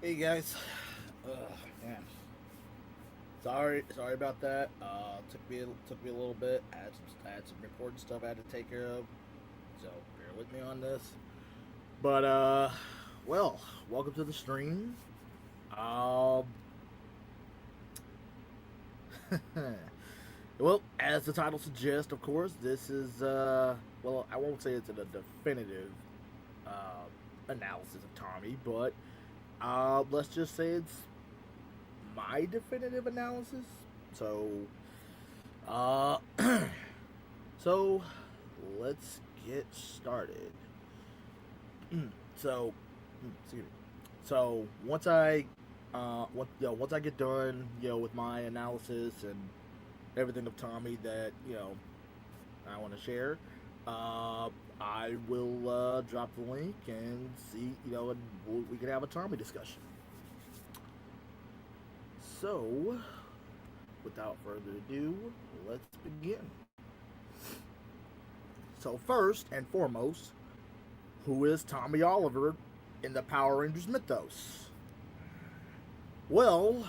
Hey guys, man, sorry about that. Took me a little bit. I had some important stuff I had to take care of, so bear with me on this. But well, welcome to the stream. Um, well, as the title suggests, of course, this is well, I won't say it's a definitive analysis of Tommy, but let's just say it's my definitive analysis. So, uh, so let's get started. so, excuse me. So once I get done, with my analysis and everything of Tommy that I want to share, uh, I will drop the link and see, and we can have a Tommy discussion. So, without further ado, let's begin. So, first and foremost, who is Tommy Oliver in the Power Rangers mythos? Well,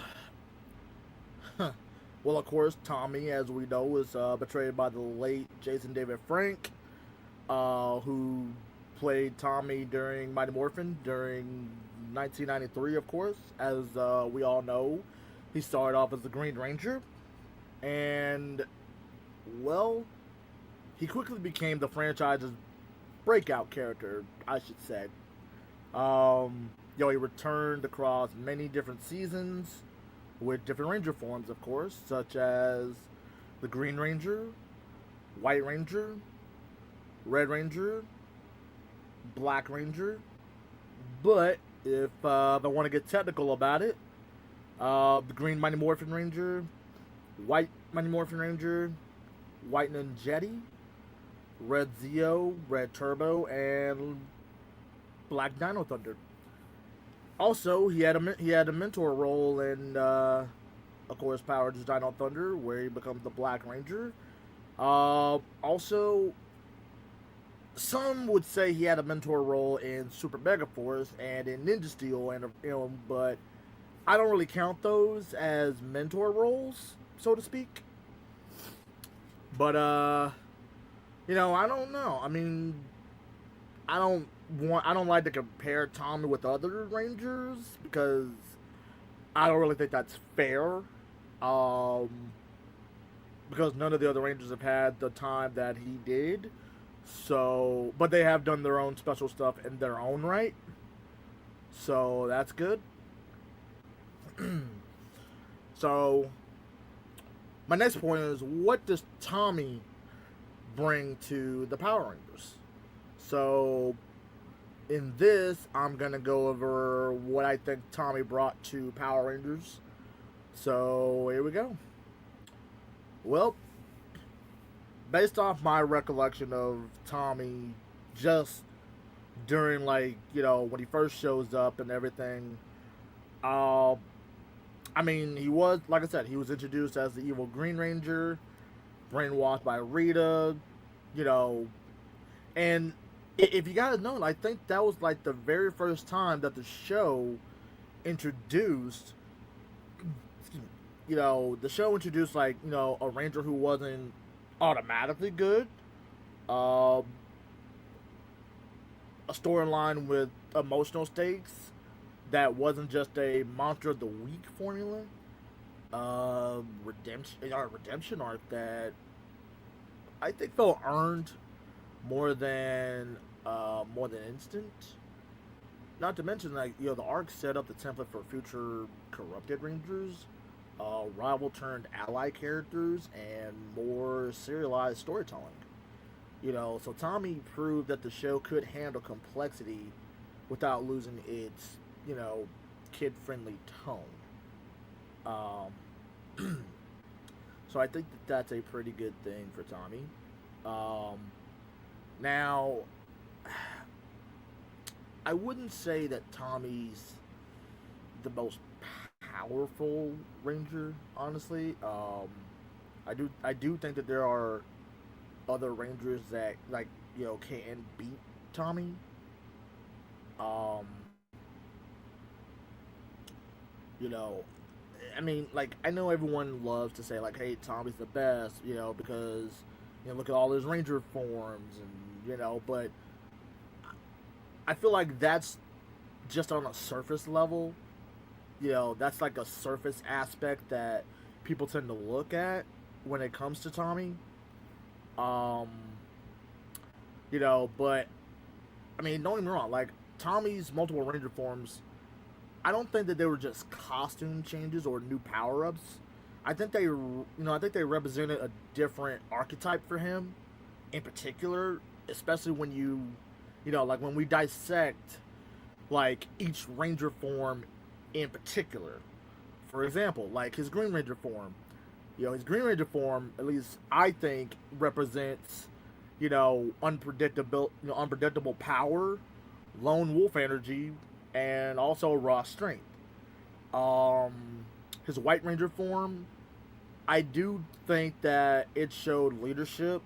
well, of course, Tommy, as we know, was betrayed by the late Jason David Frank, who played Tommy during Mighty Morphin during 1993, of course. As we all know, he started off as the Green Ranger, and, well, he quickly became the franchise's breakout character, I should say. He returned across many different seasons with different Ranger forms, of course, such as the Green Ranger, White Ranger, Red Ranger, Black Ranger. But if I want to get technical about it, the Green Mighty Morphin Ranger, White Mighty Morphin Ranger, White Ninjetti, Red Zeo, Red Turbo, and Black Dino Thunder. Also, he had a mentor role in, of course, Power Rangers Dino Thunder, where he becomes the Black Ranger. Also, some would say he had a mentor role in Super Mega Force and in Ninja Steel, and but I don't really count those as mentor roles, so to speak. But I don't know. I mean, I don't like to compare Tommy with other Rangers because I don't really think that's fair. Um, because none of the other Rangers have had the time that he did. So, but they have done their own special stuff in their own right. So that's good. So, my next point is, what does Tommy bring to the Power Rangers? So, in this, I'm gonna go over what I think Tommy brought to Power Rangers. So here we go. Well, based off my recollection of Tommy, just during, like, when he first shows up and everything, uh, I mean, he was, like I said, he was introduced as the evil Green Ranger, brainwashed by Rita, you know, and if you guys know, I think that was like the very first time that the show introduced, the show introduced, like, a ranger who wasn't automatically good, um, a storyline with emotional stakes that wasn't just a monster of the week formula, redemption arc that I think felt earned more than instant. Not to mention, like, the arc set up the template for future corrupted rangers, rival turned ally characters, and more serialized storytelling. So Tommy proved that the show could handle complexity without losing its, kid friendly tone. So I think that that's a pretty good thing for Tommy. Um, Now, I wouldn't say that Tommy's the most powerful ranger, honestly. I do think that there are other rangers that, like, can beat Tommy. Um, You know, I mean, like, I know everyone loves to say, like, hey, Tommy's the best, because, look at all his Ranger forms, and, but I feel like that's just on a surface level. That's like a surface aspect that people tend to look at when it comes to Tommy. Um, but I mean, don't get me wrong. Like Tommy's multiple Ranger forms, I don't think that they were just costume changes or new power ups. I think they represented a different archetype for him, in particular, especially when like when we dissect like each Ranger form in particular. For example, like his Green Ranger form. His Green Ranger form, at least I think, represents unpredictable power, lone wolf energy, and also raw strength. Um, his White Ranger form, I do think that it showed leadership,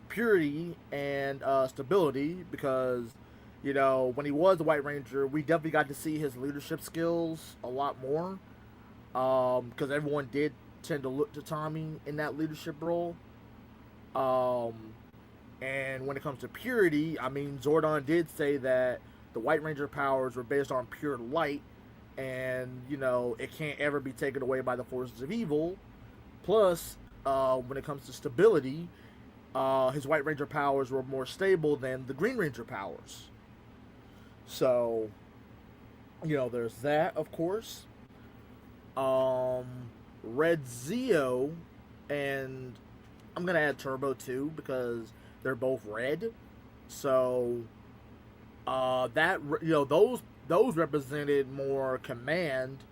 purity, and stability because when he was the White Ranger, we definitely got to see his leadership skills a lot more. Because everyone did tend to look to Tommy in that leadership role. Um, and when it comes to purity, I mean, Zordon did say that the White Ranger powers were based on pure light, and it can't ever be taken away by the forces of evil. Plus, when it comes to stability, his White Ranger powers were more stable than the Green Ranger powers. So, there's that, of course. Um, Red Zeo, and I'm gonna add Turbo too because they're both red. So, that those represented more command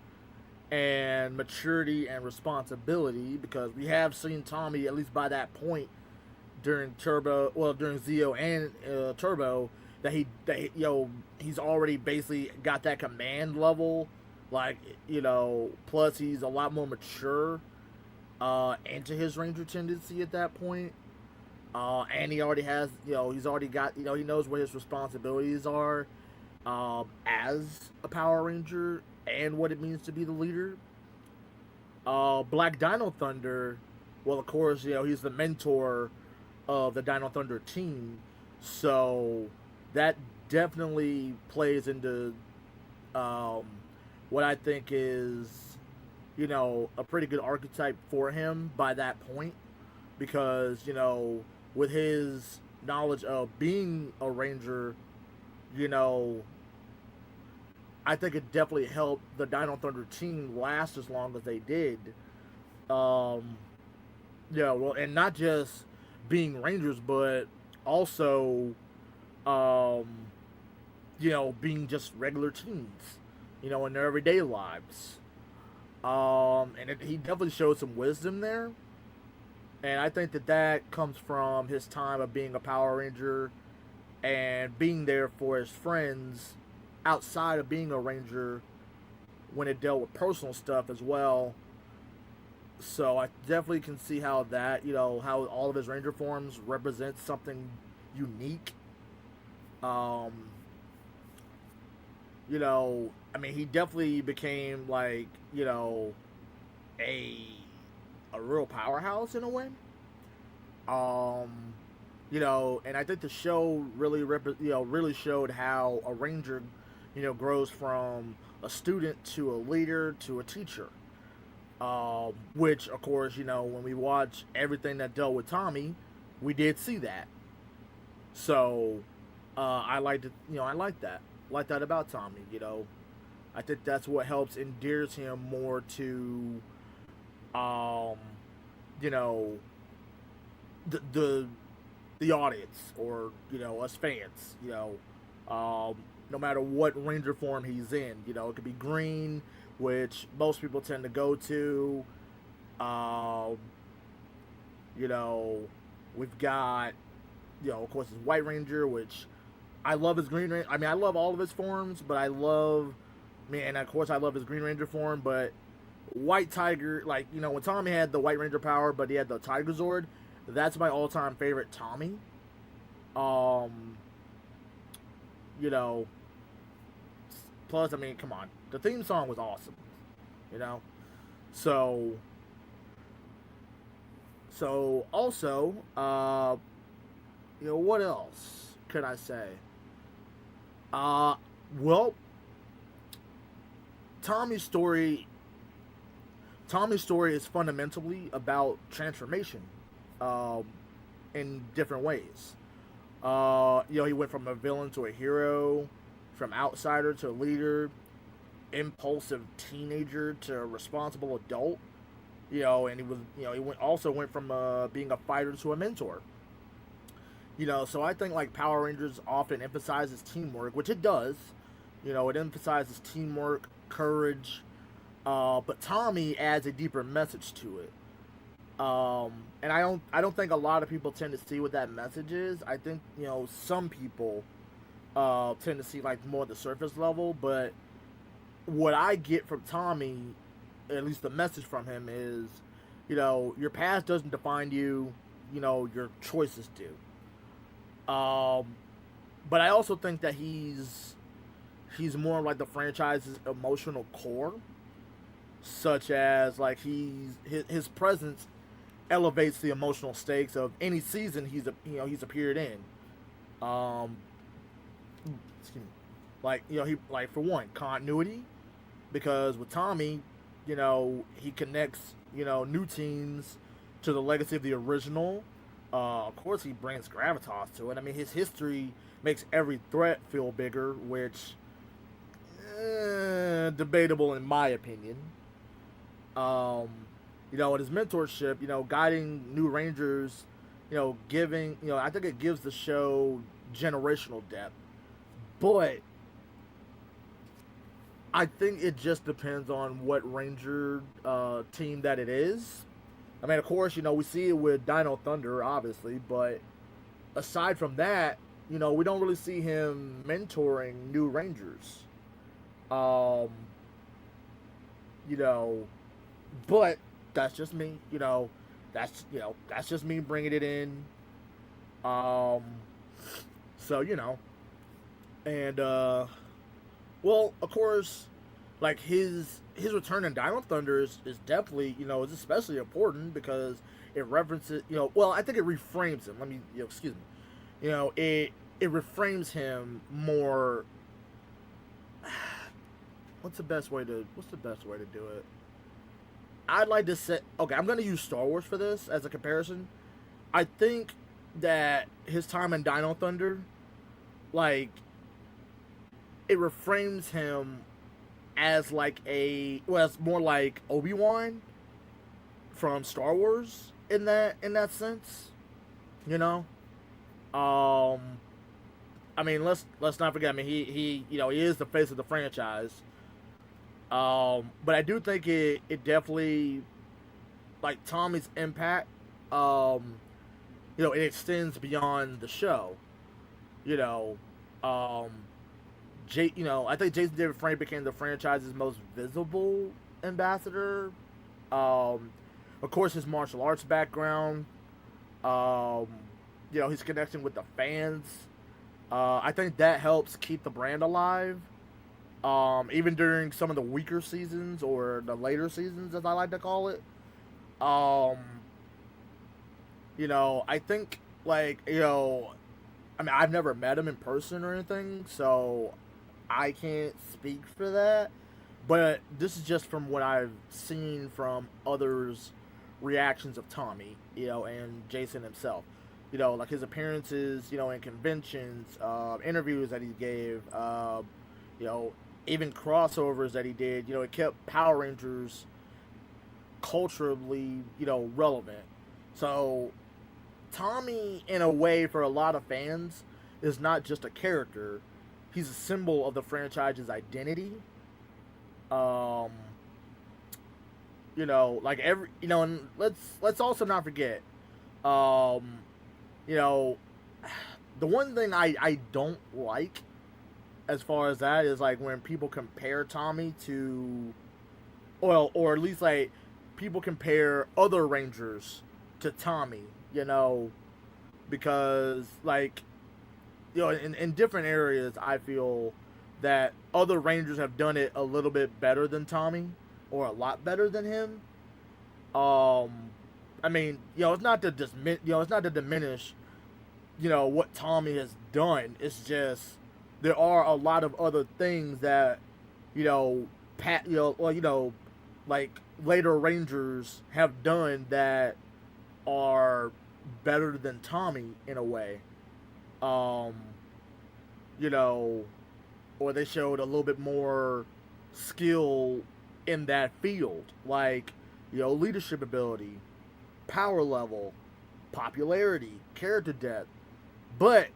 and maturity and responsibility because we have seen Tommy at least by that point during Zeo and Turbo that he's already basically got that command level, like plus he's a lot more mature into his Ranger tendency at that point. And he already has, he's already got, he knows what his responsibilities are as a Power Ranger and what it means to be the leader. Black Dino Thunder, well, of course, he's the mentor of the Dino Thunder team, so that definitely plays into um, what I think is, a pretty good archetype for him by that point, because with his knowledge of being a ranger, you know, I think it definitely helped the Dino Thunder team last as long as they did. Um, well, and not just being Rangers, but also, um, being just regular teens, in their everyday lives. He definitely showed some wisdom there. And I think that that comes from his time of being a Power Ranger and being there for his friends outside of being a Ranger when it dealt with personal stuff as well. So I definitely can see how that, how all of his Ranger forms represent something unique. Um, I mean, he definitely became like, a a real powerhouse in a way. Um, and I think the show really, really showed how a ranger, grows from a student to a leader to a teacher. Which, of course, when we watch everything that dealt with Tommy, we did see that. So, I liked it. I like that. Like that about Tommy. I think that's what helps endears him more to, um, you know, the the audience or us fans. No matter what ranger form he's in, it could be green, which most people tend to go to. Um, you know, we've got of course his white ranger, which I love his green ranger. I mean, I love all of his forms, but and of course I love his green ranger form, but White Tiger, like, when Tommy had the White Ranger power, but he had the Tiger Zord, that's my all-time favorite Tommy. Um, you know, plus, I mean, come on, the theme song was awesome. you know. So also, what else could I say? Uh, well, Tommy's story. Tommy's story is fundamentally about transformation, um, in different ways. He went from a villain to a hero, from outsider to leader, impulsive teenager to a responsible adult. And also went from being a fighter to a mentor. So I think like Power Rangers often emphasizes teamwork, which it does. It emphasizes teamwork, courage, but Tommy adds a deeper message to it. And I don't think a lot of people tend to see what that message is. I think some people tend to see like more the surface level, but what I get from Tommy, at least the message from him is, your past doesn't define you. Your choices do. But I also think that he's more like the franchise's emotional core, such as like his presence elevates the emotional stakes of any season he's appeared in. Um, excuse me. He like for one continuity, because with Tommy, he connects new teams to the legacy of the original. Of course, he brings gravitas to it. I mean, his history makes every threat feel bigger, which debatable in my opinion. Um, in his mentorship, guiding new Rangers, giving, I think it gives the show generational depth. But I think it just depends on what Ranger team that it is. I mean, of course, we see it with Dino Thunder, obviously, but aside from that, we don't really see him mentoring new Rangers. Um, you know, but that's just me. That's just me bringing it in. Um, so and well, of course, like his return in Dino Thunder is definitely is especially important because it references well, I think it reframes him. Let me excuse me. It reframes him more. What's the best way to do it? I'd like to say, okay, I'm gonna use Star Wars for this as a comparison. I think that his time in Dino Thunder, like, it reframes him as like it's more like Obi-Wan from Star Wars in that sense, you know. Um, I mean, let's not forget. I mean, he is the face of the franchise. But I do think it definitely, like, Tommy's impact. It extends beyond the show. You know, um, I think Jason David Frank became the franchise's most visible ambassador. Of course, his martial arts background. Um, his connection with the fans. I think that helps keep the brand alive. Even during some of the weaker seasons or the later seasons, as I like to call it. Um, I think I mean, I've never met him in person or anything, so I can't speak for that. But this is just from what I've seen from others' reactions of Tommy, and Jason himself. Like his appearances, in conventions, interviews that he gave, you know, even crossovers that he did. It kept Power Rangers culturally, relevant. So Tommy, in a way, for a lot of fans, is not just a character. He's a symbol of the franchise's identity. Um, like and let's also not forget, um, you know, the one thing I don't like as far as that is like when people compare Tommy to, well, or at least like people compare other Rangers to Tommy, because like, in different areas, I feel that other Rangers have done it a little bit better than Tommy, or a lot better than him. Um, I mean, it's not to diminish, what Tommy has done. It's just there are a lot of other things that, Pat, like later Rangers have done that are better than Tommy in a way. Um, you know, or they showed a little bit more skill in that field, like leadership ability, power level, popularity, character depth. But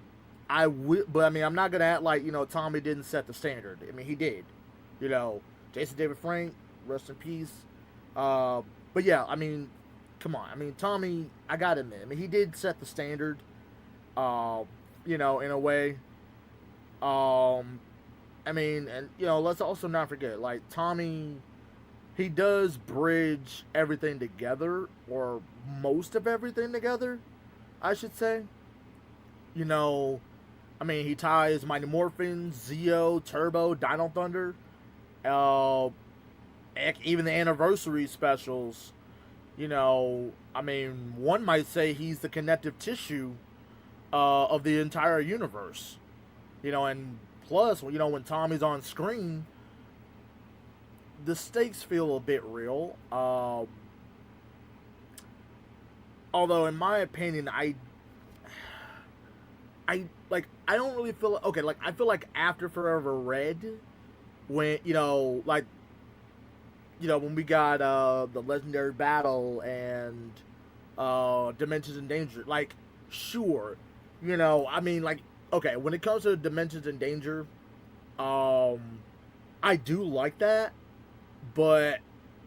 I mean, I'm not gonna act like Tommy didn't set the standard. I mean, he did. Jason David Frank, rest in peace. Uh, but yeah, I mean, come on. I mean, Tommy, I gotta admit, I mean, he did set the standard. Uh, in a way. Um, I mean, and let's also not forget, like Tommy, he does bridge everything together, or most of everything together, I should say. You know, I mean, he ties Mighty Morphin, Zeo, Turbo, Dino Thunder, uh, even the anniversary specials. I mean, one might say he's the connective tissue of the entire universe. And plus, when Tommy's on screen, the stakes feel a bit real. Although, in my opinion, I don't really feel okay. Like I feel like after Forever Red, when when we got the legendary battle and Dimensions in Danger, like sure, I mean like okay, when it comes to Dimensions in Danger, um, I do like that, but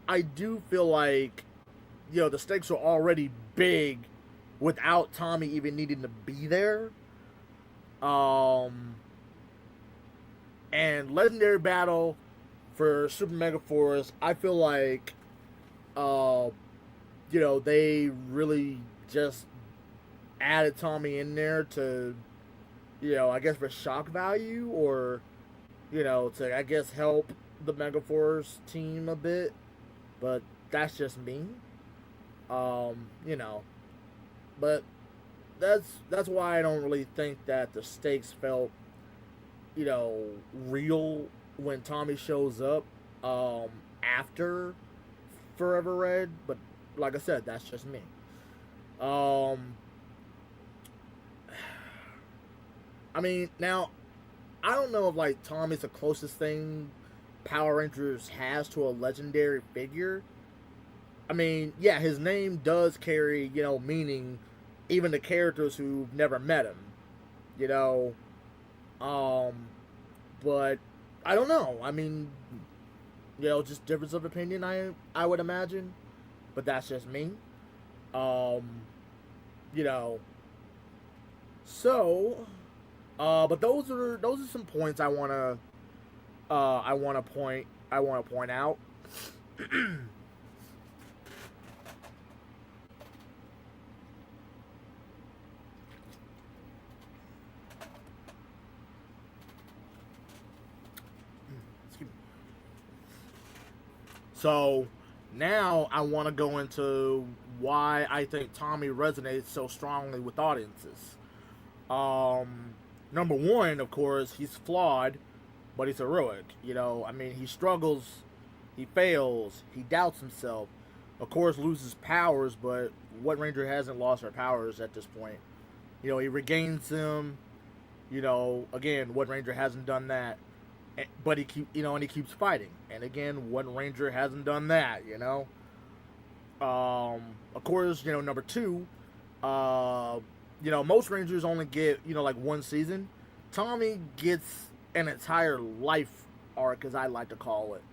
I do feel like the stakes are already big without Tommy even needing to be there. Um, and Legendary Battle for Super Mega Force, I feel like, uh, they really just added Tommy in there to, I guess for shock value or, to, I guess, help the Mega Force team a bit. But that's just me. Um, you know, but that's why I don't really think that the stakes felt, real when Tommy shows up after Forever Red. But like I said, that's just me. Um, I mean, now I don't know if like Tommy's the closest thing Power Rangers has to a legendary figure. I mean, yeah, his name does carry, meaning even to characters who've never met him, you know. Um, but I don't know. I mean, just difference of opinion. I would imagine, but that's just me. Um, you know. So, but those are some points I wanna point out. So now I want to go into why I think Tommy resonates so strongly with audiences. Um, Number one, of course, he's flawed, but he's heroic. I mean, he struggles, he fails, he doubts himself. Of course, loses powers, but what Ranger hasn't lost her powers at this point? He regains them. Again, what Ranger hasn't done that? But and he keeps fighting. And again, what Ranger hasn't done that? Of course, number two, most Rangers only get, like one season. Tommy gets an entire life arc, as I like to call it.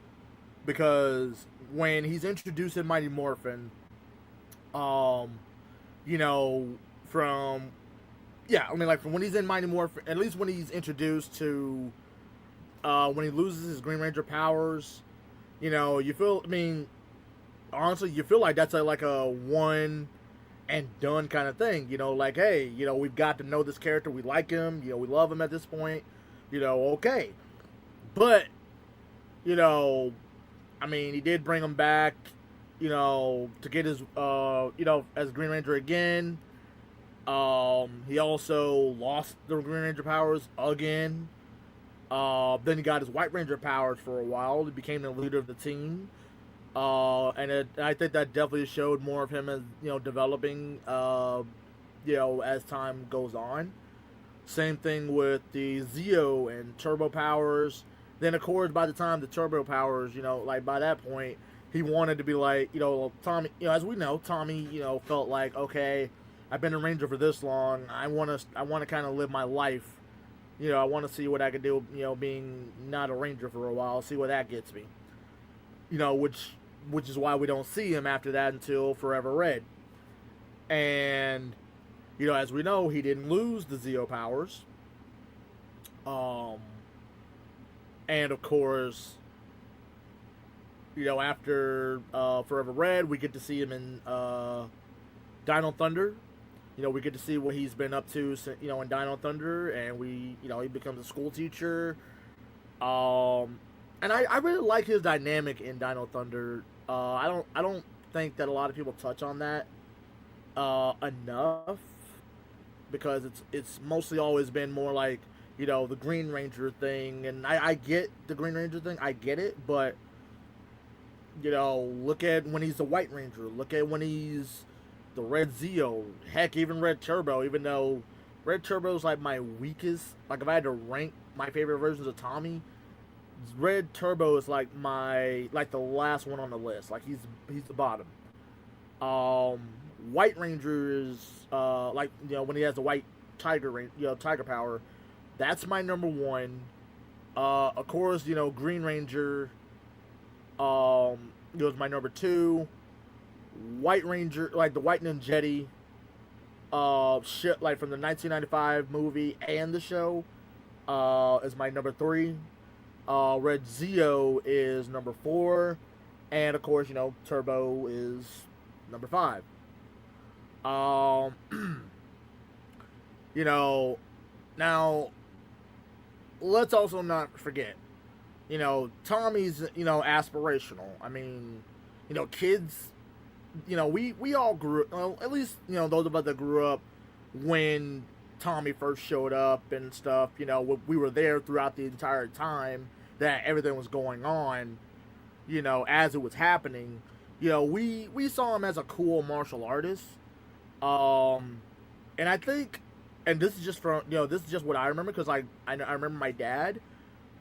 Because when he's introduced in Mighty Morphin, um, from, yeah, I mean, like, from when he's in Mighty Morphin, at least when he's introduced to, when he loses his Green Ranger powers, you feel, I mean, honestly, you feel like that's like a one and done kind of thing. Like, hey, we've got to know this character, we like him, we love him at this point, okay. But, I mean, he did bring him back, to get his, as Green Ranger again. He also lost the Green Ranger powers again. Then he got his White Ranger powers for a while. He became the leader of the team. I think that definitely showed more of him as developing, as time goes on. Same thing with the Zeo and Turbo powers. Then of course, by the time the Turbo powers, like by that point, he wanted to be like, Tommy. As we know, Tommy, felt like, okay, I've been a Ranger for this long. I want to kind of live my life. I want to see what I can do. Being not a Ranger for a while, see what that gets me. Which is why we don't see him after that until Forever Red. And as we know, he didn't lose the Zeo powers. And of course, after Forever Red, we get to see him in Dino Thunder. We get to see what he's been up to, in Dino Thunder, and he becomes a school teacher. And I really like his dynamic in Dino Thunder. I don't think that a lot of people touch on that enough, because it's mostly always been more like the Green Ranger thing, and I get the Green Ranger thing, I get it, but look at when he's the White Ranger, look at when he's the Red Zeo, heck, even Red Turbo, even though Red Turbo is like my weakest. Like if I had to rank my favorite versions of Tommy, Red Turbo is like the last one on the list. Like he's the bottom. White Ranger is when he has the white tiger tiger power, that's my number one. Of course, Green Ranger was my number two. White Ranger, like the White Ninjetti, shit, like from the 1995 movie and the show, is my number three. Red Zeo is number four, and of course, Turbo is number five. Now let's also not forget, Tommy's, aspirational. I mean, kids, we all grew, well, at least, those of us that grew up when Tommy first showed up and stuff, we were there throughout the entire time that everything was going on, as it was happening. We saw him as a cool martial artist. And I think, and this is just what I remember, because I remember my dad,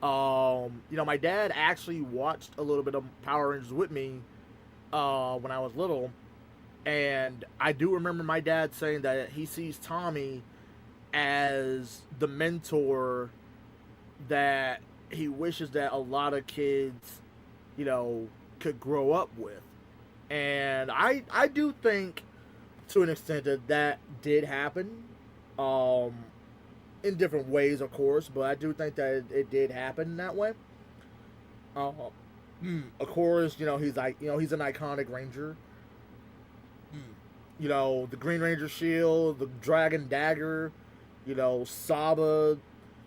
my dad actually watched a little bit of Power Rangers with me, when I was little, and I do remember my dad saying that he sees Tommy as the mentor that he wishes that a lot of kids, could grow up with. And I do think, to an extent, that did happen, in different ways, of course, but I do think that it did happen that way. Of course, he's like, he's an iconic Ranger. The Green Ranger shield, the Dragon Dagger, Saba,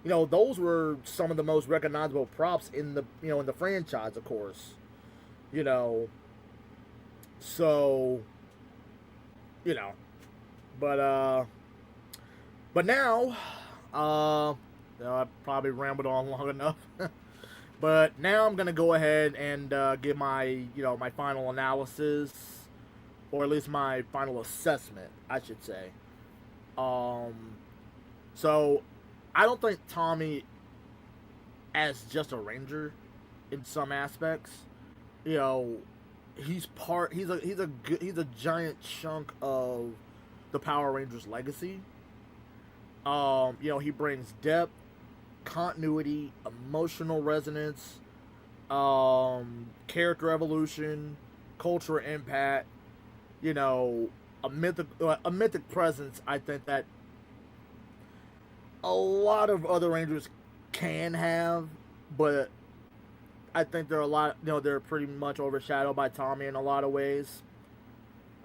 those were some of the most recognizable props in the, in the franchise, of course. So, but now, I probably rambled on long enough. But now I'm gonna go ahead and give my, my final analysis, or at least my final assessment, I should say. So I don't think Tommy, as just a Ranger, in some aspects, he's a giant chunk of the Power Rangers legacy. He brings depth, continuity, emotional resonance, character evolution, cultural impact, a mythic presence. I think that a lot of other Rangers can have, but I think they're they're pretty much overshadowed by Tommy in a lot of ways.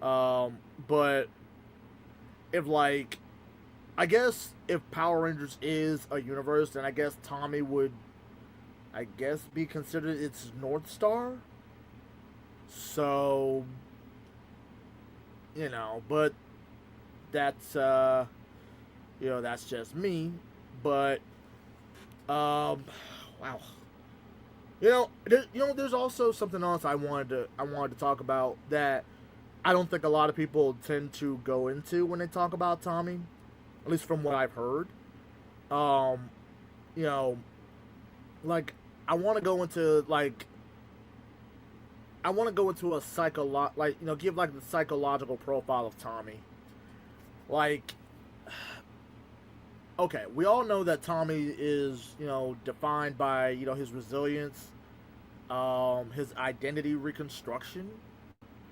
But I guess if Power Rangers is a universe, then I guess Tommy would, be considered its North Star. So, but that's that's just me. But wow. There's also something else I wanted to talk about that I don't think a lot of people tend to go into when they talk about Tommy, at least from what I've heard. Um, you know, like I want to go into like I want to go into a give like the psychological profile of Tommy. Like, okay, we all know that Tommy is defined by his resilience, his identity reconstruction.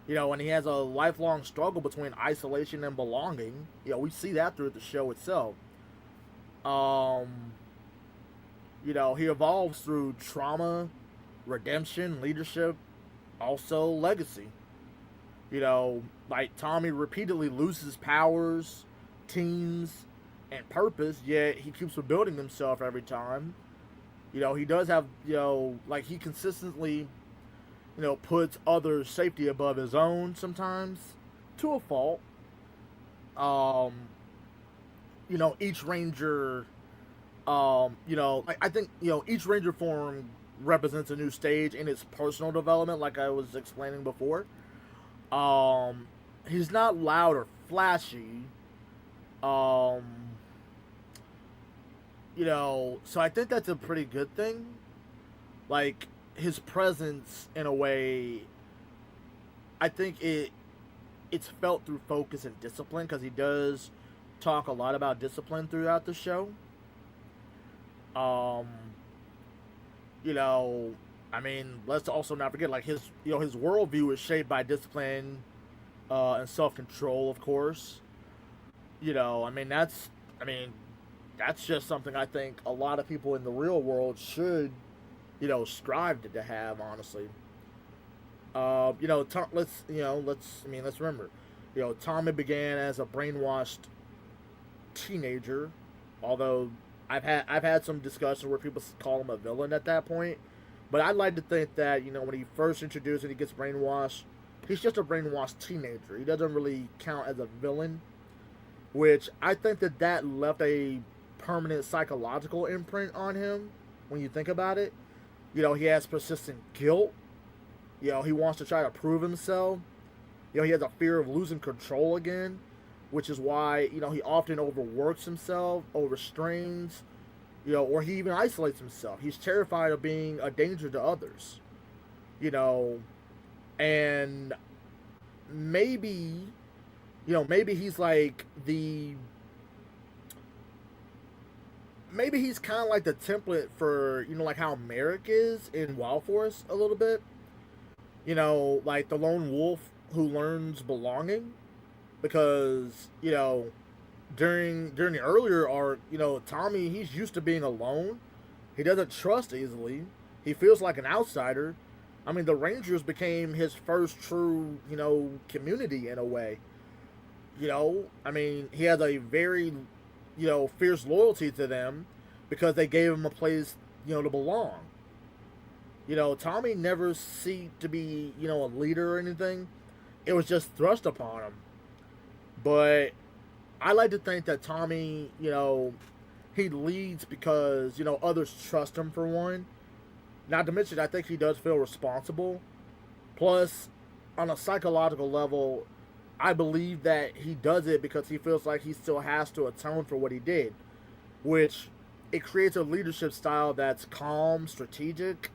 And he has a lifelong struggle between isolation and belonging. We see that through the show itself. Um, he evolves through trauma, redemption, leadership, also legacy. Like Tommy repeatedly loses powers, teams, and purpose, yet he keeps rebuilding himself every time. He does have, like he consistently, puts others' safety above his own sometimes, to a fault. Um, each ranger, like I think, each ranger form represents a new stage in its personal development, like I was explaining before. Um, he's not loud or flashy. Um, so I think that's a pretty good thing. Like his presence, in a way, I think it's felt through focus and discipline because he does talk a lot about discipline throughout the show. Um, you know, I mean, let's also not forget like his worldview is shaped by discipline and self control, of course. I mean that's just something I think a lot of people in the real world should strive to have. Honestly, let's remember, Tommy began as a brainwashed teenager, although I've had some discussions where people call him a villain at that point. But I'd like to think that when he first introduced and he gets brainwashed, he's just a brainwashed teenager. He doesn't really count as a villain, which I think that left a permanent psychological imprint on him. When you think about it, he has persistent guilt. He wants to try to prove himself. He has a fear of losing control again, which is why he often overworks himself, overstrains, or he even isolates himself. He's terrified of being a danger to others, you know, and maybe, maybe he's like maybe he's kind of like the template for like how Merrick is in Wild Forest a little bit. Like the lone wolf who learns belonging, because during the earlier arc, Tommy, he's used to being alone. He doesn't trust easily. He feels like an outsider. I mean, the Rangers became his first true community in a way. I mean, he has a very fierce loyalty to them because they gave him a place to belong. Tommy never seemed to be a leader or anything. It was just thrust upon him. But I like to think that Tommy, he leads because others trust him, for one. Not to mention, I think he does feel responsible. Plus, on a psychological level, I believe that he does it because he feels like he still has to atone for what he did, which it creates a leadership style that's calm, strategic,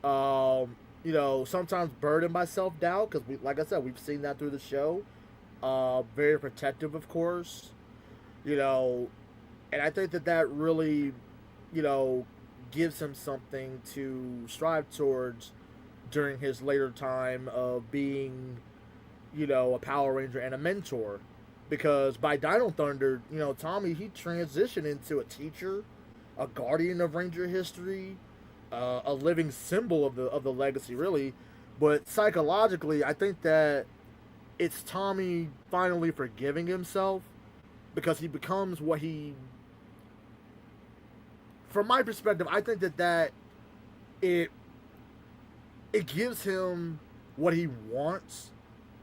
sometimes burdened by self doubt, because like I said, we've seen that through the show. Very protective, of course, and I think that really, gives him something to strive towards during his later time of being, a Power Ranger and a mentor. Because by Dino Thunder, Tommy, he transitioned into a teacher, a guardian of Ranger history, a living symbol of the legacy, really. But psychologically, I think that it's Tommy finally forgiving himself because he becomes what he. From my perspective, I think that it gives him what he wants.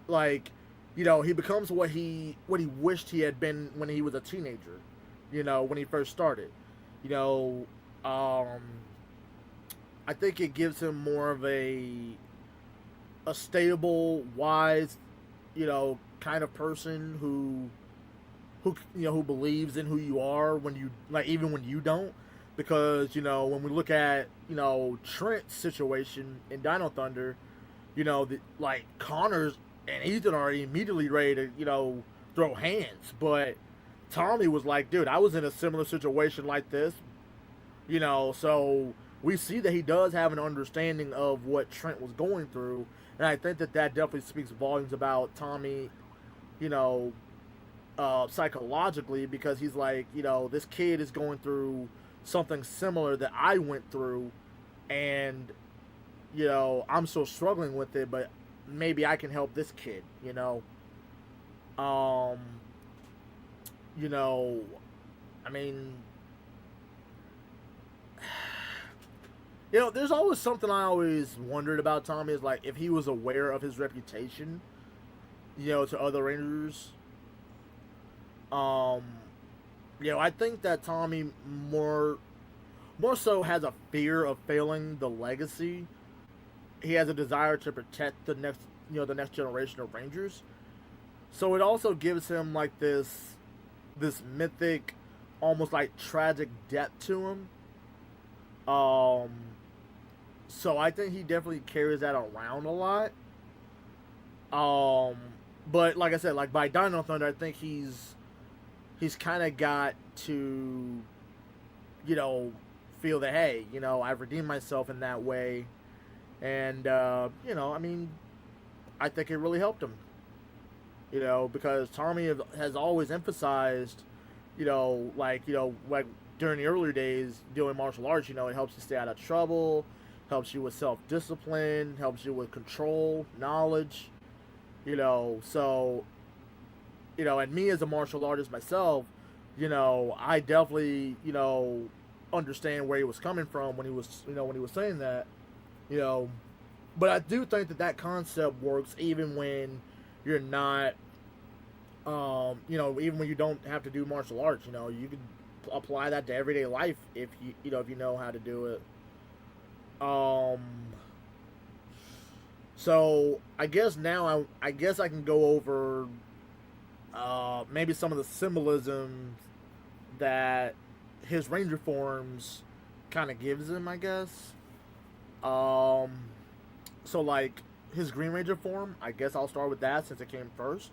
Like, he becomes what he wished he had been when he was a teenager. When he first started. You know, um, I think it gives him more of a stable, wise, kind of person who believes in who you are when you like even when you don't. Because when we look at Trent's situation in Dino Thunder, like Connors and Ethan are immediately ready to throw hands, but Tommy was like, dude, I was in a similar situation like this, so we see that he does have an understanding of what Trent was going through, and I think that definitely speaks volumes about Tommy, you know, psychologically, because he's like, this kid is going through something similar that I went through, and I'm still struggling with it, but maybe I can help this kid, um, you know, I mean, there's always something I always wondered about Tommy is like if he was aware of his reputation, to other Rangers. Um, I think that Tommy more so has a fear of failing the legacy. He has a desire to protect the next generation of Rangers. So it also gives him like this mythic, almost like tragic depth to him. Um, so I think he definitely carries that around a lot. Um, but like I said, like by Dino Thunder, I think he's kind of got to you know feel that, hey, I've redeemed myself in that way, and I mean, I think it really helped him. Because Tommy has always emphasized, like during the earlier days doing martial arts, it helps you stay out of trouble, helps you with self discipline, helps you with control, knowledge, so and me as a martial artist myself, I definitely, understand where he was coming from when he was saying that, you know, but I do think that concept works even when you're not, even when you don't have to do martial arts. You can apply that to everyday life if you know how to do it. Um, so I guess now I guess I can go over maybe some of the symbolism that his ranger forms kind of gives him, I guess. Um, so like his Green Ranger form, I guess I'll start with that since it came first.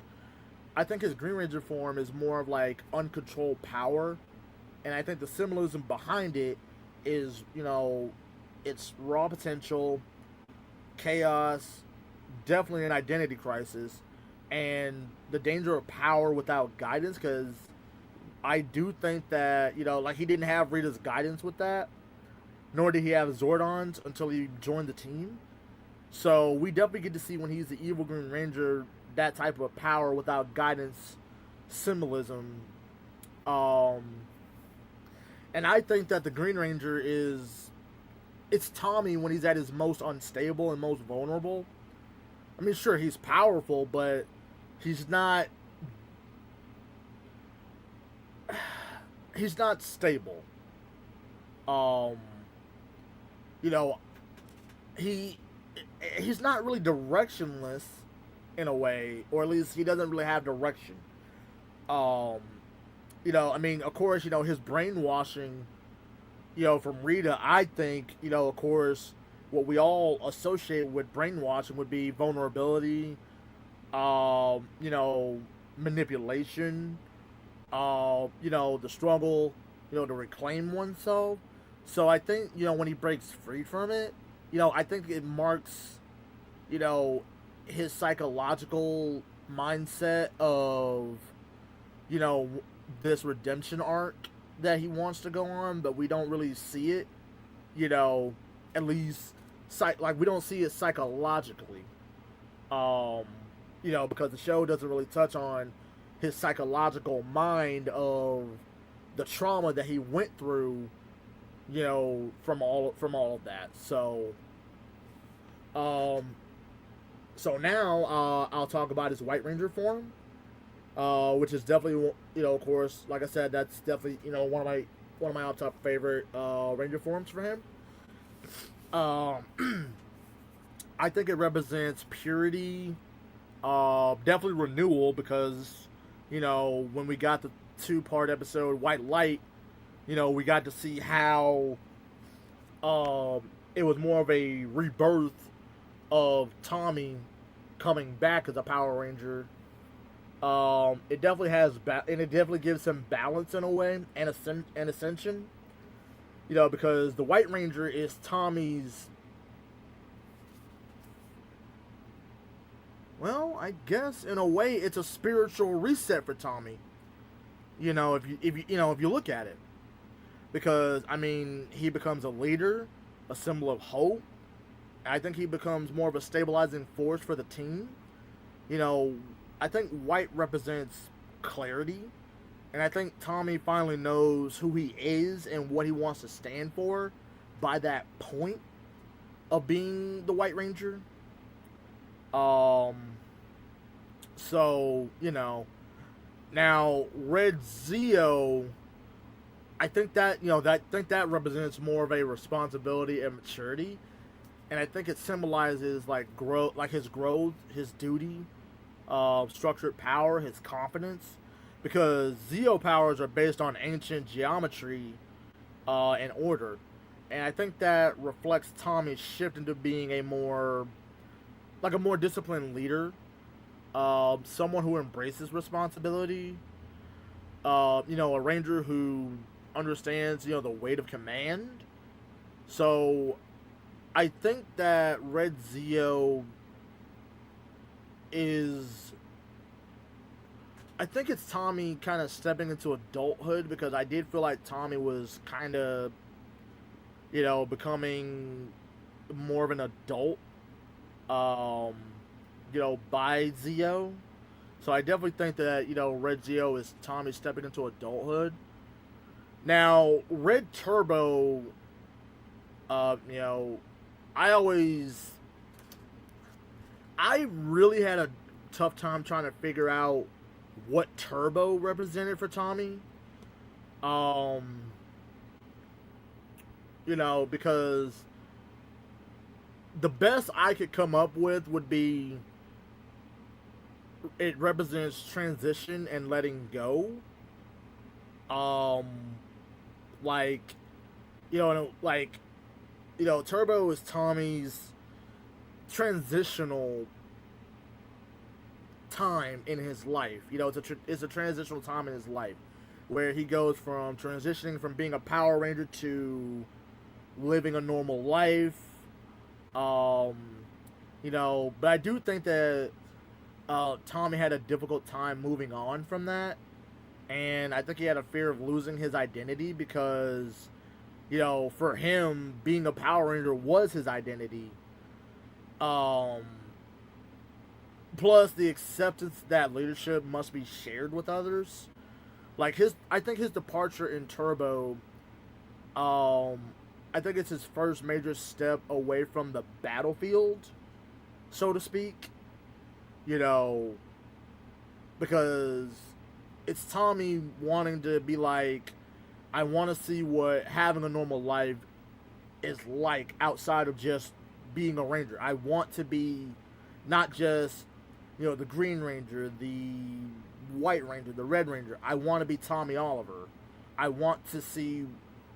I think his Green Ranger form is more of like uncontrolled power, and I think the symbolism behind it is, it's raw potential, chaos, definitely an identity crisis, and the danger of power without guidance. Because I do think that like he didn't have Rita's guidance with that, nor did he have Zordon's until he joined the team. So we definitely get to see when he's the evil Green Ranger that type of power without guidance symbolism. Um, and I think that the Green Ranger it's Tommy when he's at his most unstable and most vulnerable. I mean, sure, he's powerful, but he's not stable. Um, you know, he he's not really directionless in a way, or at least he doesn't really have direction. Um, I mean, of course, his brainwashing, from Rita, I think, of course, what we all associate with brainwashing would be vulnerability, manipulation, the struggle, to reclaim oneself. So I think, when he breaks free from it, I think it marks, you know, his psychological mindset of, you know, this redemption arc that he wants to go on, but we don't really see it, at least, like, we don't see it psychologically, um, because the show doesn't really touch on his psychological mind of the trauma that he went through, from all of that. So, um, So now I'll talk about his White Ranger form, which is definitely, of course, like I said, that's definitely, one of my top favorite Ranger forms for him. Um, I think it represents purity, definitely renewal because, when we got the two-part episode White Light, we got to see how it was more of a rebirth of Tommy coming back as a Power Ranger. It definitely has, and it definitely gives him balance in a way and ascension. Because the White Ranger is Tommy's. Well, I guess in a way it's a spiritual reset for Tommy. If you look at it, because I mean he becomes a leader, a symbol of hope. I think he becomes more of a stabilizing force for the team. You know, I think White represents clarity, and I think Tommy finally knows who he is and what he wants to stand for by that point of being the White Ranger. Um, so now Red Zeo, I think that that represents more of a responsibility and maturity, and I think it symbolizes like growth, like his growth, his duty, structured power, his confidence, because Zeo powers are based on ancient geometry and order, and I think that reflects Tommy's shift into being a more disciplined leader, someone who embraces responsibility, a ranger who understands the weight of command. So I think that Red Zeo is. I think it's Tommy kind of stepping into adulthood because I did feel like Tommy was kind of, becoming more of an adult, um, by Zeo. So I definitely think that, Red Zeo is Tommy stepping into adulthood. Now, Red Turbo, you know, I always, I really had a tough time trying to figure out what Turbo represented for Tommy. Um, because the best I could come up with would be it represents transition and letting go. Um, like, like, Turbo is Tommy's transitional time in his life. It's a transitional time in his life where he goes from transitioning from being a Power Ranger to living a normal life. Um, but I do think that Tommy had a difficult time moving on from that, and I think he had a fear of losing his identity because, for him, being a Power Ranger was his identity. Um, Plus the acceptance that leadership must be shared with others. I think his departure in Turbo, um, I think it's his first major step away from the battlefield, so to speak. You know, because it's Tommy wanting to be like, I want to see what having a normal life is like outside of just being a ranger. I want to be not just, the Green Ranger, the White Ranger, the Red Ranger. I want to be Tommy Oliver. I want to see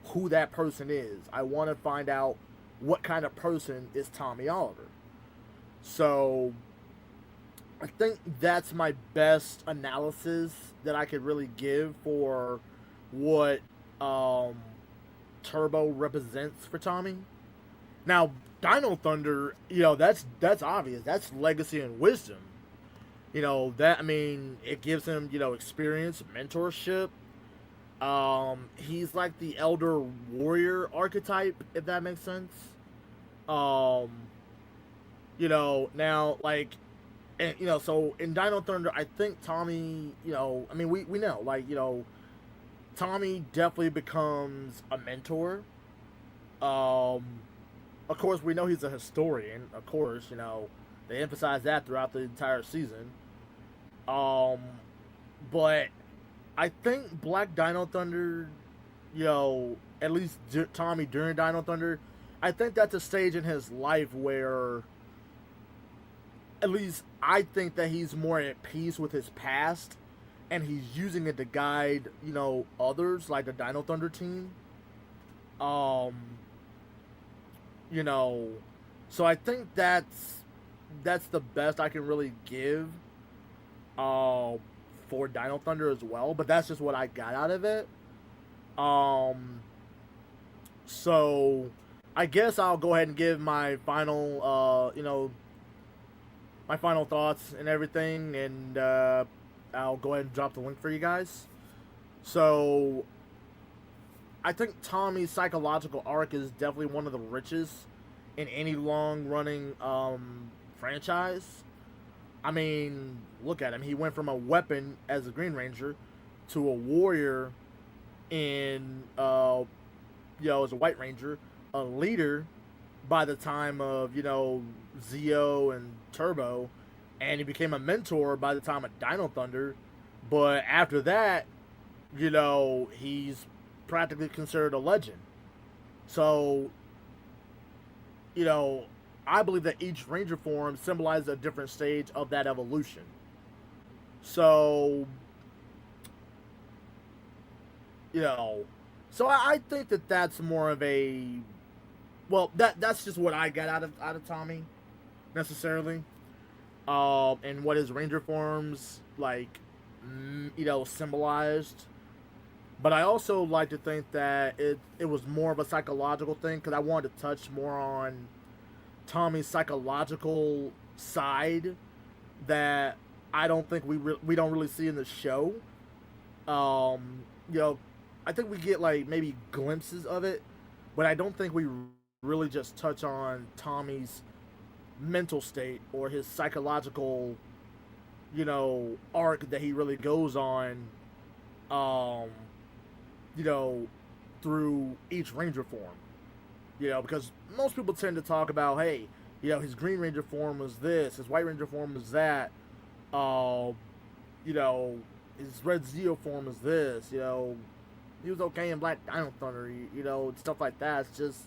who that person is. I want to find out what kind of person is Tommy Oliver. So I think that's my best analysis that I could really give for what Turbo represents for Tommy. Now, Dino Thunder, that's obvious. That's legacy and wisdom. That, I mean, it gives him, experience, mentorship. He's like the elder warrior archetype, if that makes sense. Um, Now, like, and, so in Dino Thunder, I think Tommy, I mean, we know, like, Tommy definitely becomes a mentor. Um, of course, we know he's a historian. Of course, They emphasize that throughout the entire season. Um, but I think Black Dino Thunder, at least Tommy during Dino Thunder, I think that's a stage in his life where, at least I think that he's more at peace with his past, and he's using it to guide, others like the Dino Thunder team. Um, you know, so I think that's the best I can really give uh, for Dino Thunder as well. But that's just what I got out of it. Um, so I guess I'll go ahead and give my final, my final thoughts and everything, and I'll go ahead and drop the link for you guys. So I think Tommy's psychological arc is definitely one of the richest in any long running franchise. I mean, look at him. He went from a weapon as a Green Ranger to a warrior in, as a White Ranger, a leader by the time of, Zeo and Turbo, and he became a mentor by the time of Dino Thunder. But after that, he's practically considered a legend. So, you know, I believe that each Ranger form symbolizes a different stage of that evolution. So, you know, so I think that that's more of a, well, that's just what I got out of Tommy necessarily, and what his Ranger forms like, symbolized. But I also like to think that it was more of a psychological thing because I wanted to touch more on Tommy's psychological side that I don't think we don't really see in the show. Um, you know, I think we get like maybe glimpses of it, but I don't think we really just touch on Tommy's mental state or his psychological, arc that he really goes on. Um, you know, through each Ranger form. Because most people tend to talk about, hey, his Green Ranger form was this, his White Ranger form was that, uh, you know, his Red Zeo form is this, he was okay in Black Dino Thunder, stuff like that. It's just,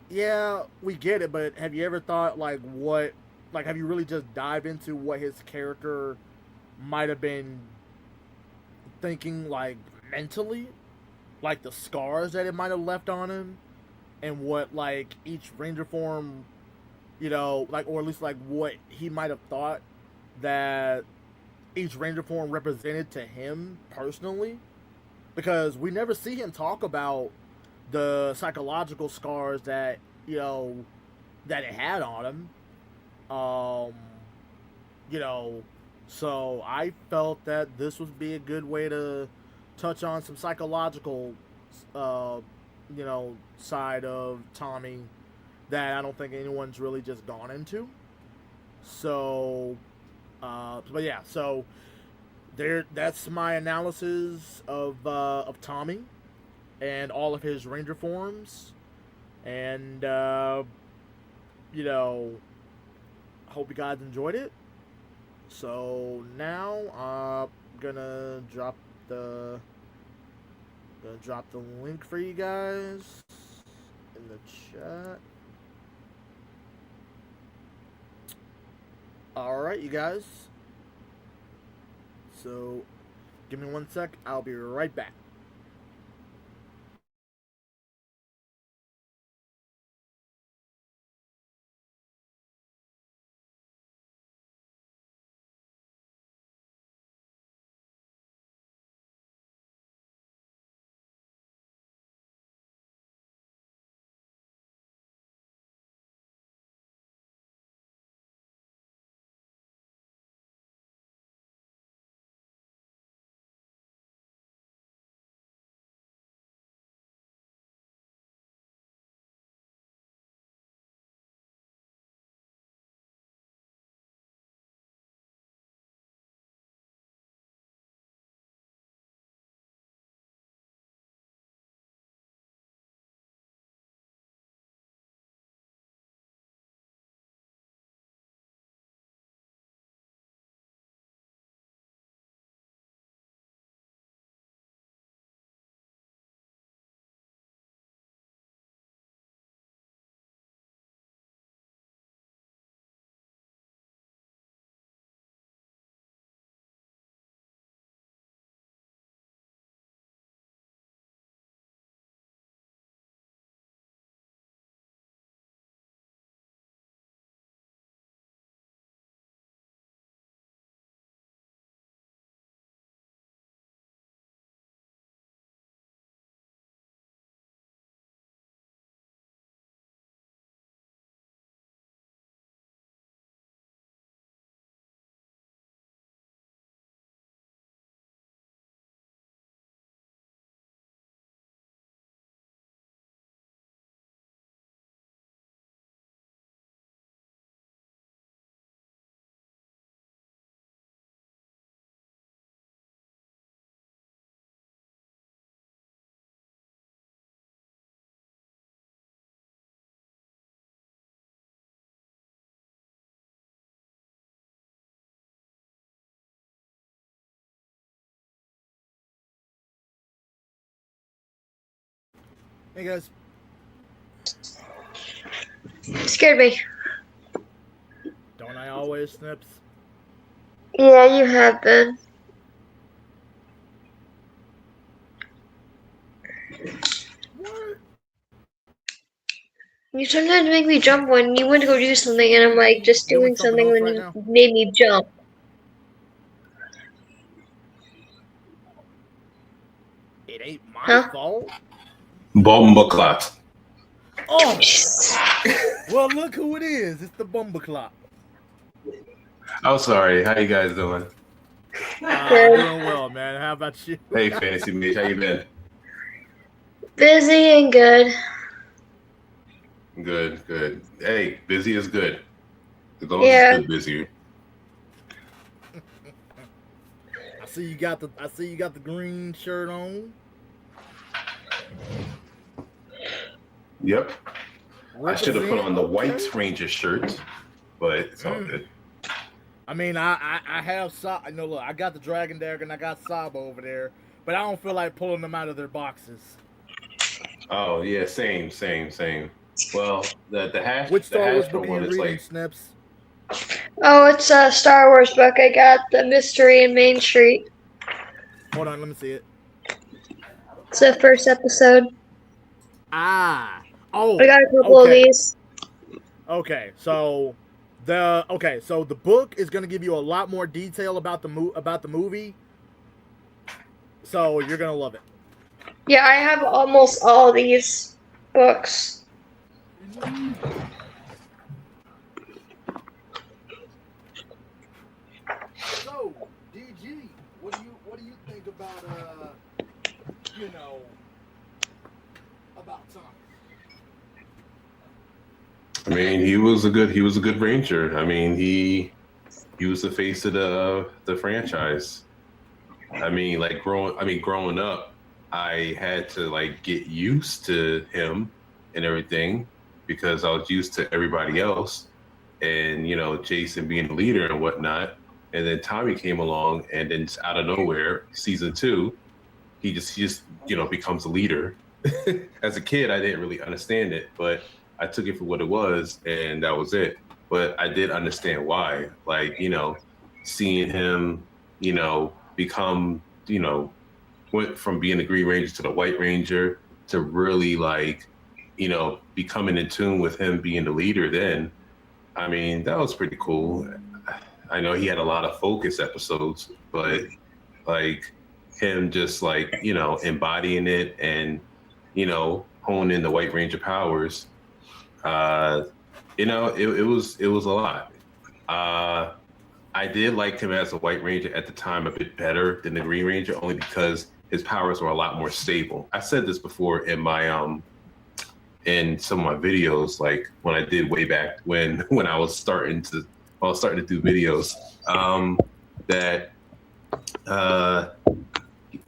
yeah, we get it, but have you ever thought, have you really just dived into what his character might have been thinking, like, mentally? Like, the scars that it might have left on him? And what, like, each Ranger form, or at least, like, what he might have thought that each Ranger form represented to him personally? Because we never see him talk about the psychological scars that, that it had on him. Um, you know, so I felt that this would be a good way to touch on some psychological, uh, side of Tommy that I don't think anyone's really just gone into. So, but yeah, so there. That's my analysis of Tommy and all of his Ranger forms, and you know, hope you guys enjoyed it. So now I'm the gonna drop the link for you guys in the chat. All right, you guys. So give me 1 sec. I'll be right back. Hey guys. Scared me. Don't I always, Snips? Yeah, you have been. What? You sometimes make me jump when you went to go do something, and I'm like just Doing doing something something else when right you now? made me jump. It ain't my Huh? fault. Bombaclat. Oh! Well, look who it is. It's the Bumbleclop. I'm sorry. How you guys doing? Good. Doing well, man. How about you? Hey, Fantasy Mage, how you been? Busy and good. Good, good. Hey, busy is good. As long as it's Yeah. good busy. I see you got the green shirt on. Yep. I should have put Represent. on the Okay. White Ranger shirt, but it's all good. I mean, I have no, look, I got the Dragon Dagger and I got Saba over there, but I don't feel like pulling them out of their boxes. Oh yeah, same. Well, Which the Star Wars Hasbro book are you one is reading, like, Snips? Oh, it's a Star Wars book. I got the Mystery in Main Street. Hold on, let me see it. It's the first episode. Ah. Oh. I got a couple of these. Okay, so the book is going to give you a lot more detail about the movie. So you're going to love it. Yeah, I have almost all these books. So, DG, what do you think about about Tom? I mean, he was a good Ranger. I mean, he was the face of the franchise. I mean, like growing up, I had to like get used to him and everything because I was used to everybody else, and Jason being the leader and whatnot. And then Tommy came along, and then out of nowhere, season 2, he just becomes a leader. As a kid, I didn't really understand it, but I took it for what it was, and that was it. But I did understand why. Like, seeing him, become, went from being the Green Ranger to the White Ranger to really like, becoming in tune with him being the leader then. I mean, that was pretty cool. I know he had a lot of focus episodes, but like him just like, embodying it and, honing the White Ranger powers, it was a lot. I did like him as a White Ranger at the time a bit better than the Green Ranger, only because his powers were a lot more stable. I said this before in some of my videos, like when I did way back when I was starting to do videos, that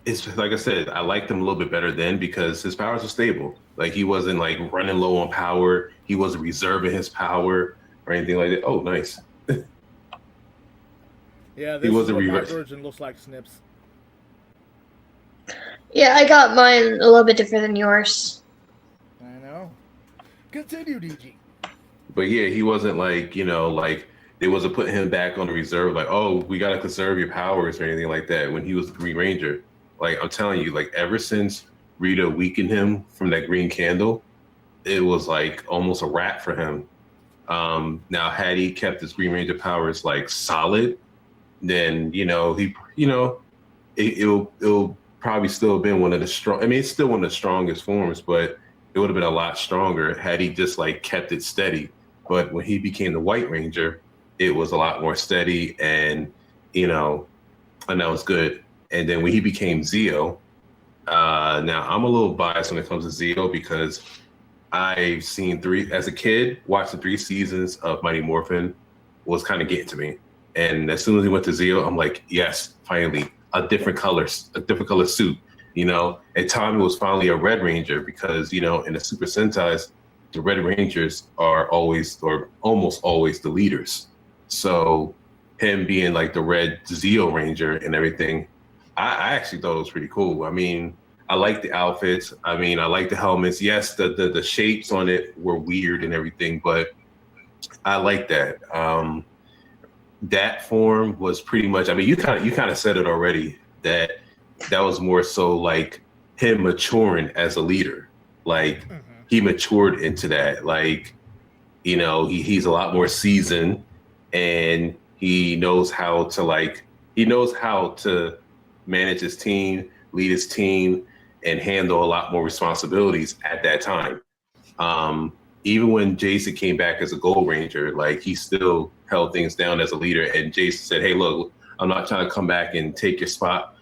it's like I said, I liked him a little bit better then because his powers were stable. Like he wasn't like running low on power. He wasn't reserving his power or anything like that. Oh, nice. Yeah, this is what my version looks like, Snips. Yeah, I got mine a little bit different than yours. I know. Continue, DG. But yeah, he wasn't like, like they wasn't putting him back on the reserve, like, oh, we got to conserve your powers or anything like that when he was the Green Ranger. Like, I'm telling you, like, ever since Rita weakened him from that green candle, it was like almost a wrap for him. Now, had he kept his Green Ranger powers like solid, then, it'll probably still have been one of the strong. I mean, it's still one of the strongest forms, but it would have been a lot stronger had he just like kept it steady. But when he became the White Ranger, it was a lot more steady, and and that was good. And then when he became Zeo, now I'm a little biased when it comes to Zeo because I've seen as a kid, watched the 3 seasons of Mighty Morphin was kind of getting to me. And as soon as he went to Zeo, I'm like, yes, finally, a different color suit, And Tommy was finally a Red Ranger because, in the Super Sentais, the Red Rangers are always or almost always the leaders. So him being like the Red Zeo Ranger and everything, I actually thought it was pretty cool. I mean, I like the outfits. I mean, I like the helmets. Yes, the shapes on it were weird and everything, but I like that. That form was pretty much. I mean, you kind of said it already. That was more so like him maturing as a leader. Like he matured into that. Like he's a lot more seasoned, and he knows how to manage his team, lead his team, and handle a lot more responsibilities at that time. Even when Jason came back as a Gold Ranger, like he still held things down as a leader. And Jason said, "Hey, look, I'm not trying to come back and take the spot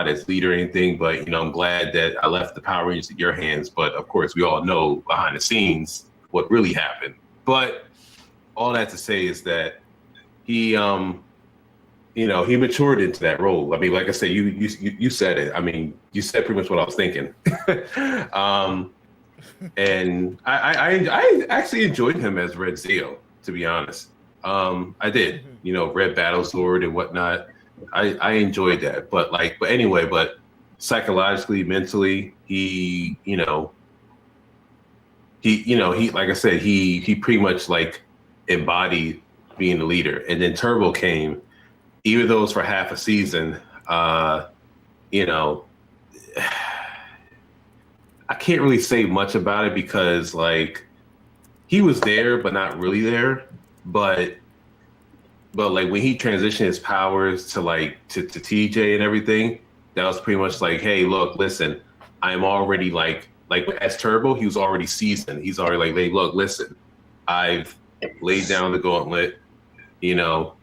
as leader or anything, but I'm glad that I left the Power Rangers in your hands. But of course, we all know behind the scenes what really happened. But all that to say is that he he matured into that role. I mean, like I said, you said it. I mean, you said pretty much what I was thinking. And I actually enjoyed him as Red Zeo, to be honest. I did, Red Battlesword and whatnot. I enjoyed that, but anyway, psychologically, mentally, he like I said, he pretty much like embodied being the leader. And then Turbo came, even though it was for half a season. I can't really say much about it because like he was there but not really there. But like when he transitioned his powers to to TJ and everything, that was pretty much like, hey, look, listen, I'm already like as Turbo, he was already seasoned. He's already like, hey, look, listen, I've laid down the gauntlet. Now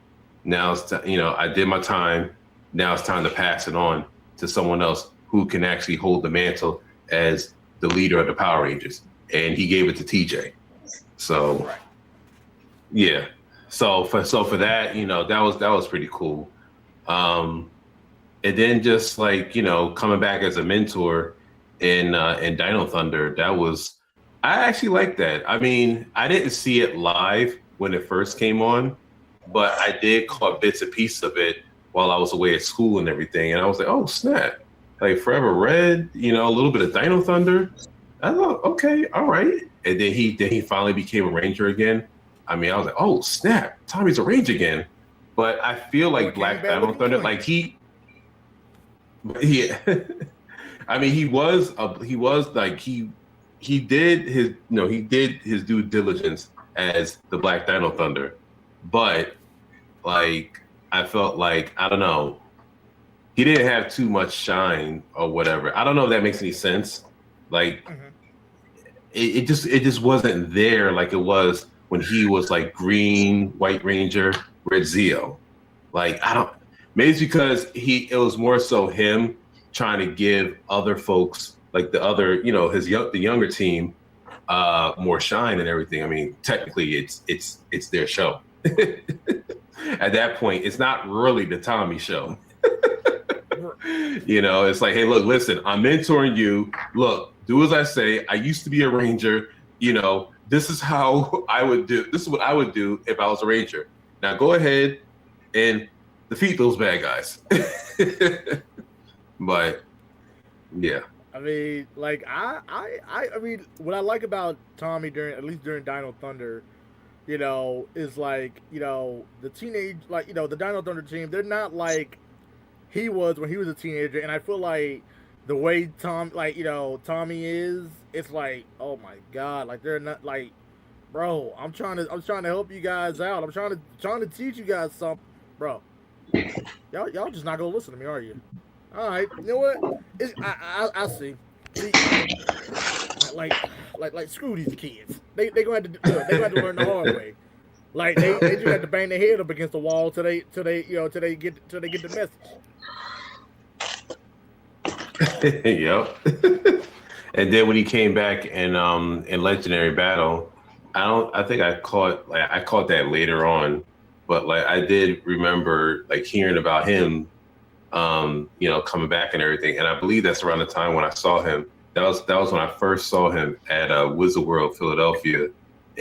it's I did my time. Now it's time to pass it on to someone else who can actually hold the mantle as the leader of the Power Rangers. And he gave it to TJ. So yeah. So for that, that was pretty cool. And then just like, coming back as a mentor in Dino Thunder, I actually like that. I mean, I didn't see it live when it first came on, but I did caught bits and pieces of it while I was away at school and everything. And I was like, oh snap. Like Forever Red, a little bit of Dino Thunder. I thought, okay, all right. And then he finally became a Ranger again. I mean, I was like, oh snap, Tommy's a Ranger again. But I feel like Black Dino Thunder, like yeah. I mean, he did his due diligence as the Black Dino Thunder, but like I felt like, I don't know, he didn't have too much shine or whatever. I don't know if that makes any sense. Like it just wasn't there like it was when he was like Green, White Ranger, Red Zeo. Like maybe it's because it was more so him trying to give other folks like the other, the younger team more shine and everything. I mean, technically it's their show. At that point, it's not really the Tommy show. It's like, hey, look, listen, I'm mentoring you. Look, do as I say. I used to be a Ranger. This is how I would do. This is what I would do if I was a Ranger. Now go ahead and defeat those bad guys. But yeah. I mean, like I mean, what I like about Tommy at least during Dino Thunder, is like, the teenage, like, the Dino Thunder team, they're not like he was when he was a teenager. And I feel like the way Tommy is, it's like, oh my God, like they're not like, bro, I'm trying to help you guys out. I'm trying to teach you guys something, bro. Y'all just not gonna listen to me, are you? All right, you know what? I see. Like screw these kids. They gonna have to do it. They gonna have to learn the hard way. Like they just have to bang their head up against the wall till they get the message. Yep. And then when he came back in Legendary Battle, I think I caught that later on, but like I did remember like hearing about him coming back and everything. And I believe that's around the time when I saw him. That was when I first saw him at Wizard World Philadelphia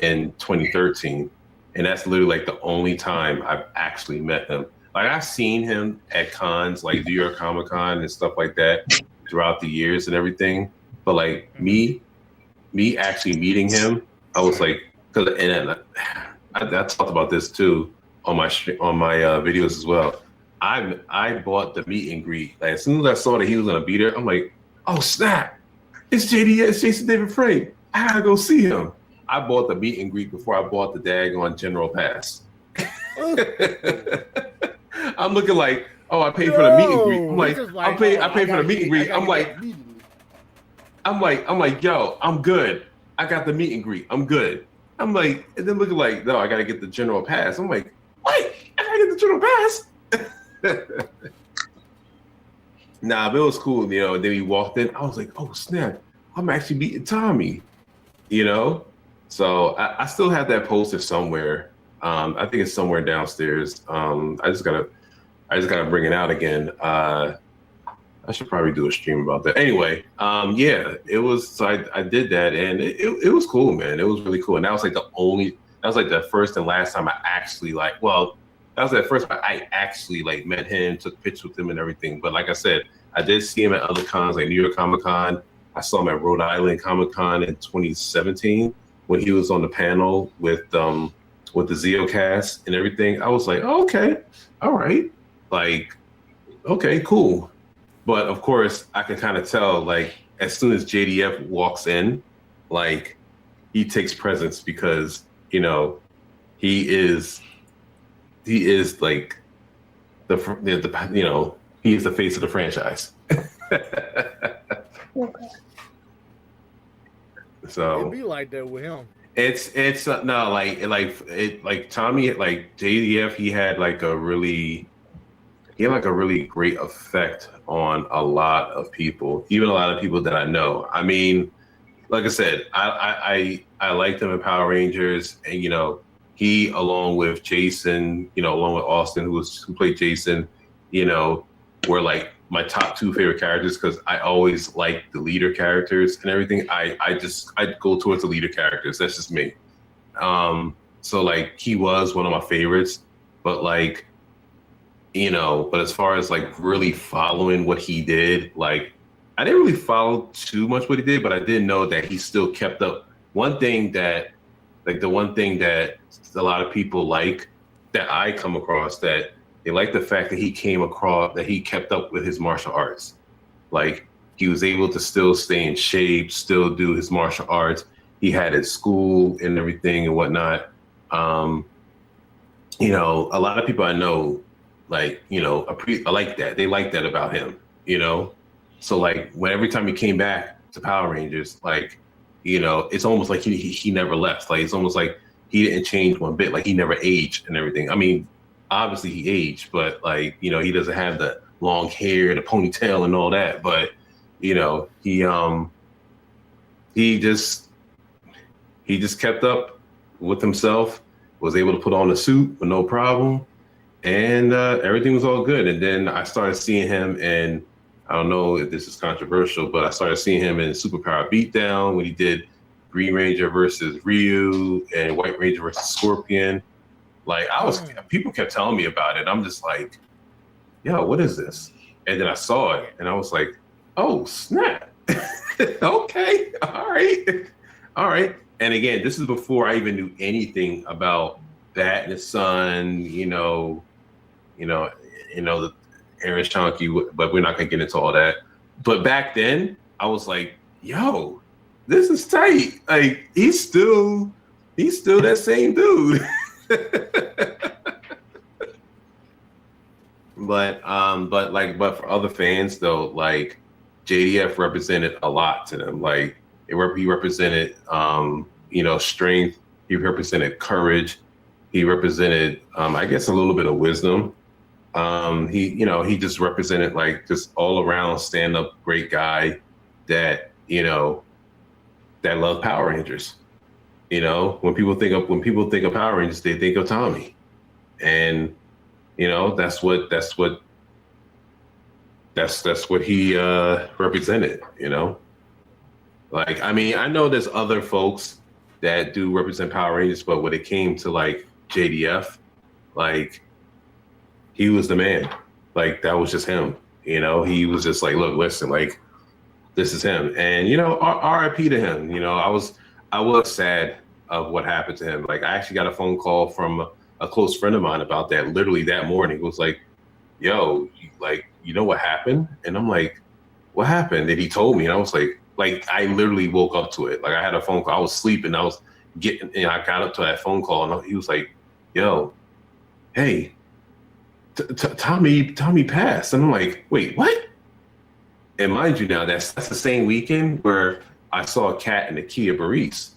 in 2013. And that's literally like the only time I've actually met him. Like I've seen him at cons like New York Comic Con and stuff like that. throughout the years and everything. But like me actually meeting him, I was like, because and I talked about this too on my videos as well. I bought the meet and greet. Like, as soon as I saw that he was gonna be there, I'm like, oh snap, it's JD, it's Jason David Frank. I gotta go see him. I bought the meet and greet before I bought the daggone general pass. I'm looking like, oh, I paid for the meet and greet. I'm like, I paid for the meet and greet. I'm like, yo, I'm good. I got the meet and greet. I'm good. I'm like, and then looking like, no, I gotta get the general pass. I'm like, what? I gotta get the general pass. Nah, but it was cool, you know. And then he walked in. I was like, oh snap, I'm actually meeting Tommy, you know. So I still have that poster somewhere. I think it's somewhere downstairs. I just gotta bring it out again. I should probably do a stream about that. Anyway, yeah, it was. So I did that, and it was cool, man. It was really cool, and that was like the first and last time I actually that was the first time I actually like met him, took pictures with him and everything. But like I said, I did see him at other cons, like New York Comic Con. I saw him at Rhode Island Comic Con in 2017 when he was on the panel with the Zeocast and everything. I was like, oh, okay, all right, like, okay, cool. But of course, I can kind of tell, like, as soon as JDF walks in, like, he takes presence because, you know, he is like the you know, he is the face of the franchise. Okay. So It'd be like that with him. it's no, like Tommy, like JDF, he had like a really great effect on a lot of people, even a lot of people that I know. I mean, like I said, I liked him in Power Rangers, and you know, he along with Jason, you know, along with Austin, who played Jason, you know, were like my top two favorite characters because I always liked the leader characters and everything. I go towards the leader characters. That's just me. So like he was one of my favorites, but like, you know, but as far as like really following what he did, like I didn't really follow too much what he did, but I did know that he still kept up. One thing that a lot of people like, that I come across, that they like the fact that he kept up with his martial arts. Like he was able to still stay in shape, still do his martial arts. He had his school and everything and whatnot. You know, a lot of people I know, like, you know, I like that. They like that about him, you know? So like every time he came back to Power Rangers, like, you know, it's almost like he never left. Like, it's almost like he didn't change one bit. Like he never aged and everything. I mean, obviously he aged, but like, you know, he doesn't have the long hair, the ponytail and all that. But, you know, he just kept up with himself, was able to put on a suit with no problem. And everything was all good. And then I started seeing him in, I don't know if this is controversial, but I started seeing him in Superpower Beatdown when he did Green Ranger versus Ryu and White Ranger versus Scorpion. Like people kept telling me about it. I'm just like, yo, what is this? And then I saw it and I was like, oh, snap. Okay. All right. And again, this is before I even knew anything about that and his son, the Aaron Chonky, but we're not gonna get into all that. But back then, I was like, yo, this is tight. Like he's still that same dude. but for other fans though, like JDF represented a lot to them. Like he represented strength. He represented courage. He represented I guess a little bit of wisdom. He just represented like just all around stand up great guy that that loved Power Rangers. You know, when people think of Power Rangers, they think of Tommy, and that's what he represented. Like I mean, I know there's other folks that do represent Power Rangers, but when it came to like JDF, like he was the man. Like that was just him. He was just like, look, listen, like this is him. And RIP to him. I was sad of what happened to him. Like, I actually got a phone call from a close friend of mine about that. Literally that morning, it was like, "Yo, you know what happened?" And I'm like, "What happened?" And he told me, and I was like, I literally woke up to it. Like, I had a phone call. I was sleeping. I was getting, and I got up to that phone call, and he was like, "Yo, hey, Tommy passed." And I'm like, "Wait, what?" And mind you, now that's the same weekend where I saw a cat in the Kia Barris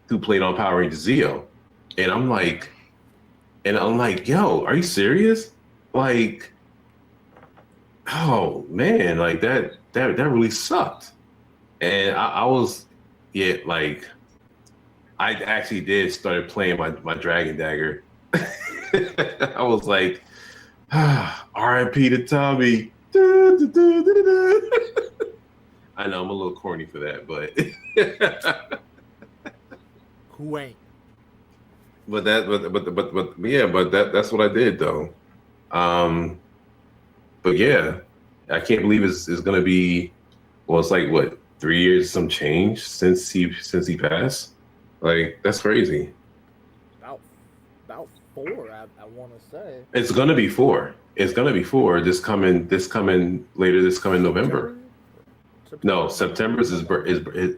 who played on Power Rangers Zeo, and I'm like, "Yo, are you serious?" Like, oh man, like that really sucked. And I was, yeah, like, I actually did started playing my Dragon Dagger. I was like, R.I.P. to Tommy. I know I'm a little corny for that, but Who ain't? but that's what I did though. But yeah, I can't believe it's gonna be. Well, it's like what, 3 years, some change since he passed. Like, that's crazy. About 4, I want to say. It's gonna be 4. It's gonna be 4 this coming November. No, September's his birthday.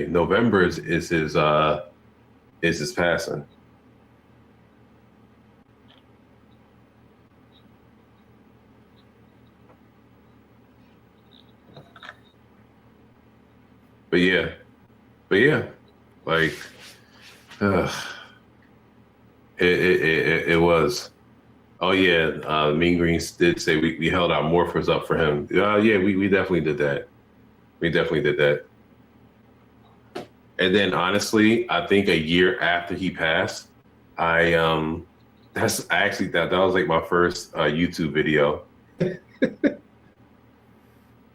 November is his passing. But yeah, like, it was. Oh yeah, Mean Greens did say we held our morphers up for him. Yeah, we definitely did that. We definitely did that. And then honestly, I think a year after he passed, I actually that was like my first YouTube video that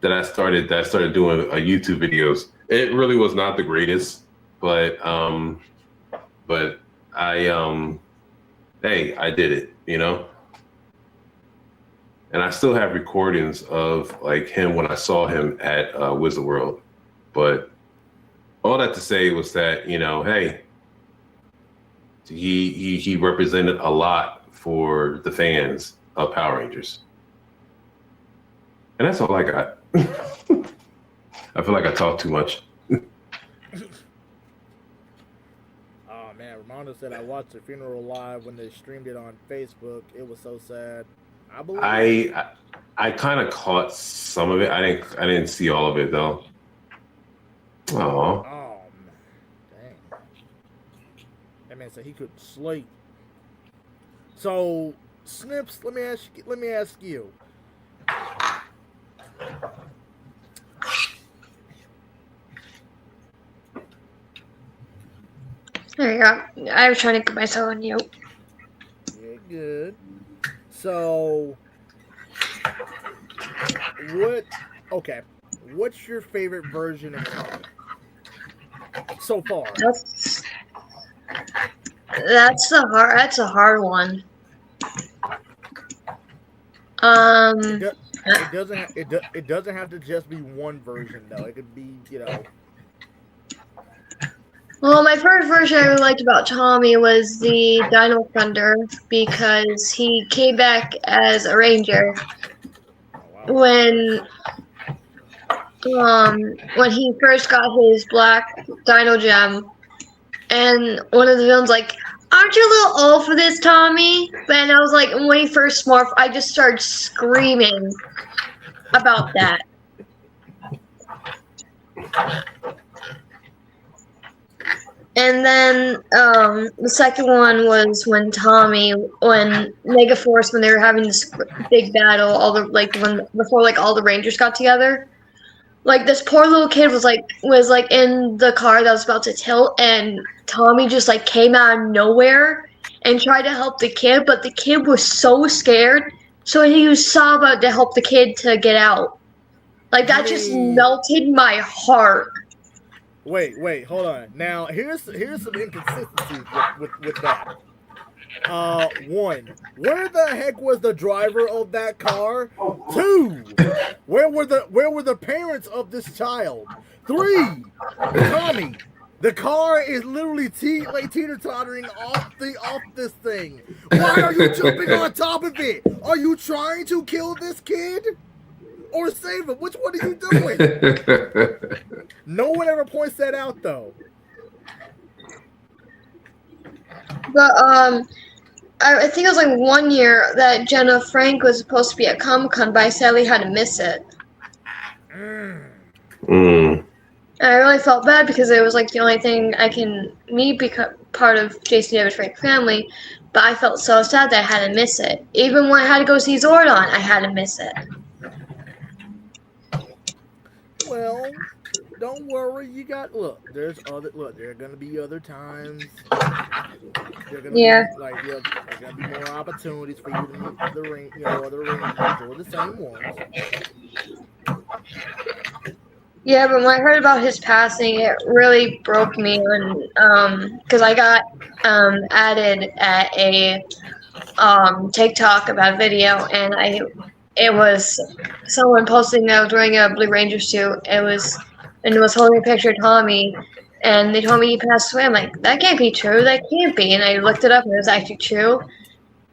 I started doing YouTube videos. It really was not the greatest, but hey, I did it, And I still have recordings of like him when I saw him at Wizard World. But all that to say was that, hey, he represented a lot for the fans of Power Rangers. And that's all I got. I feel like I talk too much. Oh man, Ramondo said I watched the funeral live when they streamed it on Facebook. It was so sad. I kind of caught some of it. I didn't see all of it though. Oh. Oh man, dang. That man said he couldn't sleep. So, Snips, let me ask you. There you go. I was trying to get myself on mute. Yeah, good. So, what's your favorite version of Tommy so far? That's a hard one. It doesn't have to just be one version though. It could be, Well, my first version I really liked about Tommy was the Dino Thunder because he came back as a ranger when he first got his black Dino Gem, and one of the villains like, "Aren't you a little old for this, Tommy?" And I was like, when he first morphed, I just started screaming about that. And then the second one was when Megaforce, when they were having this big battle, before all the Rangers got together. Like, this poor little kid was in the car that was about to tilt, and Tommy just came out of nowhere and tried to help the kid, but the kid was so scared, so he was about to help the kid to get out. Like, that just melted my heart. Wait, hold on. Now here's some inconsistencies with that. One, where the heck was the driver of that car? Two, where were the parents of this child? Three, Tommy, the car is literally teeter-tottering off this thing. Why are you jumping on top of it? Are you trying to kill this kid? Or save him? Which one are you doing? No one ever points that out, though. But I think it was like 1 year that Jenna Frank was supposed to be at Comic-Con, but I sadly had to miss it. And I really felt bad because it was like the only thing I can become part of Jason David Frank family, but I felt so sad that I had to miss it. Even when I had to go see Zordon, I had to miss it. Well, don't worry. You got there are gonna be other times. There are gonna be, like there are gonna be more opportunities for you to meet other rangers or the same ones. Yeah, but when I heard about his passing, it really broke me. Because I got added at a TikTok about a video, and it was someone posting that I was wearing a Blue Ranger suit. It was holding a picture of Tommy, and they told me he passed away. I'm like, that can't be true. That can't be. And I looked it up, and it was actually true.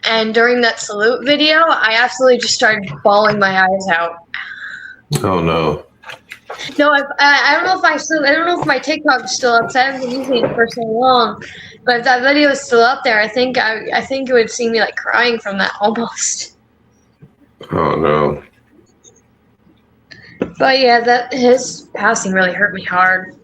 And during that salute video, I absolutely just started bawling my eyes out. Oh no. No, I don't know if I don't know if my TikTok is still up. I haven't been using it for so long. But if that video is still up there, I think it would see me like crying from that almost. Oh no. But yeah, his passing really hurt me hard.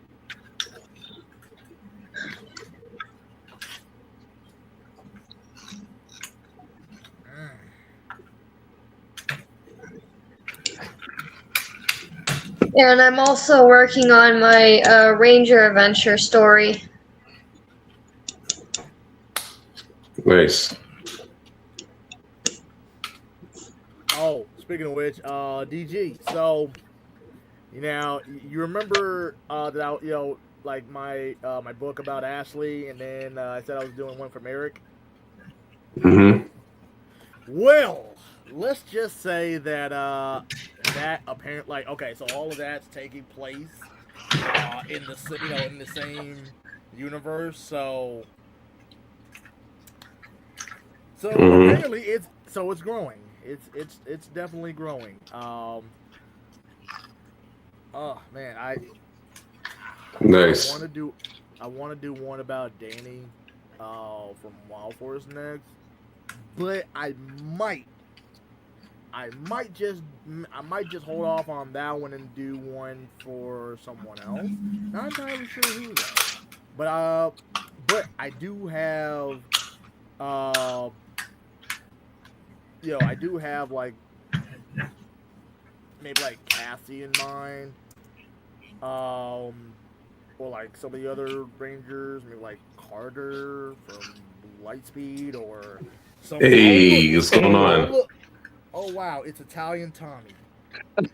And I'm also working on my Ranger Adventure story. Nice. Oh, speaking of which, DG. So, you remember that like my book about Ashley, and then I said I was doing one from Eric. Well, let's just say that that apparently, so all of that's taking place in the same universe. So apparently it's growing. It's definitely growing. Oh man, nice. I want to do one about Danny from Wild Forest next, but I might just hold off on that one and do one for someone else. Not entirely sure who though. But I do have I do have like maybe like Cassie in mind. Or like some of the other Rangers, maybe like Carter from Lightspeed or something. Hey, what's going on? Oh wow, it's Italian Tommy. I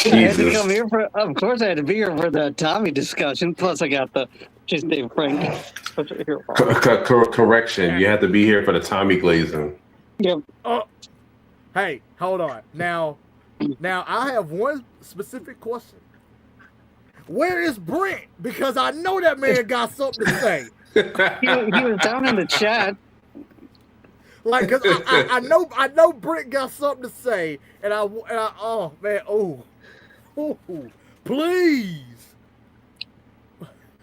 had to come here of course I had to be here for the Tommy discussion. Plus I got the Jason David Frank. Correction, you have to be here for the Tommy glazing. Yep. Oh, hey, hold on. Now I have one specific question. Where is Brent? Because I know that man got something to say. He was down in the chat. Like, cause I know Brent got something to say, and oh man, please,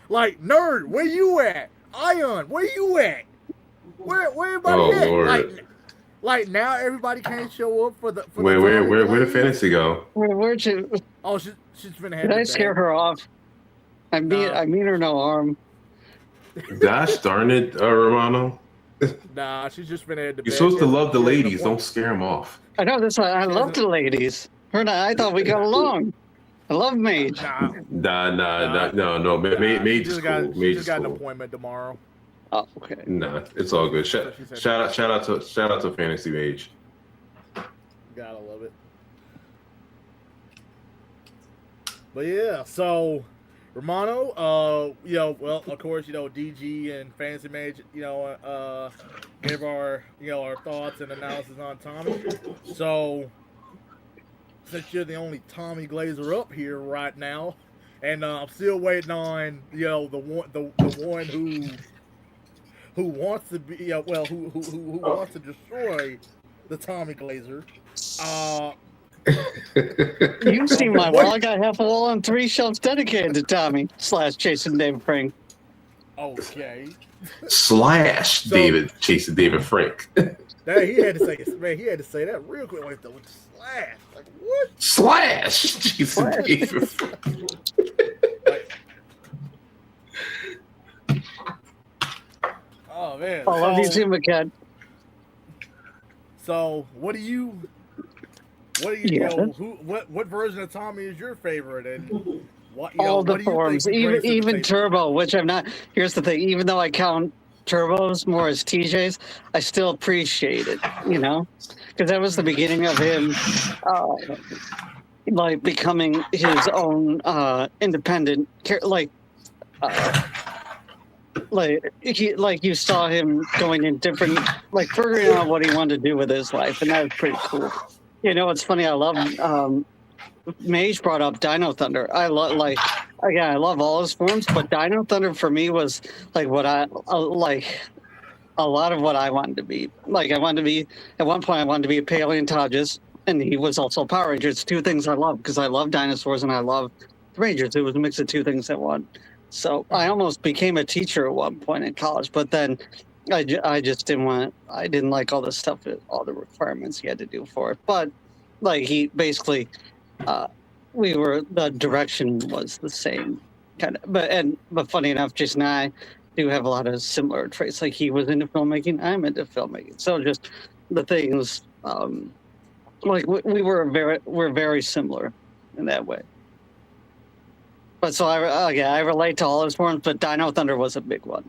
like Nerd, where you at? Ion, where you at? Where everybody at? Lord. Like now everybody can't show up for the. Where the fantasy go? Where'd you? Oh, she's finna head. Did I scare her off? I mean her no harm. Gosh darn it, Romano. Nah, she's just finna head to bed. You're supposed to love the ladies. Don't scare them off. I know that's why I love the ladies. Her and I thought we got along. I love Mage. No. Mage is cool. She just got an appointment tomorrow. Oh, okay. Nah, it's all good. Shout out to Fantasy Mage. Gotta love it. But yeah, so Romano, well, of course, DG and Fantasy Mage, gave our thoughts and analysis on Tommy. So, since you're the only Tommy Glazer up here right now, and I'm still waiting on, the one who wants to be, who wants to destroy the Tommy Glazer. You've seen my What- wall. I got half a wall and 3 shelves dedicated to Tommy / Jason David Frank. Okay. / David chasing David Frank. He had to say it, man. He had to say that real quick, like the slash. Like what? / Jason David Frank. Oh man. I love you too, McKen. So what do you Yeah. what version of Tommy is your favorite, and what All the what do you forms, think he brings to the even table? Turbo, which I'm not. Here's the thing: even though I count Turbos more as TJs, I still appreciate it. Because that was the beginning of him, like becoming his own independent. Like you saw him going in different, like figuring out what he wanted to do with his life, and that was pretty cool. It's funny. I love. Mage brought up Dino Thunder. I love all his forms, but Dino Thunder for me was like what I like a lot of what I wanted to be. Like at one point I wanted to be a paleontologist, and he was also a Power Ranger. It's 2 things I love because I love dinosaurs and I love Rangers. It was a mix of 2 things at one. So I almost became a teacher at one point in college, but then I just didn't want. I didn't like all the stuff, all the requirements he had to do for it. But like he basically. The direction was the same kind of, but funny enough, Jason and I do have a lot of similar traits. Like he was into filmmaking, I'm into filmmaking. So just the things, like we're very similar in that way. But so I relate to all his forms, but Dino Thunder was a big one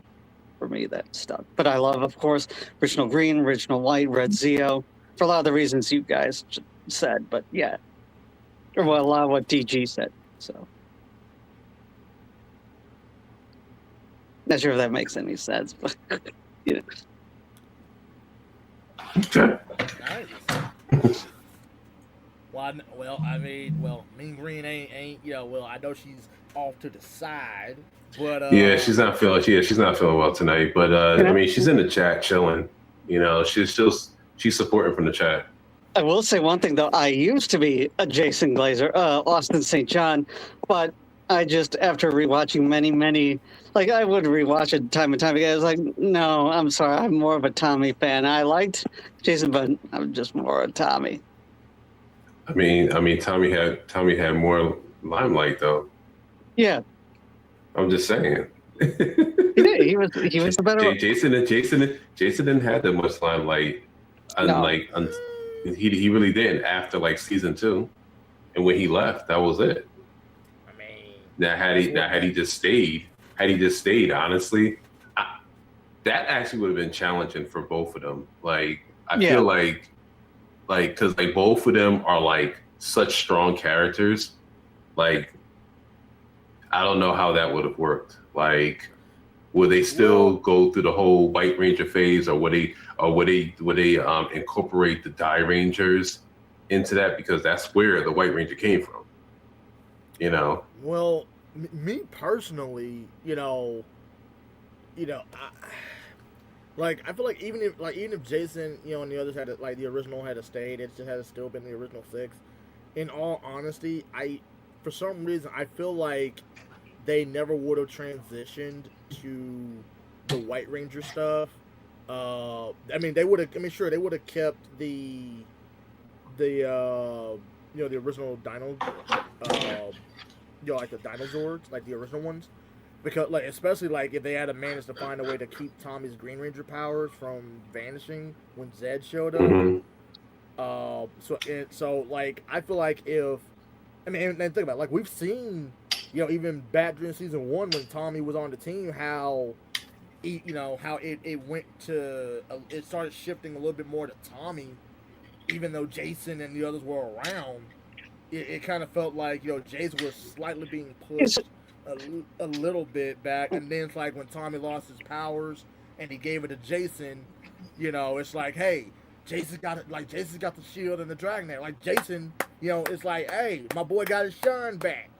for me that stuck. But I love, of course, original green, original white, red Zeo for a lot of the reasons you guys said. But yeah. Or a lot of what DG said. So, not sure if that makes any sense, but Okay. Nice. Mean Green ain't. I know she's off to the side, but Yeah, she's not feeling well tonight. But I mean, she's in the chat chilling. She's supporting from the chat. I will say one thing though. I used to be a Jason Glazer, Austin St. John, but I just after rewatching many, like I would rewatch it time and time again. I was like, no, I'm sorry, I'm more of a Tommy fan. I liked Jason, but I'm just more a Tommy. I mean, Tommy had more limelight though. Yeah, I'm just saying. he was the better. Jason didn't have that much limelight. He really didn't after like season 2, and when he left, that was it. I mean, had he just stayed, honestly, that actually would have been challenging for both of them. Like I feel like because like both of them are like such strong characters. Like I don't know how that would have worked. Like would they still go through the whole White Ranger phase, or would they incorporate the Die Rangers into that, because that's where the White Ranger came from? Well, me personally, I feel like even if Jason, and the others had like the original had stayed, it just had still been the original 6. In all honesty, for some reason I feel like they never would have transitioned to the White Ranger stuff. They would have. Sure, they would have kept the original Dino, like the Dinozords, like the original ones, because like especially like if they had managed to find a way to keep Tommy's Green Ranger powers from vanishing when Zed showed up. Mm-hmm. So like I feel like and think about it, like we've seen, even back during season 1 when Tommy was on the team, how it went to it started shifting a little bit more to Tommy, even though Jason and the others were around. It kind of felt like Jason was slightly being pushed a little bit back, and then it's like when Tommy lost his powers and he gave it to Jason. It's like, hey, Jason's got the shield and the dragon there. Like Jason, it's like, hey, my boy got his shine back.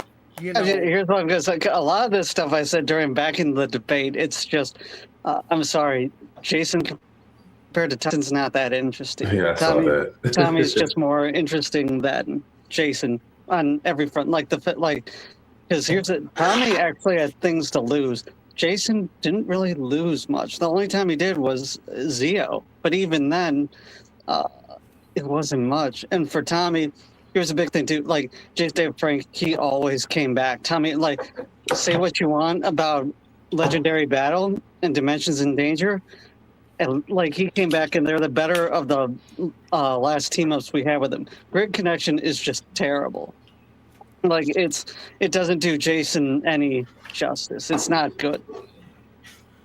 Here's what I'm gonna say. A lot of this stuff I said back in the debate, it's just, I'm sorry, Jason compared to Jason's not that interesting. Yeah, I saw that. Tommy's just more interesting than Jason on every front. Because Tommy actually had things to lose. Jason didn't really lose much. The only time he did was Zio, but even then, it wasn't much. And for Tommy, here's a big thing too. Like Jason David Frank, he always came back. Tommy, say what you want about Legendary Battle and Dimensions in Danger, and he came back, and they're the better of the last team ups we had with him. Grid Connection is just terrible. It doesn't do Jason any justice. It's not good.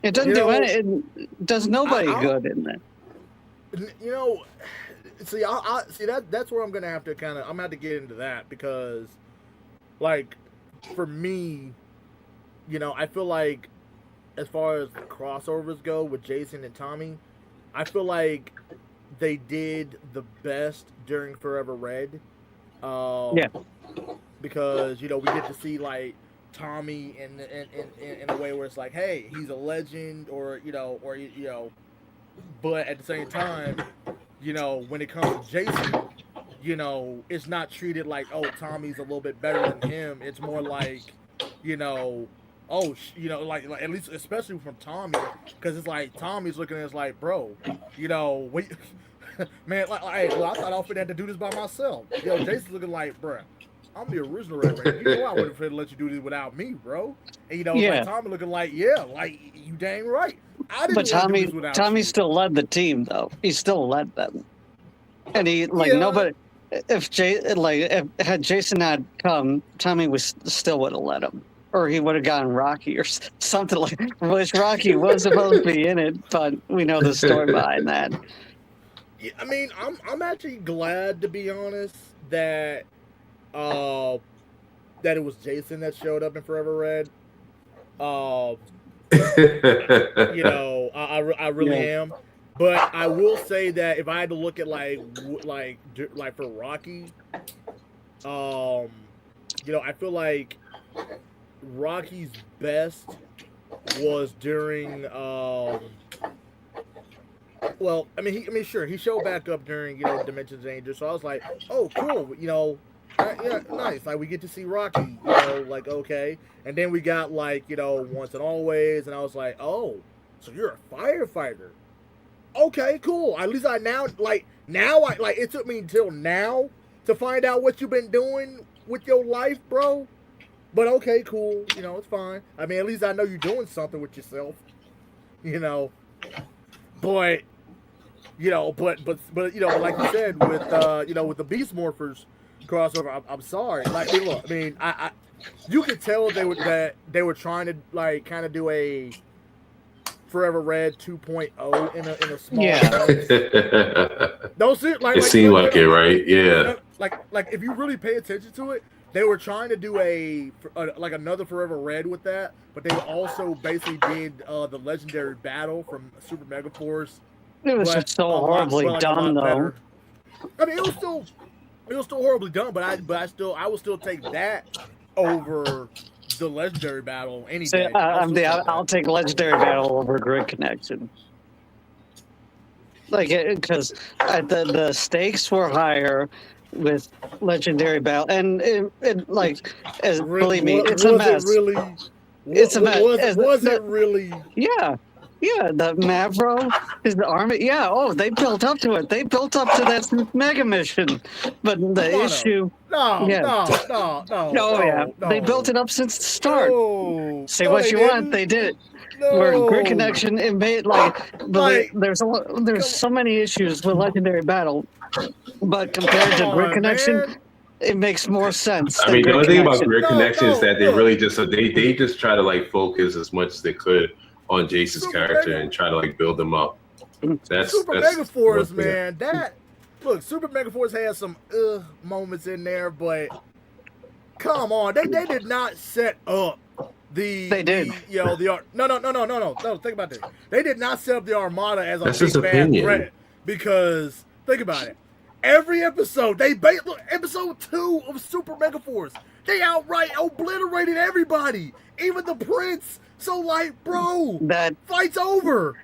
It doesn't it does nobody good in there. See, that's where I'm gonna have to I'm gonna have to get into that, because, for me, I feel like as far as the crossovers go with Jason and Tommy, I feel like they did the best during Forever Red. Because we get to see Tommy in a way where it's like, hey, he's a legend, but at the same time, when it comes to Jason, it's not treated like, oh, Tommy's a little bit better than him. It's more like, at least especially from Tommy, because it's like Tommy's looking at us like, bro, man, I thought I was had to do this by myself. Jason's looking like, bro, I'm the original Red Ranger. I wouldn't have let you do this without me, bro. And Tommy looking like, yeah, you dang right. I didn't want to do this without Tommy you. still led the team, though. He still led them, and he nobody. If had Jason not come, Tommy still would have led him, or he would have gotten Rocky or something which Rocky was supposed to be in it, but we know the story behind that. Yeah, I mean, I'm actually glad, to be honest, that it was Jason that showed up in Forever Red. I really am. But I will say that if I had to look at for Rocky, I feel like Rocky's best was during sure, he showed back up during Dimensions Danger, so I was like, oh, cool, yeah, nice. We get to see Rocky, okay. And then we got Once and Always, and I was like, oh, so you're a firefighter. Okay, cool. At least it took me until now to find out what you've been doing with your life, bro. But okay, cool. It's fine. I mean, at least I know you're doing something with yourself. But like you said with the Beast Morphers crossover, I'm sorry. Look, I mean, I you could tell they were trying to kind of do a Forever Red 2.0 in a small place. Don't see it seemed like it, right? Yeah. Like if you really pay attention to it, they were trying to do another Forever Red with that, but they also basically did the Legendary Battle from Super Mega Force. It was just so horribly done, though. Better. I mean, it was still horribly done, but I will still take that over the Legendary Battle any day. I'll take Legendary Battle over Grid Connection. Because the stakes were higher with Legendary Battle, and believe me, it's a mess. It's a mess. Was it really? Yeah. Yeah, the Mavro is the army. Yeah, they built up to it. They built up to that mega mission. But the issue... No. They built it up since the start. Say what you want, they did it. Where Grid Connection, it made, there's so many issues with Legendary Battle, but compared to Grid Connection... Man. It makes more sense. I mean, the only thing about Grid Connection is that they really just they just try to focus as much as they could on Jason's character and try to build them up. That's Super Mega Force, man. Super Mega Force has some moments in there, but come on, they did not set up They did. No. Think about this. They did not set up the Armada as a That's big his bad opinion. threat because think about it. Every episode, look, episode 2 of Super Megaforce, they outright obliterated everybody, even the prince. So like, bro, That fight's over.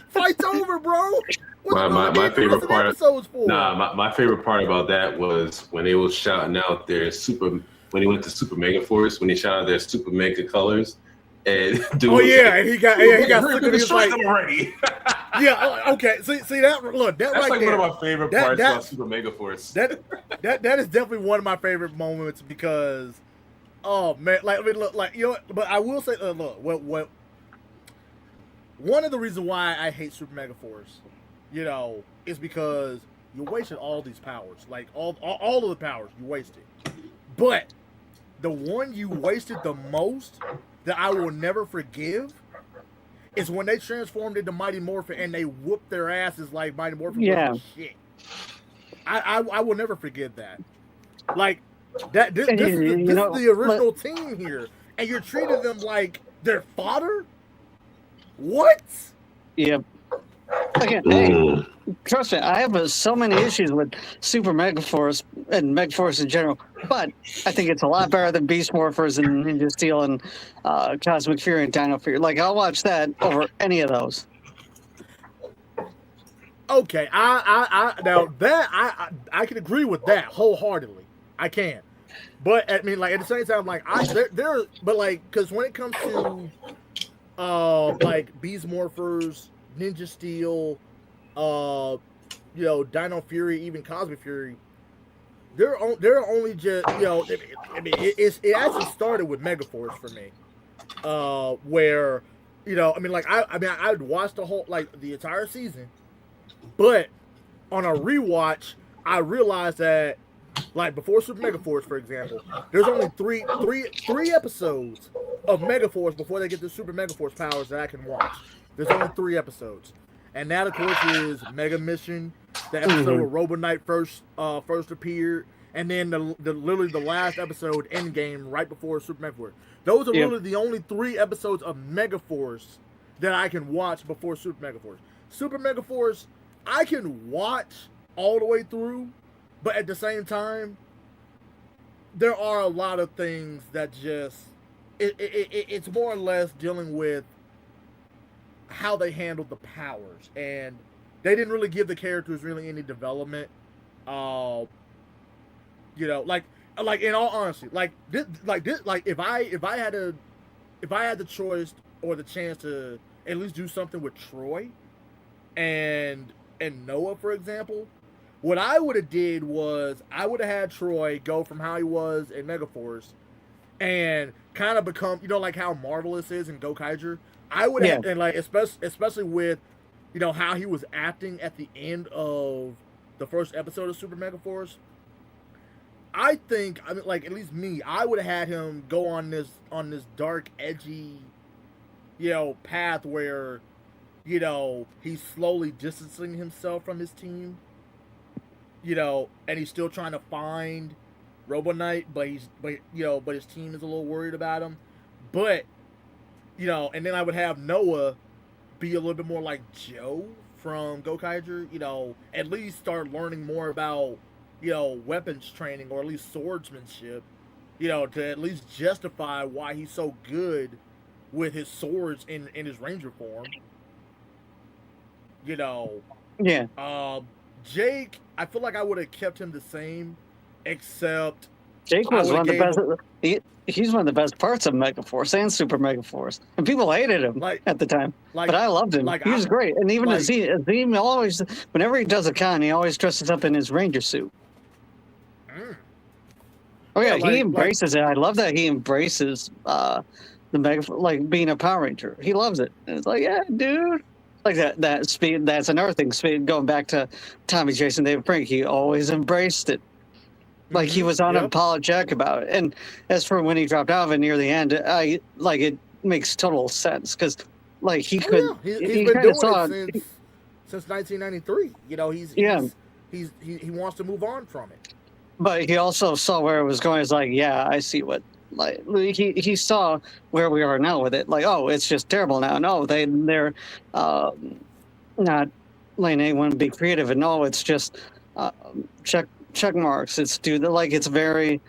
Fight's over, bro. My favorite part. Episodes for? My favorite part about that was when they was shouting out their when he went to Super Mega Force, when they shouted their Super Mega colors, and dude, oh yeah, and he got sick of his like already. Yeah, okay. See that? Look, that That's right like there. one of my favorite parts about Super Mega Force. That is definitely one of my favorite moments because, oh man, like I mean, look, like you know, but I will say, look, what one of the reasons why I hate Super Mega Force, you know, is because you wasted all these powers, like all of the powers you wasted, but the one you wasted the most that I will never forgive is when they transformed into Mighty Morphin and they whooped their asses like Mighty Morphin was shit. I will never forget that. Like that. This is the original team here, and you're treating them like their fodder. What? Yep. Again, hey, trust me, I have so many issues with Super Megaforce and Megaforce in general, but I think it's a lot better than Beast Morphers and Ninja Steel and Cosmic Fury and Dino Fury. Like, I'll watch that over any of those. Okay, I can agree with that wholeheartedly. I can, but I mean, like at the same time, like but like because when it comes to like Beast Morphers, Ninja Steel, you know, Dino Fury, even Cosmic Fury, they're only just, you know, I mean, it actually started with Megaforce for me, where, you know, I mean, like I'd watched the entire season, but on a rewatch, I realized that, like before Super Megaforce, for example, there's only three episodes of Megaforce before they get the Super Megaforce powers that I can watch. There's only 3 episodes, and that of course is Mega Mission, the episode where Robo Knight first appeared, and then literally the last episode, Endgame, right before Super Megaforce. Those are literally the only 3 episodes of Megaforce that I can watch before Super Megaforce. Super Megaforce, I can watch all the way through, but at the same time, there are a lot of things that just it's more or less dealing with how they handled the powers, and they didn't really give the characters really any development. You know, like in all honesty, like if I had the choice or the chance to at least do something with Troy and Noah, for example, what I would have did was I would have had Troy go from how he was in Megaforce and kind of become, you know, like how Marvelous is in Gokaiger. I would have, and like especially with, you know, how he was acting at the end of the first episode of Super Megaforce. I think, I mean, like at least me, I would have had him go on this dark, edgy, you know, path where, you know, he's slowly distancing himself from his team. You know, and he's still trying to find Robo Knight, but his team is a little worried about him. But, you know, and then I would have Noah be a little bit more like Joe from Gokaiger, you know, at least start learning more about, you know, weapons training or at least swordsmanship, you know, to at least justify why he's so good with his swords in his ranger form. You know. Yeah. Jake, I feel like I would have kept him the same, except Jake was one of the best. He's one of the best parts of Megaforce and Super Megaforce, and people hated him at the time. But I loved him. He was great, and even Azim always, whenever he does a con, he always dresses up in his ranger suit. Oh yeah, he embraces it. I love that he embraces the Megaforce, like being a Power Ranger. He loves it. And it's like, yeah, dude. Like that speed, that's another thing. Speed, going back to Tommy Jason David Frank, he always embraced it. Like he was unapologetic about it. And as for when he dropped out of it near the end, it makes total sense because like he could. Yeah. He's been doing it since 1993. You know, he wants to move on from it. But he also saw where it was going. It's like, yeah, I see what Like he saw where we are now with it. Like, oh, it's just terrible now. No, they're not letting anyone be creative, and no, it's just check marks. It's like it's very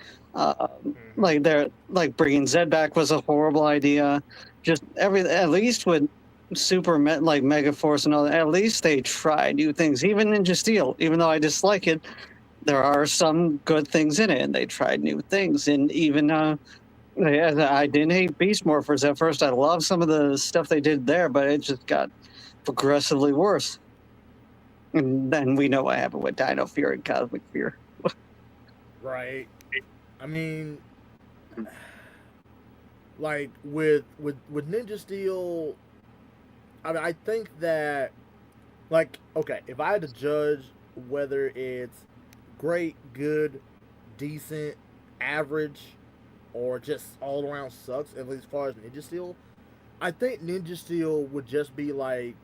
like they're like bringing Zed back was a horrible idea. Just at least with like Megaforce and all that, at least they try new things. Even Ninja Steel, even though I dislike it, there are some good things in it, and they tried new things. And even I didn't hate Beast Morphers at first. I love some of the stuff they did there, but it just got progressively worse. And then we know what happened with Dino Fear and Cosmic Fear. Right. I mean, like with Ninja Steel, I mean, I think that, like, okay, if I had to judge whether it's great, good, decent, average, or just all around sucks, at least as far as Ninja Steel, I think Ninja Steel would just be like,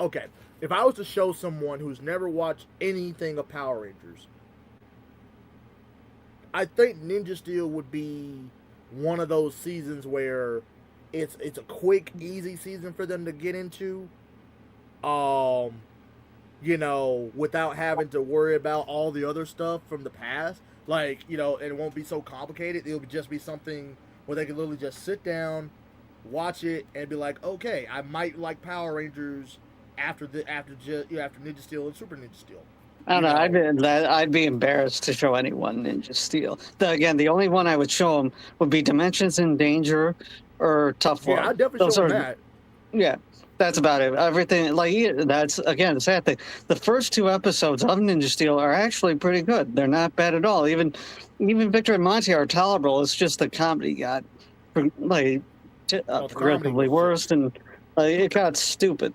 okay, if I was to show someone who's never watched anything of Power Rangers, I think Ninja Steel would be one of those seasons where it's a quick, easy season for them to get into. You know, without having to worry about all the other stuff from the past. Like, you know, and it won't be so complicated. It'll just be something where they can literally just sit down, watch it, and be like, okay, I might like Power Rangers after Ninja Steel and Super Ninja Steel. I don't know. I'd be embarrassed to show anyone Ninja Steel. The only one I would show them would be Dimensions in Danger or Tough Love. Yeah, I'd definitely show them that. Yeah, that's about it. Everything, like, that's, again, the sad thing. The first 2 episodes of Ninja Steel are actually pretty good. They're not bad at all. Even Victor and Monty are tolerable. It's just the comedy got, like, progressively worse, and it got stupid.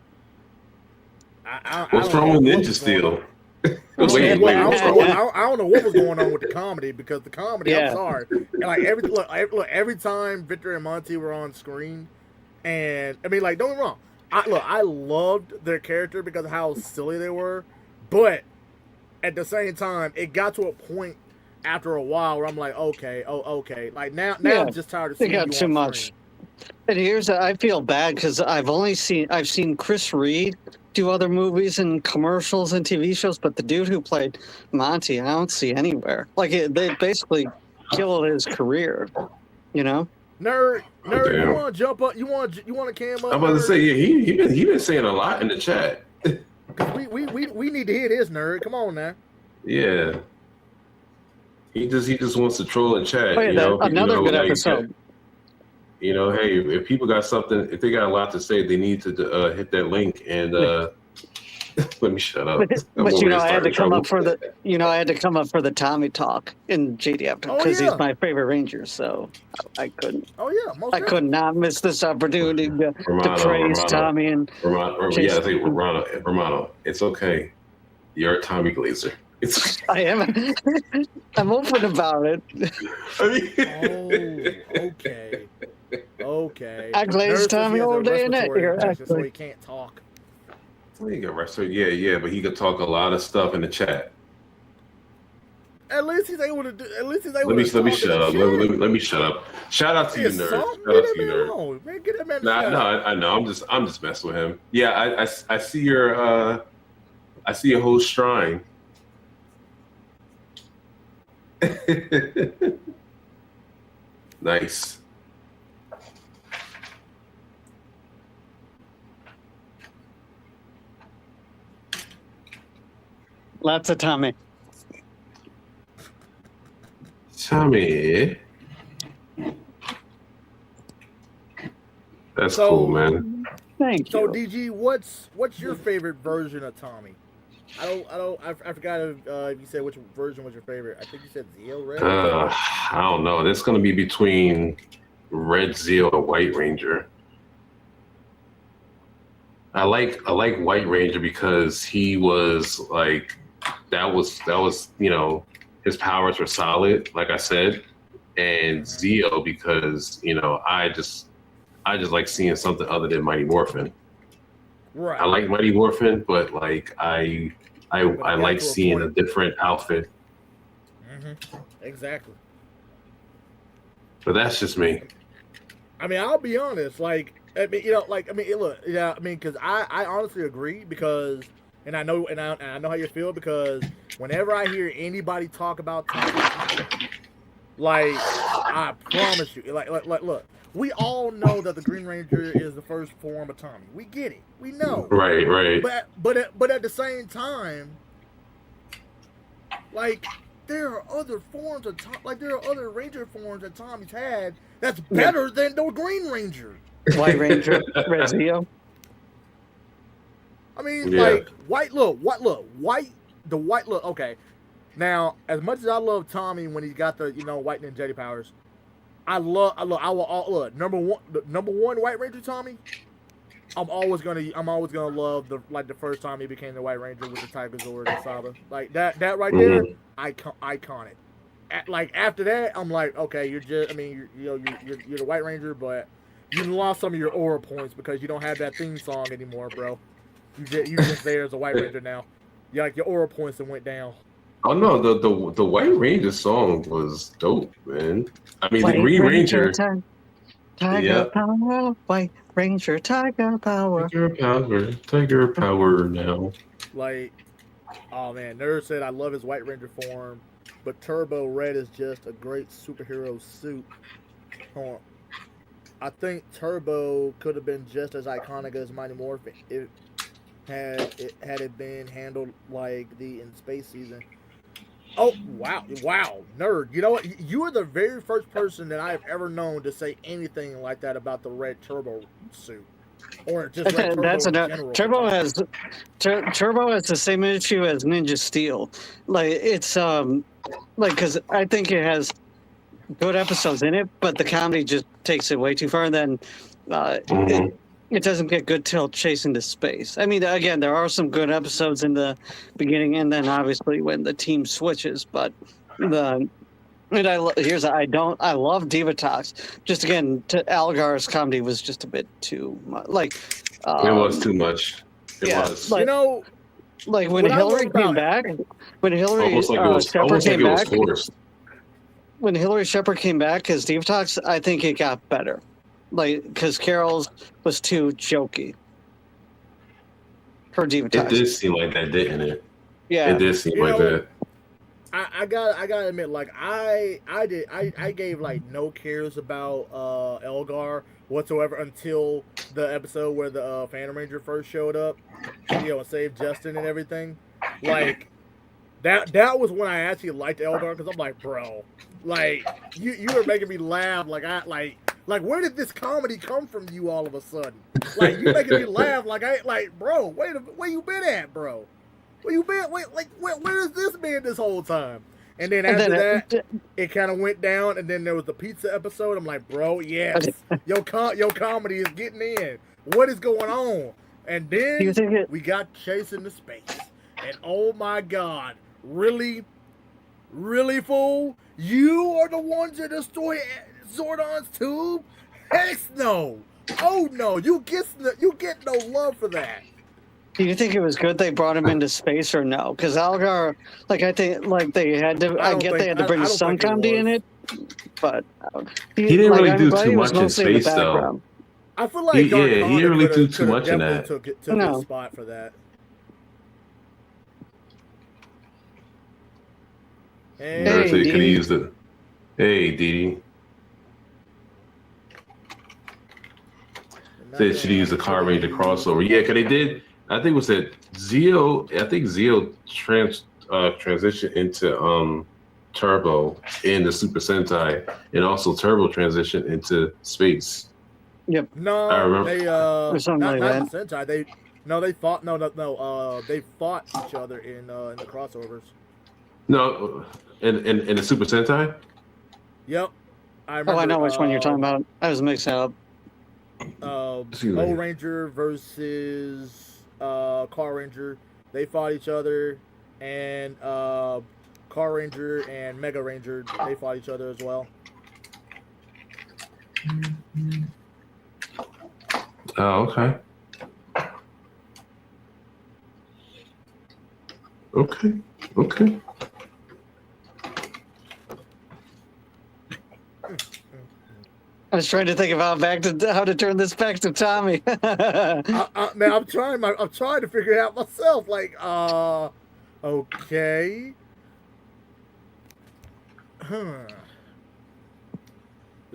What's wrong with Ninja Steel? I don't know what was going on with the comedy, because the comedy, I'm sorry, and like every time Victor and Monty were on screen, and I mean, like, don't get me wrong, I loved their character because of how silly they were, but at the same time, it got to a point after a while where I'm like, okay, like now I'm just tired of seeing you on too much. screen. And I feel bad because I've seen Chris Reed do other movies and commercials and TV shows, but the dude who played Monty, I don't see anywhere. Like, they basically killed his career, you know? Nerd, you want to jump up? You want to cam up? I'm about to say, yeah, he been saying a lot in the chat. we need to hear this, nerd. Come on now. Yeah, he just wants to troll and chat. Oh, yeah, another good episode. You know, hey, if people got something, if they got a lot to say, they need to hit that link and let me shut up. But I had to come up for the Tommy talk in JDF because he's my favorite Ranger, so I couldn't. Oh yeah, I could not miss this opportunity to praise Tommy and Romano. It's okay. You're a Tommy Glazer. I am. I'm open about it. Okay. I glaze Tommy all day and night here. So he can't talk. Well, he got respiratory. Yeah, but he could talk a lot of stuff in the chat. At least he's able to do. Let me shut up. Let me shut up. Shout out to you, nerd. Shout out to you, nerd. Man, get that man. No, I know. I'm just messing with him. Yeah, I see your whole shrine. Nice. Lots of Tommy. Tommy. That's cool, man. Thank you. So, DG, what's your favorite version of Tommy? I forgot if you said which version was your favorite. I think you said Zeo, right? I don't know. That's gonna be between Red Zeo and White Ranger. I like White Ranger because he was like that was his powers were solid, like I said, and Zeo because I just like seeing something other than Mighty Morphin. Right. I like Mighty Morphin, but like I like seeing a different outfit. Mm-hmm. Exactly. But that's just me. I mean, I'll be honest. Like, I mean, look, yeah, I mean, because I honestly agree because, and I know how you feel because whenever I hear anybody talk about Tommy, like, I promise you, look, we all know that the Green Ranger is the first form of Tommy. We get it. We know. Right, right. But at the same time, like, there are other forms of Tom, like there are other Ranger forms that Tommy's had that's better than the Green Ranger. White Ranger, Red Zeo. I mean, like white. Look, white. The white look. Okay, now as much as I love Tommy when he got the white ninja powers, I will look number one White Ranger Tommy. I'm always gonna love the first time he became the White Ranger with the Tiger Zord and Saba. Like that right there, iconic. Like after that, I'm like, okay, you're just, I mean, you're the White Ranger, but you lost some of your aura points because you don't have that theme song anymore, bro. You just there as a White Ranger now. You like your aura points that went down. Oh no, the White Ranger song was dope, man. I mean, White the Green Ranger. Tiger power, White Ranger, Tiger power. Tiger power now. Like, oh man, Nerd said I love his White Ranger form, but Turbo Red is just a great superhero suit. Hold on. I think Turbo could have been just as iconic as Mighty Morphin if had it been handled like the in space season. Oh wow, Nerd! You know what? You are the very first person that I have ever known to say anything like that about the Red Turbo suit, or just Red Turbo That's in general. Turbo has the same issue as Ninja Steel. Like it's like because I think it has good episodes in it, but the comedy just takes it way too far. And then it doesn't get good till Chasing to Space. I mean, again, there are some good episodes in the beginning, and then obviously when the team switches. But I love Divatox. Just again, Algar's comedy was just a bit too much. Like it was too much. It was. Like, like when Hillary came back, when Hillary Shepard came back. When Hillary Shepard came back as Divatox, I think it got better. Like, because Carol's was too jokey. Her Divatox. It did seem like that, didn't it? Yeah. It did seem like that. I gotta admit, like I gave like no cares about Elgar whatsoever until the episode where the Phantom Ranger first showed up, and saved Justin and everything. Like that was when I actually liked Elgar because I'm like, bro, like you were making me laugh. Like where did this comedy come from you all of a sudden? Like you making me laugh. Bro, where you been at, bro? Where you been? Where has this been this whole time? And then after that, it kind of went down, and then there was the pizza episode. I'm like, bro, yes, your comedy is getting in. What is going on? And then we got Chasing the Space, and oh my God, really, fool? You are the ones that destroy Zordon's tube? Heck no! Oh no! You get no love for that. Do you think it was good they brought him into space or no? Because Algar, like I think, like they had to. They had to bring some comedy in it, but he didn't really do too much in space though. I feel like he didn't really do too much in that. Took a spot for that. Hey, so you could use it. Hey, Dee. They should use the Car Ranger crossover. Yeah, because they did. I think it was that Zeo. I think Zeo transitioned into Turbo in the Super Sentai, and also Turbo transitioned into space. Yep. No, I remember. they not the Sentai. They fought. No. They fought each other in the crossovers. No, in the Super Sentai. Yep. I remember, I know which one you're talking about. I was mixing up. O Ranger versus Car Ranger. They fought each other, and Car Ranger and Mega Ranger, they fought each other as well. Oh, okay. Okay. was trying to think about how to turn this back to Tommy. Man, I'm trying to figure it out myself. Like, okay.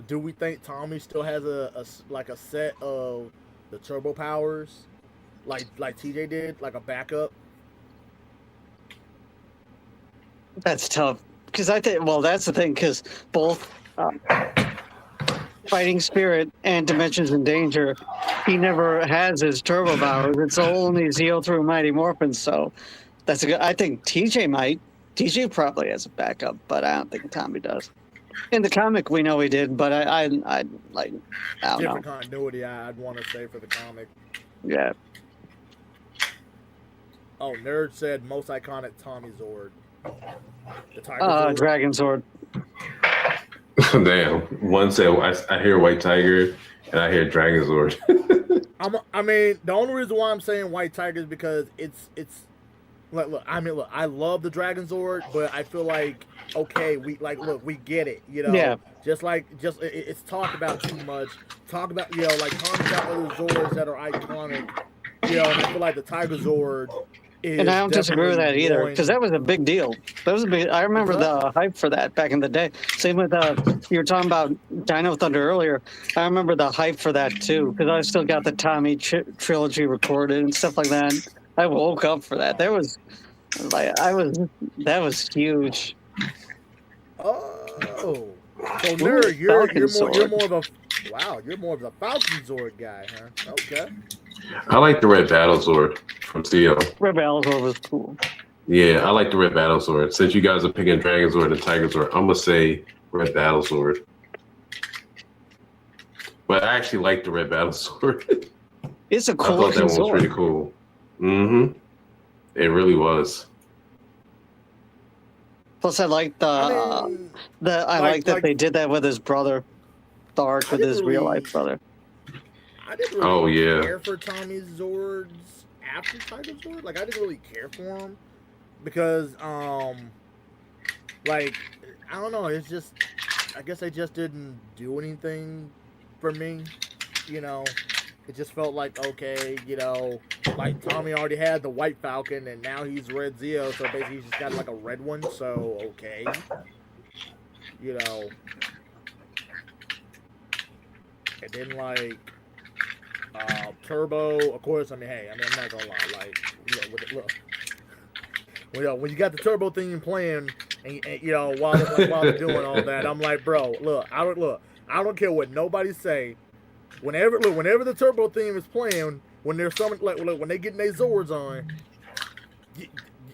Do we think Tommy still has a set of the turbo powers, like TJ did, like a backup? That's tough because I think. Well, that's the thing because both Fighting Spirit and Dimensions in Danger, he never has his turbo powers. It's only Zeo through Mighty Morphin. So that's a good. I think TJ might. TJ probably has a backup, but I don't think Tommy does. In the comic, we know he did, but I don't Different know. continuity, I'd want to say for the comic. Yeah. Oh, Nerd said most iconic Tommy Zord. The Tiger Zord. Dragon Sword. Damn. One said, I hear White Tiger, and I hear Dragon Zord. I mean, the only reason why I'm saying White Tiger is because it's. Look, I love the Dragon Zord, but I feel like, okay, we get it, you know. Yeah. It's talked about too much. Talk about, you know, like Tommy's got other Zords that are iconic, you know, and I feel like the Tiger Zord is. And I don't disagree with that either, because that was a big deal. That was a big. I remember the hype for that back in the day. Same with you were talking about Dino Thunder earlier. I remember the hype for that too, because I still got the Tommy trilogy recorded and stuff like that. I woke up for that. That was huge. Oh, so Nerd, you're more of a Falcon Zord guy, huh? Okay. I like the Red Battle Zord from Zeo. Red Battle Zord was cool. Yeah, I like the Red Battle Zord. Since you guys are picking Dragon Zord and Tiger Zord, I'm gonna say Red Battle Zord. But I actually like the Red Battle Zord. It's a cool. I thought that one was pretty cool. Mm-hmm. It really was. Plus, I like I like that they did that with his brother, the arc with his real life brother. I didn't really care for Tommy's Zords after Tiger Zord. Like, I didn't really care for him because, like, I don't know. It's just, I guess they just didn't do anything for me, you know. It just felt like, okay, you know, like Tommy already had the White Falcon and now he's Red Zeo, so basically he's just got like a red one, so okay. You know. And then like Turbo, of course, I mean, I'm not gonna lie, like, look. When you got the Turbo theme playing and you know, while they're doing all that, I'm like, bro, I don't care what nobody say. Whenever the Turbo theme is playing, when there's something like when they getting their Zords on,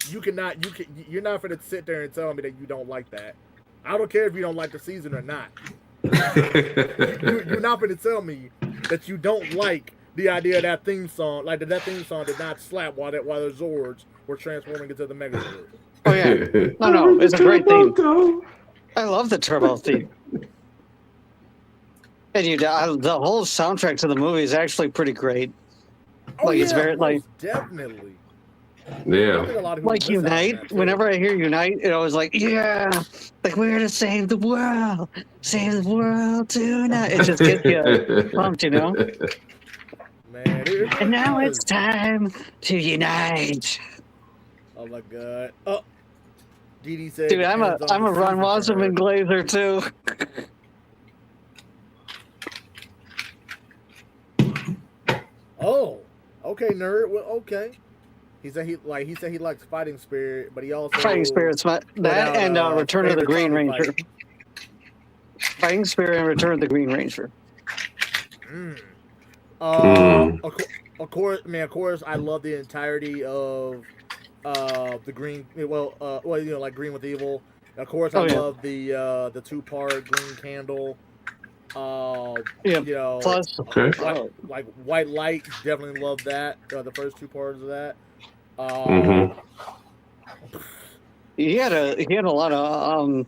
you're not gonna sit there and tell me that you don't like that. I don't care if you don't like the season or not. You're not gonna tell me that you don't like the idea of that theme song, like that theme song did not slap while the Zords were transforming into the Mega Zord. Oh yeah, no, it's a great theme. I love the Turbo theme. And the whole soundtrack to the movie is actually pretty great. Oh, like, yeah, it's very like definitely. Yeah. Like Unite. Whenever I hear Unite, it always like, yeah, like we're to save the world tonight. It just gets you pumped, you know. Man, and now it's time to unite. Oh my god. Oh, Dee said. Dude, I'm a Ron Wasserman glazer too. Oh, okay, Nerd. Well, okay. He said he likes Fighting Spirit, but he also Fighting Spirit's that and Return of the Green Ranger. Fighting Spirit and Return of the Green Ranger. Of course, I love the entirety of the Green. Well, you know, like Green with Evil. Of course, I love the 2-part Green Candle. You know, plus like White Light, definitely love that. The first 2 parts of that. He had a lot of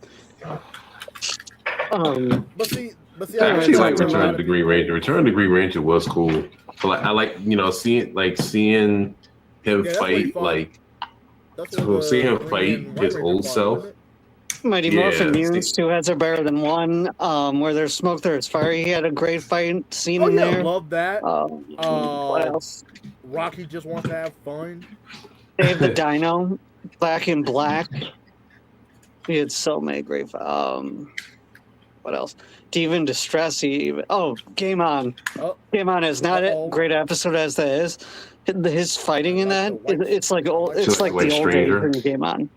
But see, I actually like Return of the Green Ranger. Return of the Green Ranger was cool. But I like, you know, seeing him fight, like seeing him fight his old self. Mighty Yeah, Morphin see- Mutants, two heads are better than one. Where there's smoke, there's fire. He had a great fight scene Oh in yeah, there. love that. What else? Rocky just wants to have fun. Dave the Dino, Black in Black. He had so many great. What else? Demon Distress. Game On. Oh, Game On is not Uh-oh. a great episode as that is. His fighting in that, Like the white- it's like old. Just It's like like the old days Stranger. in Game On.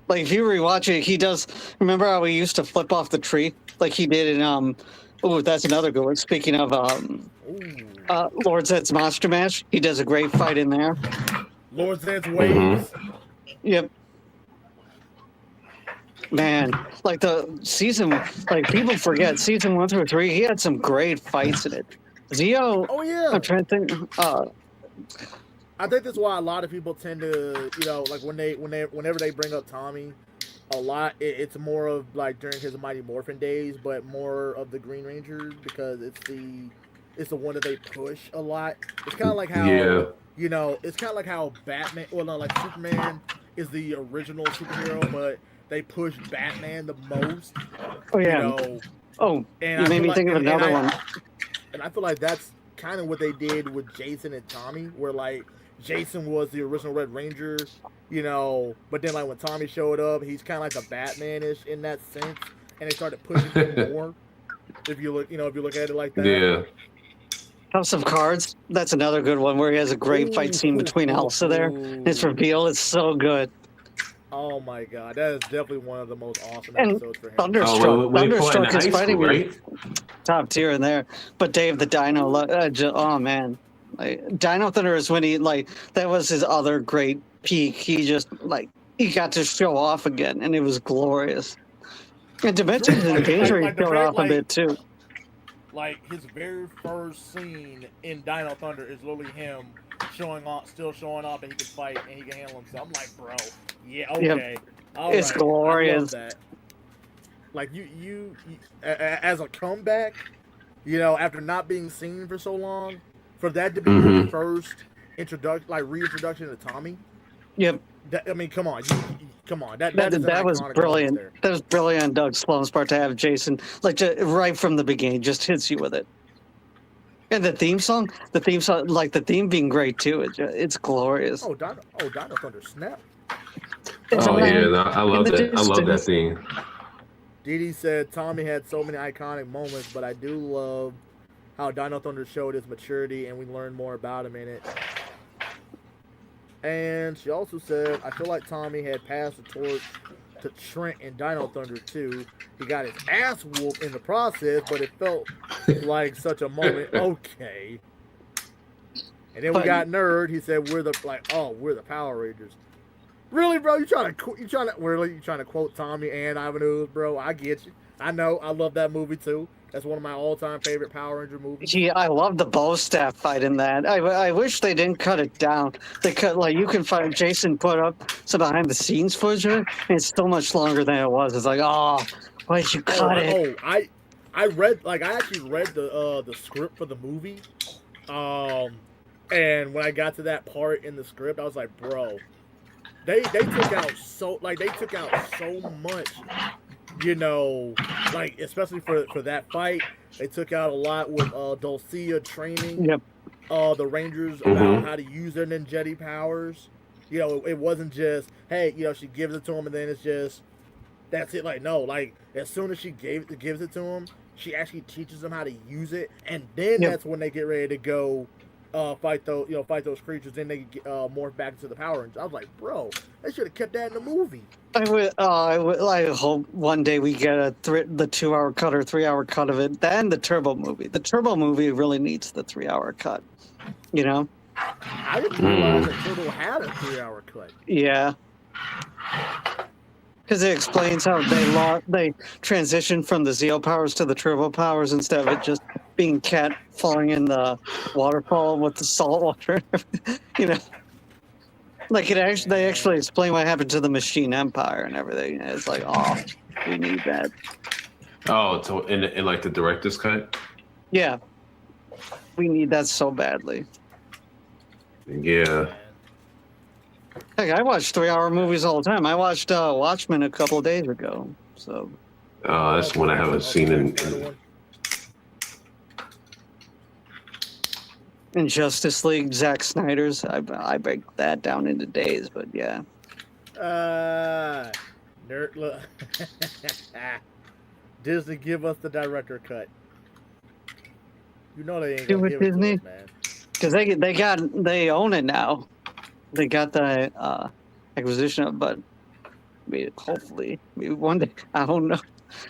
Like if you rewatch it, he does. Remember how he used to flip off the tree, like he did in Oh, that's another good one. Speaking of Ooh. Lord Zed's Monster Mash, he does a great fight in there. Lord Zed's waves. Yep. Man, like the season, like people forget season 1 through 3. He had some great fights in it. Zio. Oh yeah. I'm trying to think. I think that's why a lot of people tend to, like whenever they bring up Tommy, a lot it's more of like during his Mighty Morphin days, but more of the Green Ranger because it's the one that they push a lot. It's kind of like how it's kind of like how Batman, well, no, like Superman is the original superhero, but they push Batman the most. Oh yeah. And you made me think of another one. And I feel like that's kind of what they did with Jason and Tommy, where like Jason was the original Red Ranger, but then like when Tommy showed up, he's kind of like the Batman-ish in that sense, and they started pushing him more. If you look at it like that. Yeah. House of Cards. That's another good one where he has a great fight scene between Elsa there. His reveal is so good. Oh my god, that is definitely one of the most awesome And episodes for him. Thunderstruck. Thunderstruck is fighting right? top tier in there. But Dave the Dino, oh man. Like, Dino Thunder is when he, like, that was his other great peak. He just, like, he got to show off again, and it was glorious. And Dimensions in Danger, he showed off a bit too. Like, his very first scene in Dino Thunder is literally him still showing off, and he can fight, and he can handle himself. I'm like, bro, yeah, okay. Yep. All It's right. glorious. I love that. Like, you as a comeback, after not being seen for so long, for that to be your first reintroduction to Tommy. Yep. I mean, come on, come on. That was brilliant. That was brilliant on Doug Sloan's part to have Jason, like, right from the beginning, just hits you with it. And the theme song, like the theme being great too. It's glorious. Oh, Dino Thunder snap. Oh yeah, I love that. I love that thing. Didi said Tommy had so many iconic moments, but I do love how Dino Thunder showed his maturity and we learned more about him in it. And she also said, I feel like Tommy had passed the torch to Trent in Dino Thunder 2. He got his ass whooped in the process, but it felt like such a moment. Okay. And then we got Nerd. He said, we're the Power Rangers. Really, bro? You trying to quote Tommy and Ivan Ooze, bro? I get you. I know. I love that movie too. That's one of my all-time favorite Power Ranger movies. Yeah, I love the bow staff fight in that. I wish they didn't cut it down. They cut, like, you can find Jason put up some behind-the-scenes footage of it, and it's still much longer than it was. It's like, oh, why'd you cut it? Oh, I actually read the script for the movie, and when I got to that part in the script, I was like, bro, they took out so much. Like, especially for that fight, they took out a lot with Dulcia training the Rangers about how to use their ninjetti powers. It wasn't just, hey, she gives it to him and then it's just, that's it. Like, no, like, as soon as she gives it to him, she actually teaches them how to use it, and then that's when they get ready to go fight those creatures. Then they get morph back into the Power Rangers. I was like, bro, they should have kept that in the movie. I hope one day we get the 2-hour cut or 3-hour cut of it. Then the Turbo movie. The Turbo movie really needs the 3-hour cut. I didn't realize that Turbo had a 3-hour cut. Yeah. Because it explains how they transitioned from the Zeo powers to the Turbo powers instead of it just being Cat falling in the waterfall with the salt water. Like they actually explain what happened to the Machine Empire and everything. And it's like, oh, we need that. Oh, so in like the director's cut? Yeah, we need that so badly. Yeah. Heck, I watch 3-hour movies all the time. I watched Watchmen a couple of days ago. So That's one I haven't seen in Justice League, Zack Snyder's, I break that down into days. But yeah, Nerd, look. Disney, give us the director cut. You know they ain't do gonna it give it to Disney, us, man. because they own it now. They got the acquisition of, but hopefully, maybe one day. I don't know.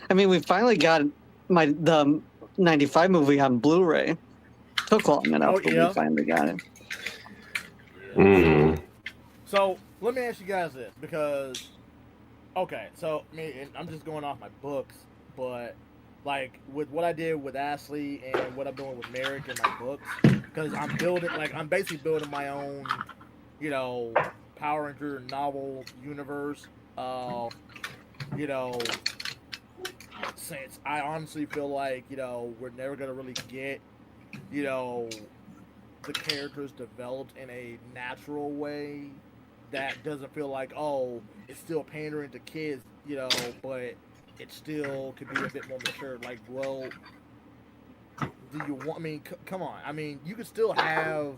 I mean, we finally got the '95 movie on Blu-ray. Took long enough, but we finally got it. Mm. So let me ask you guys this, because okay, so I'm just going off my books, but like with what I did with Ashley and what I'm doing with Merrick in my books, because I'm basically building my own, you know, Power Ranger novel universe. You know, since I honestly feel like, you know, we're never gonna really get, you know, the characters developed in a natural way that doesn't feel like, oh, it's still pandering to kids, you know, but it still could be a bit more mature. Like, well, do you want? I mean, come on. I mean, you could still have,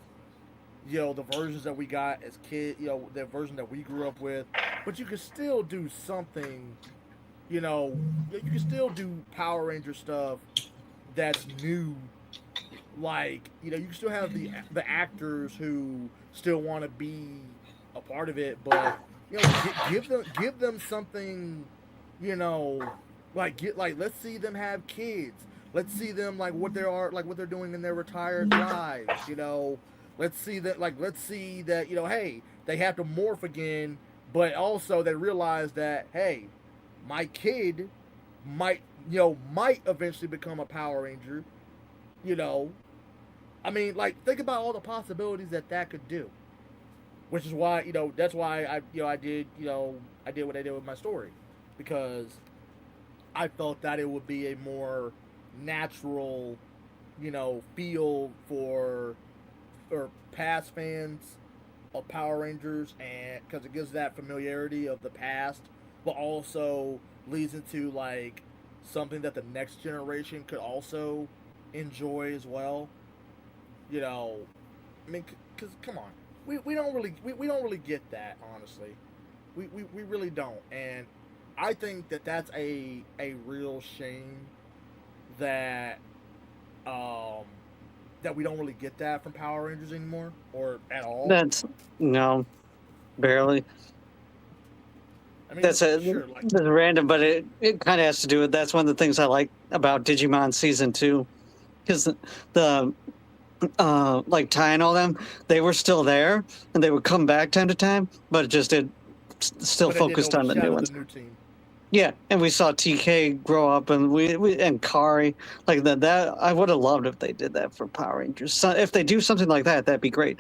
you know, the versions that we got as kids, you know, the version that we grew up with, but you could still do something. You know, you can still do Power Ranger stuff that's new. Like, you know, you can still have the actors who still want to be a part of it, but you know, give them something. You know, like let's see them have kids. Let's see them like what they are, like what they're doing in their retired lives. You know, let's see that, you know, hey, they have to morph again, but also they realize that, hey, my kid might eventually become a Power Ranger. You know, I mean, like, think about all the possibilities that could do. Which is why, you know, that's why I did what I did with my story, because I felt that it would be a more natural, you know, feel for past fans of Power Rangers, and because it gives that familiarity of the past, but also leads into like something that the next generation could also enjoy as well. You know, I mean, because come on, we don't really we don't really get that, honestly. We really don't, and I think that's a real shame that um that we don't really get that from Power Rangers anymore, or at all. That's no, barely. I mean, That's sure, like, that's random, but it kind of has to do with, that's one of the things I like about Digimon Season 2, because the like Ty and all them, they were still there and they would come back time to time, but it still focused on the new ones. The new team. Yeah, and we saw TK grow up, and we and Kari, like that. I would have loved if they did that for Power Rangers. So if they do something like that, that'd be great.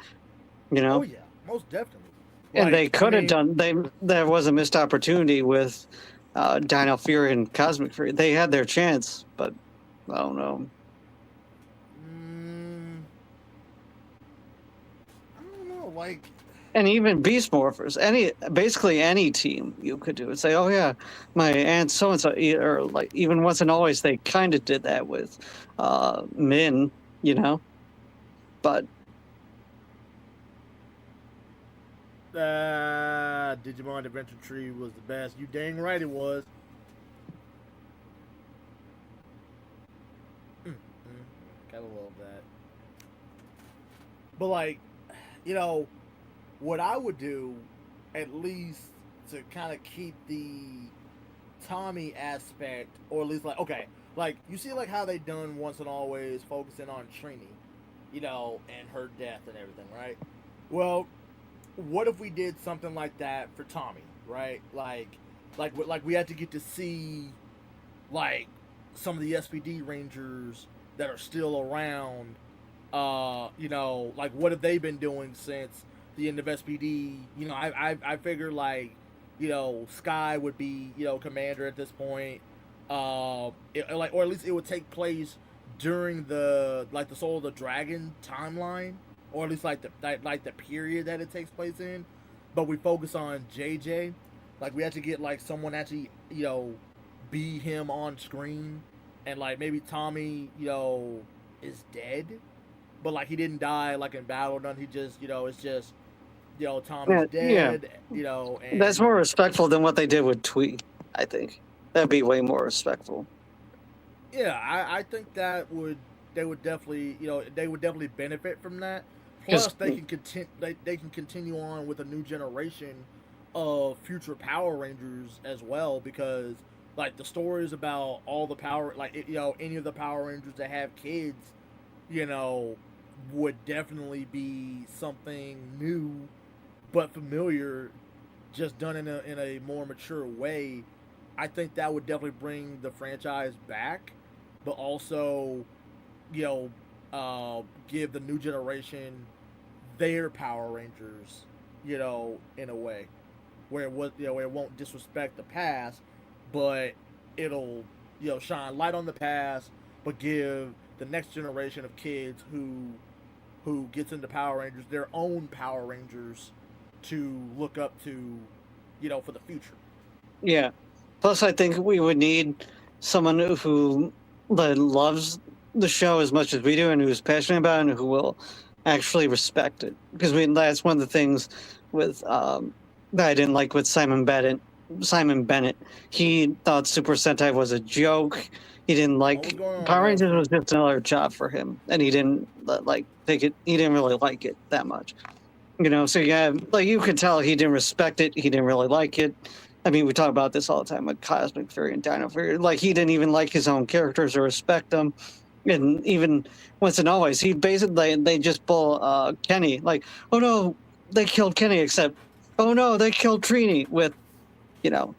You know. Oh yeah, most definitely. And Like, they could have done. There was a missed opportunity with Dino Fury and Cosmic Fury. They had their chance, but I don't know. I don't know, like. And even Beast Morphers, basically any team you could do it. Say, oh yeah, my aunt so and so, or like even Once and Always, they kind of did that with Min, you know, but. Digimon Adventure Tree was the best. You dang right it was. Gotta love that. But like, you know, what I would do, at least to kind of keep the Tommy aspect, or at least like, okay, like you see like how they done Once and Always focusing on Trini, you know, and her death and everything, right? Well, what if we did something like that for Tommy, right? Like we had to get to see like some of the SPD Rangers that are still around. You know, like what have they been doing since the end of SPD? You know, I figure like, you know, Sky would be, you know, commander at this point. Like, or at least it would take place during the Soul of the Dragon timeline, or at least like the period that it takes place in. but we focus on JJ. Like we actually get like someone actually be him on screen, and like maybe Tommy is dead, but like he didn't die like in battle. None. He just it's just Tommy's Yeah, dead. And that's more respectful than what they did with Twee. I think that'd be way more respectful. yeah, I think that they would definitely benefit from that. Plus, they can continue on with a new generation of future Power Rangers as well, because like the stories about all the power, like any of the Power Rangers that have kids, you know, would definitely be something new but familiar, just done in a more mature way. I think that would definitely bring the franchise back, but also, you know, give the new generation their Power Rangers, in a way where where it won't disrespect the past, but it'll shine light on the past, but give the next generation of kids who gets into Power Rangers their own Power Rangers to look up to, for the future. Yeah. Plus, I think we would need someone who loves the show as much as we do, and who's passionate about it, and who will actually respect it. Because that's one of the things with that I didn't like with Simon Bennett. He thought Super Sentai was a joke. He didn't like Power Rangers was just another job for him, and he didn't take it. He didn't really like it that much. So yeah, like you could tell he didn't respect it. He didn't really like it. I mean, we talk about this all the time with Cosmic Fury and Dino Fury. Like, he didn't even like his own characters or respect them. And even once and always, he basically, they just pull Kenny. Like, oh no, they killed Kenny, except, oh no, they killed Trini with,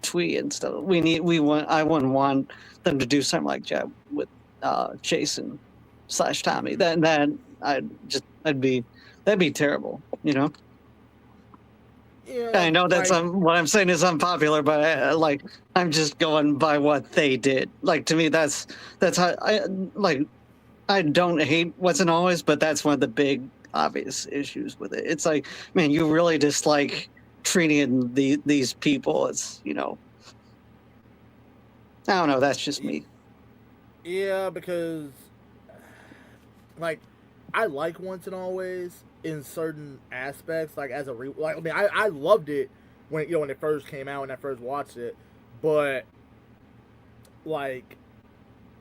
Twee and stuff. I wouldn't want them to do something like that with Jason / Tommy. That'd be terrible, Yeah, I know that's what I'm saying is unpopular, but I'm just going by what they did. Like, to me, that's how I don't hate What's and Always, but that's one of the big obvious issues with it. It's like, man, you really dislike treating these people. It's I don't know. That's just me. Yeah, because like I like Once and Always in certain aspects, like as a I loved it when when it first came out, when I first watched it, but like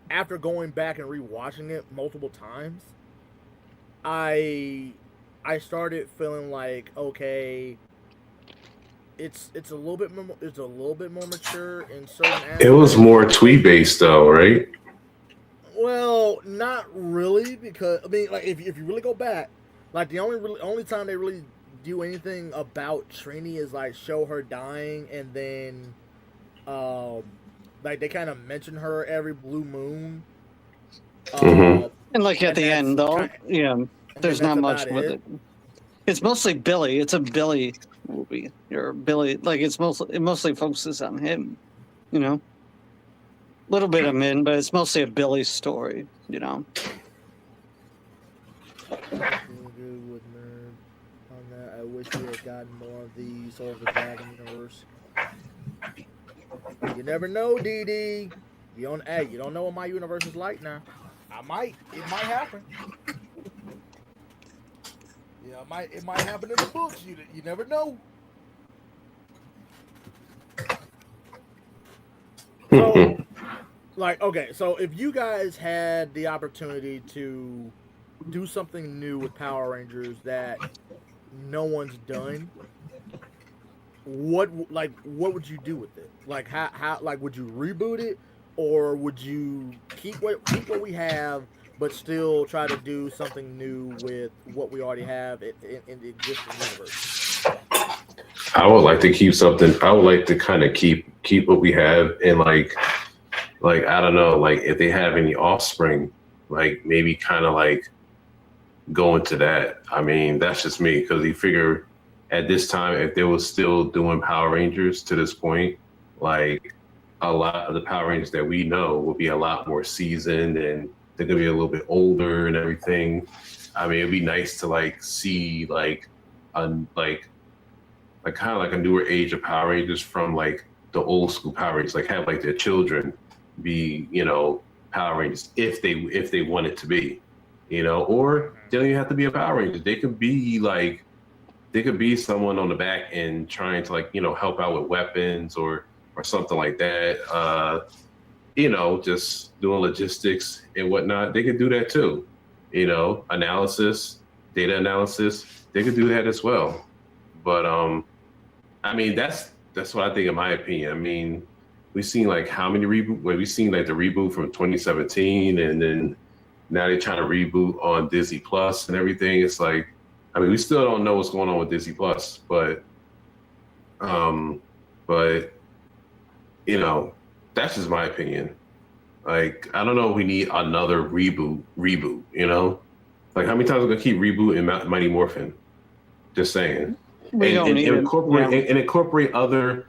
after going back and rewatching it multiple times, I started feeling like, okay, it's a little bit more mature in certain aspects. It was more tweet based though, right? Well, not really, because I mean, like if you really go back, like the only time they really do anything about Trini is like show her dying, and then like they kind of mention her every blue moon. And like at the end, though, there's not much with it. It's mostly Billy. It's a Billy movie. Or Billy, like it mostly focuses on him. Little bit of Min, but it's mostly a Billy story. Good with nerd on that. I wish we had gotten more of the Soul of the Dragon universe. You never know, DD. You don't know what my universe is like now. It might happen. Yeah, it might happen in the books. You never know. So, okay, so if you guys had the opportunity to do something new with Power Rangers that no one's done, what would you do with it? Like how would you reboot it, or would you keep what we have but still try to do something new with what we already have in the existing universe? I would like to keep something. I would like to kind of keep what we have, and like I don't know, like if they have any offspring, like maybe kind of like go into that. I mean, that's just me, because you figure at this time, if they were still doing Power Rangers to this point, like a lot of the Power Rangers that we know will be a lot more seasoned, and they're gonna be a little bit older and everything. I mean, it'd be nice to like see like like kind of like a newer age of Power Rangers from like the old school Power Rangers, like have like their children be, Power Rangers if they want it to be, or they don't even have to be a Power Ranger. They could be someone on the back end trying to like, help out with weapons or something like that. Just doing logistics and whatnot. They could do that too. Analysis, data analysis, they could do that as well. But I mean, that's what I think in my opinion. I mean, we've seen like how many reboot? Well, we've seen like the reboot from 2017, and then now they're trying to reboot on Disney Plus and everything. It's like, I mean, we still don't know what's going on with Disney Plus, but that's just my opinion. Like, I don't know if we need another reboot. Like how many times are we gonna keep rebooting Mighty Morphin? Just saying. We don't need incorporate other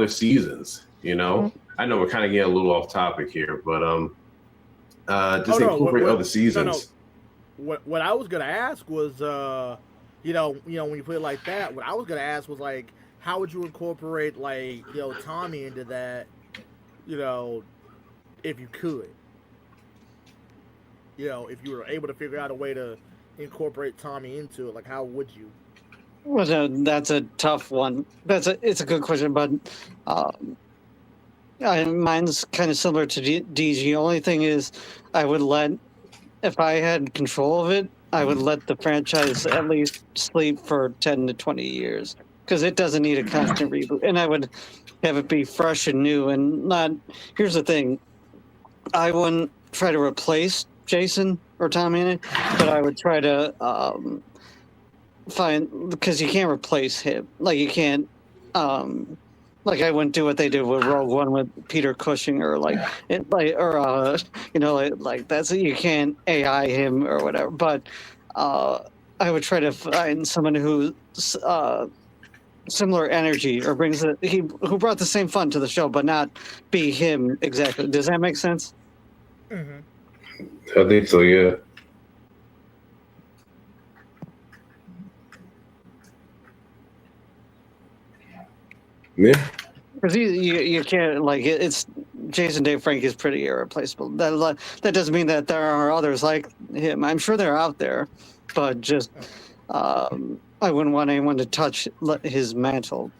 seasons. I know we're kind of getting a little off topic here, but incorporate other seasons. What I was gonna ask was, when you put it like that, what I was gonna ask was like, how would you incorporate like Tommy into that, if you could, if you were able to figure out a way to incorporate Tommy into it, like how would you? Well, that's a tough one. It's a good question, but mine's kind of similar to DG. Only thing is, if I had control of it, I would let the franchise at least sleep for 10 to 20 years because it doesn't need a constant reboot, and I would have it be fresh and new and not. Here's the thing: I wouldn't try to replace Jason or Tommy in it, but I would try to. Because you can't replace him. Like you can't, like I wouldn't do what they did with Rogue One with Peter Cushing or that's you can't AI him or whatever. But I would try to find someone who's similar energy or who brought the same fun to the show, but not be him exactly. Does that make sense? Mm-hmm. I think so. Yeah. Yeah, because you can't it's Jason Dave Frank is pretty irreplaceable. That doesn't mean that there are others like him. I'm sure they're out there, but just I wouldn't want anyone to touch his mantle.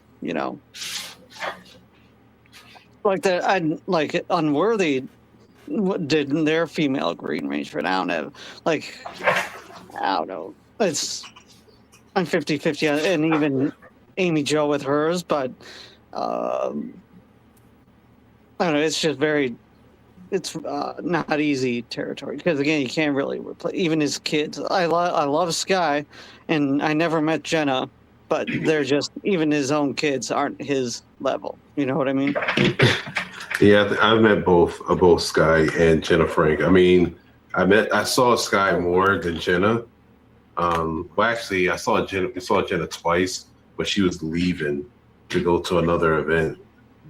Like that. I Unworthy did their female Green Ranger. I don't know. I'm 50-50 and even Amy Jo with hers, but. I don't know. It's just it's not easy territory because again, you can't really replace even his kids. I love Sky, and I never met Jenna, but they're just even his own kids aren't his level. You know what I mean? Yeah, I've met both Sky and Jenna Frank. I mean, I saw Sky more than Jenna. Well, actually, we saw Jenna twice, but she was leaving to go to another event,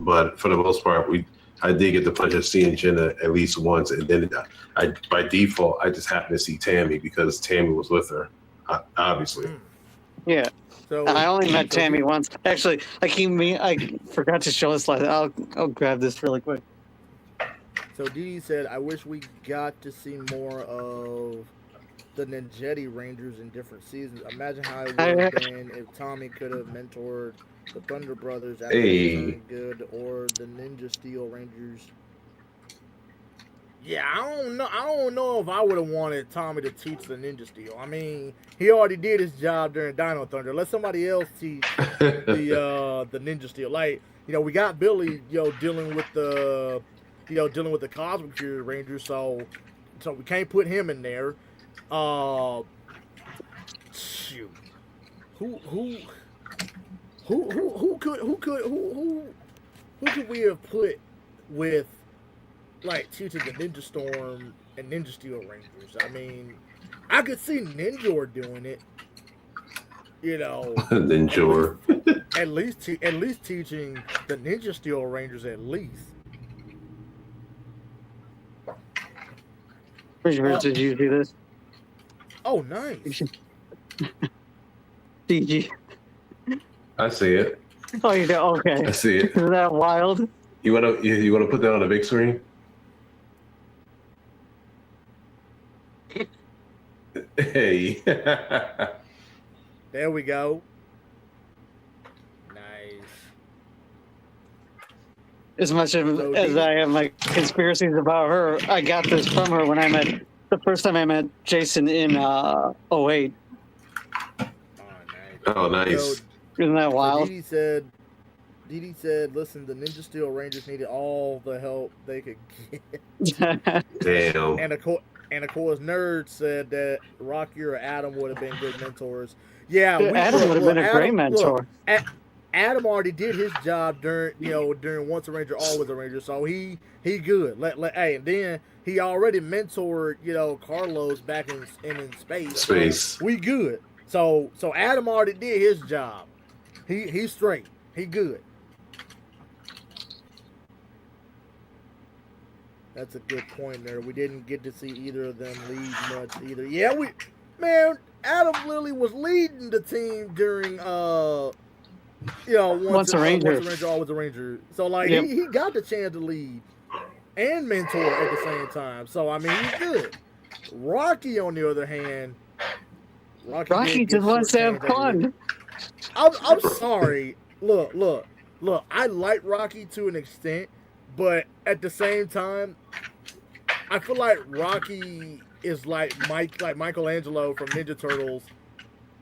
but for the most part, I did get the pleasure of seeing Jenna at least once, and then by default I just happened to see Tammy because Tammy was with her, obviously. Yeah. So I only met Tammy once. Actually, I forgot to show this slide. I'll grab this really quick. So Dee said, "I wish we got to see more of the Ninjetti Rangers in different seasons. Imagine how it would have been if Tommy could have mentored the Thunder Brothers after they turned good, or the Ninja Steel Rangers." Yeah, I don't know if I would have wanted Tommy to teach the Ninja Steel. I mean, he already did his job during Dino Thunder. Let somebody else teach the Ninja Steel. Like, we got Billy, dealing with the Cosmic Fury Rangers, so we can't put him in there. Shoot. Who could we have put with teaching the Ninja Storm and Ninja Steel Rangers? I mean, I could see Ninjor doing it. Ninjor. At least teaching the Ninja Steel Rangers at least. Did you do this? Oh, nice. DG. I see it. Oh, you do? Okay. I see it. Isn't that wild? You wanna put that on the big screen? Hey. There we go. Nice. As much as, So as I have my conspiracies about her, I got this from her when I met the first time I met Jason in 08. Oh, nice. Oh, nice. So, Isn't that so wild? Dee said, listen, the Ninja Steel Rangers needed all the help they could get. Damn. And of course, Nerd said that Rocky or Adam would have been good mentors. Yeah, Adam would have been a great mentor. Adam already did his job during Once a Ranger, Always a Ranger, so he good. Hey, and then he already mentored Carlos back in space. Space. We good. So Adam already did his job. He's straight. He good. That's a good point there. We didn't get to see either of them lead much either. Yeah, Adam Lilly was leading the team during Once a Ranger, Always a Ranger. So like Yep. he got the chance to lead and mentor at the same time. So I mean he's good. Rocky on the other hand, Rocky just wants to have fun. I'm sorry. Look. I like Rocky to an extent, but at the same time, I feel like Rocky is like Michelangelo from Ninja Turtles,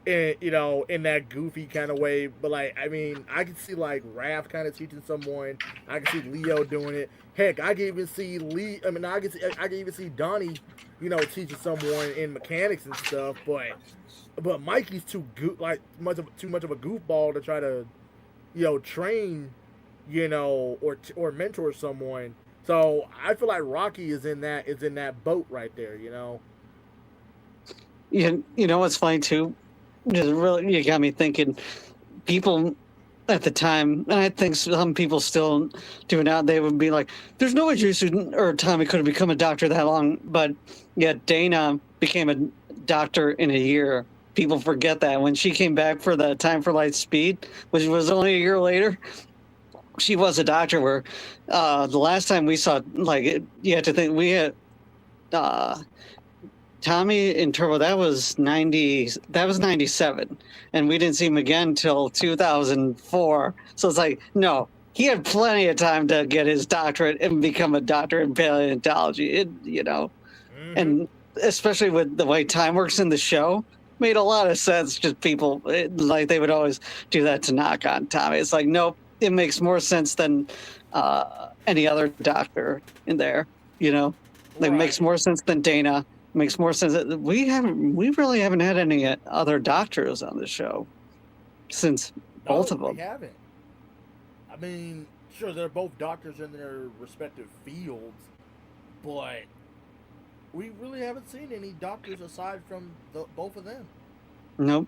in that goofy kind of way. But like, I mean, I can see like Raph kind of teaching someone. I can see Leo doing it. Heck, I can even see I can even see Donnie, teaching someone in mechanics and stuff. But Mikey's too much of a goofball to try to, train, or mentor someone. So I feel like Rocky is in that boat right there. You know what's funny too? Just really, you got me thinking. People at the time, and I think some people still do it now. They would be like, "There's no way Jason or Tommy could have become a doctor that long." But yet Dana became a doctor in a year. People forget that when she came back for the Time for Light Speed, which was only a year later, she was a doctor. Where the last time we saw, you have to think we had Tommy in Turbo. That was 90. That was 97, and we didn't see him again till 2004. So it's like, no, he had plenty of time to get his doctorate and become a doctor in paleontology. Mm-hmm. And especially with the way time works in the show. Made a lot of sense. Just people they would always do that to knock on Tommy. It's like, nope, it makes more sense than any other doctor in there. It makes more sense than Dana. Makes more sense. We really haven't had any other doctors on the show since both of them. We haven't. I mean, sure, they're both doctors in their respective fields, but we really haven't seen any doctors aside from both of them. Nope.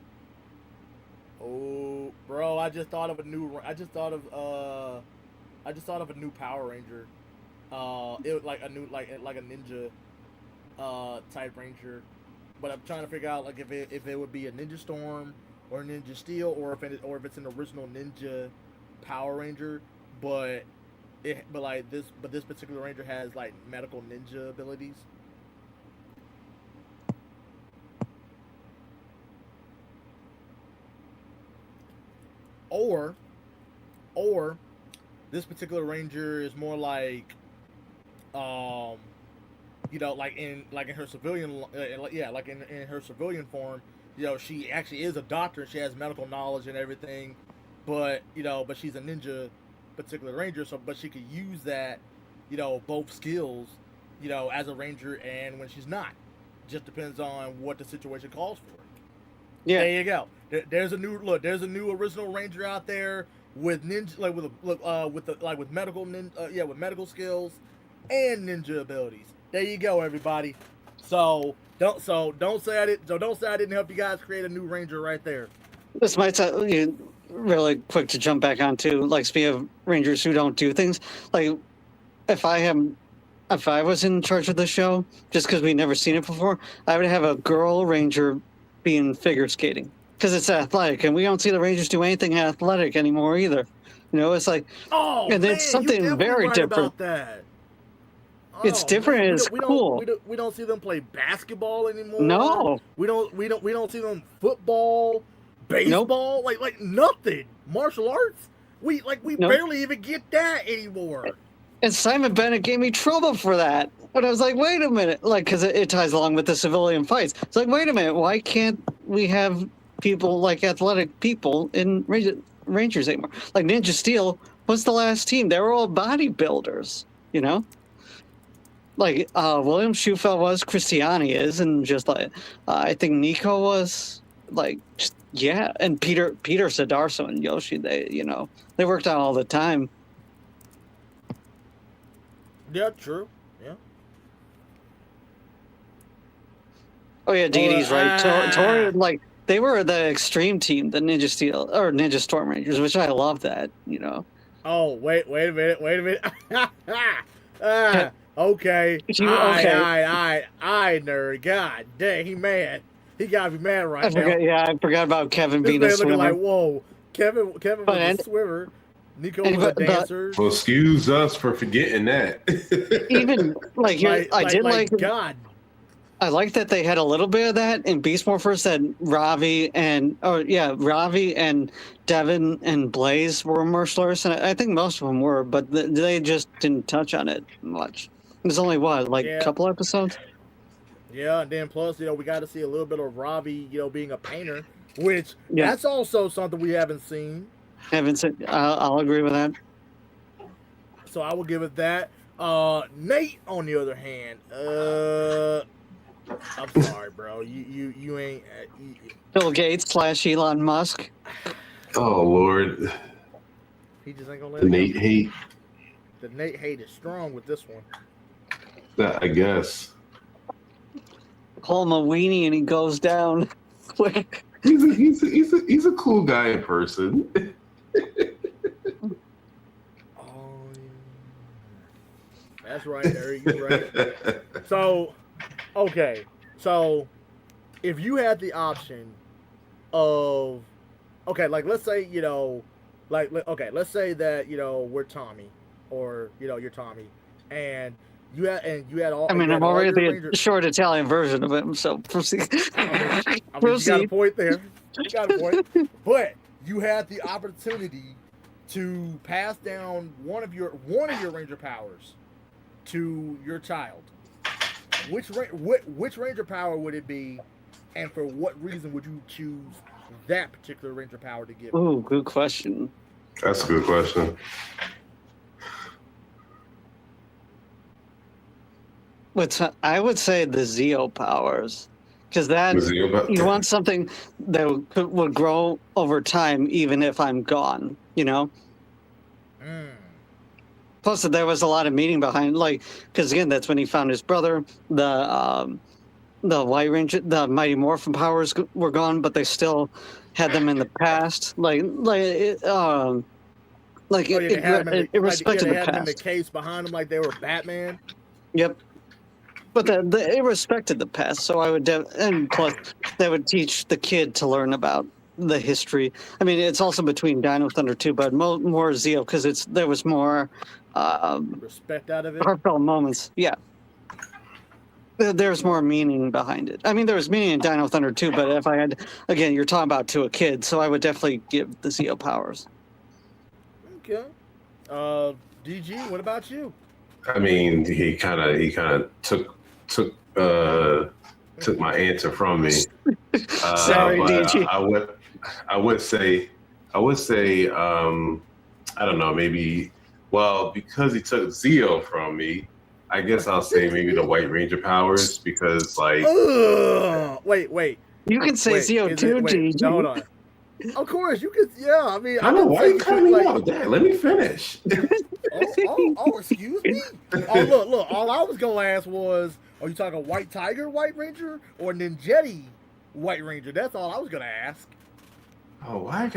Oh, bro! I just thought of a new Power Ranger. It was like a ninja type ranger, but I'm trying to figure out like if it would be a Ninja Storm or Ninja Steel or if it's an original Ninja Power Ranger, but this particular ranger has like medical ninja abilities. Or this particular ranger is more like, like in her civilian, in her civilian form, she actually is a doctor. She has medical knowledge and everything, but she's a ninja particular ranger. So, but she could use that, both skills, as a ranger and when she's not. Just depends on what the situation calls for. Yeah. There you go. There's a new original ranger out there with ninja, with medical with medical skills and ninja abilities. There you go, everybody. So don't say I didn't help you guys create a new ranger right there. This might sound really quick to jump back onto, like, speaking of rangers who don't do things. Like, if I was in charge of the show, just because we'd never seen it before, I would have a girl ranger being figure skating. because it's athletic, and we don't see the Rangers do anything athletic anymore either. You know, it's like, Oh, and man, it's something you very right different. about that. It's different and it's cool. We don't see them play basketball anymore. No. We don't see them football, baseball, like nothing. Martial arts. We barely even get that anymore. And Simon Bennett gave me trouble for that. But I was like, wait a minute, like, because it ties along with the civilian fights. It's like, wait a minute, why can't we have people like athletic people in Rangers anymore? Like Ninja Steel was the last team. They were all bodybuilders, you know? Like William Schufel was, Christiani is, and just like I think Nico was, like, just, yeah, and Peter Sadarso and Yoshi, they worked out all the time. Yeah, true. Yeah. Oh yeah, Dee right. Tori, like, they were the extreme team, the Ninja Steel or Ninja Storm Rangers, which I love that, you know. Oh wait a minute. Okay. I nerd. God dang, he mad. He gotta be mad right now. I forgot about Kevin this being a swimmer. Looking like, whoa, Kevin was a swimmer. Nico was a dancer. Well, excuse us for forgetting that. Even like, God. I like that they had a little bit of that in Beast Morphers. That Ravi and Devin and Blaze were martial artists, and I think most of them were, but they just didn't touch on it much. There's only a couple episodes. Yeah, and then plus, we got to see a little bit of Ravi, being a painter, which that's also something we haven't seen. I'll agree with that. So I will give it that. Nate, on the other hand, I'm sorry, bro. You ain't Bill Gates / Elon Musk. Oh Lord. He just ain't gonna let the Nate hate. The Nate hate is strong with this one. I guess. Call him a weenie and he goes down quick. He's a cool guy in person. That's right, Eric. You're right. So, okay. So, if you had the option of, like, let's say, let's say that, we're Tommy, or, you're Tommy, and you had all. I mean, I'm already the short Italian version of him, so proceed. I mean, you got a point there. You got a point. But you had the opportunity to pass down one of your Ranger powers to your child. Which Ranger power would it be, and for what reason would you choose that particular Ranger power to give? Ooh, good question. That's a good question. I would say the Zeo powers, because you want something that would grow over time, even if I'm gone. You know. Plus, there was a lot of meaning behind, like, because again, that's when he found his brother. The White Ranger, the Mighty Morphin powers were gone, but they still had them in the past. It respected the past. Them in the case behind them, like they were Batman. Yep. But it respected the past, so I would, and plus, that would teach the kid to learn about the history. I mean, it's also between Dino Thunder 2, but more Zeo, because there was more respect out of it. Heartfelt moments, yeah. There's more meaning behind it. I mean, there was meaning in Dino Thunder 2, but if I had, again, you're talking about to a kid, so I would definitely give the Zeo powers. Okay. DG, what about you? I mean, he kind of took my answer from me. Sorry, DG. I would say, I don't know, maybe, well, because he took Zeo from me, I guess I'll say maybe the White Ranger powers, because, like... Wait. You can say Zeo too, DG. No, hold on. Of course, you could, yeah, I mean... I know, why you cutting me off, Dad? Let me finish. Excuse me? Oh, look, all I was going to ask was, are you talking White Tiger White Ranger or Ninjetti White Ranger? That's all I was going to ask. Oh, why I have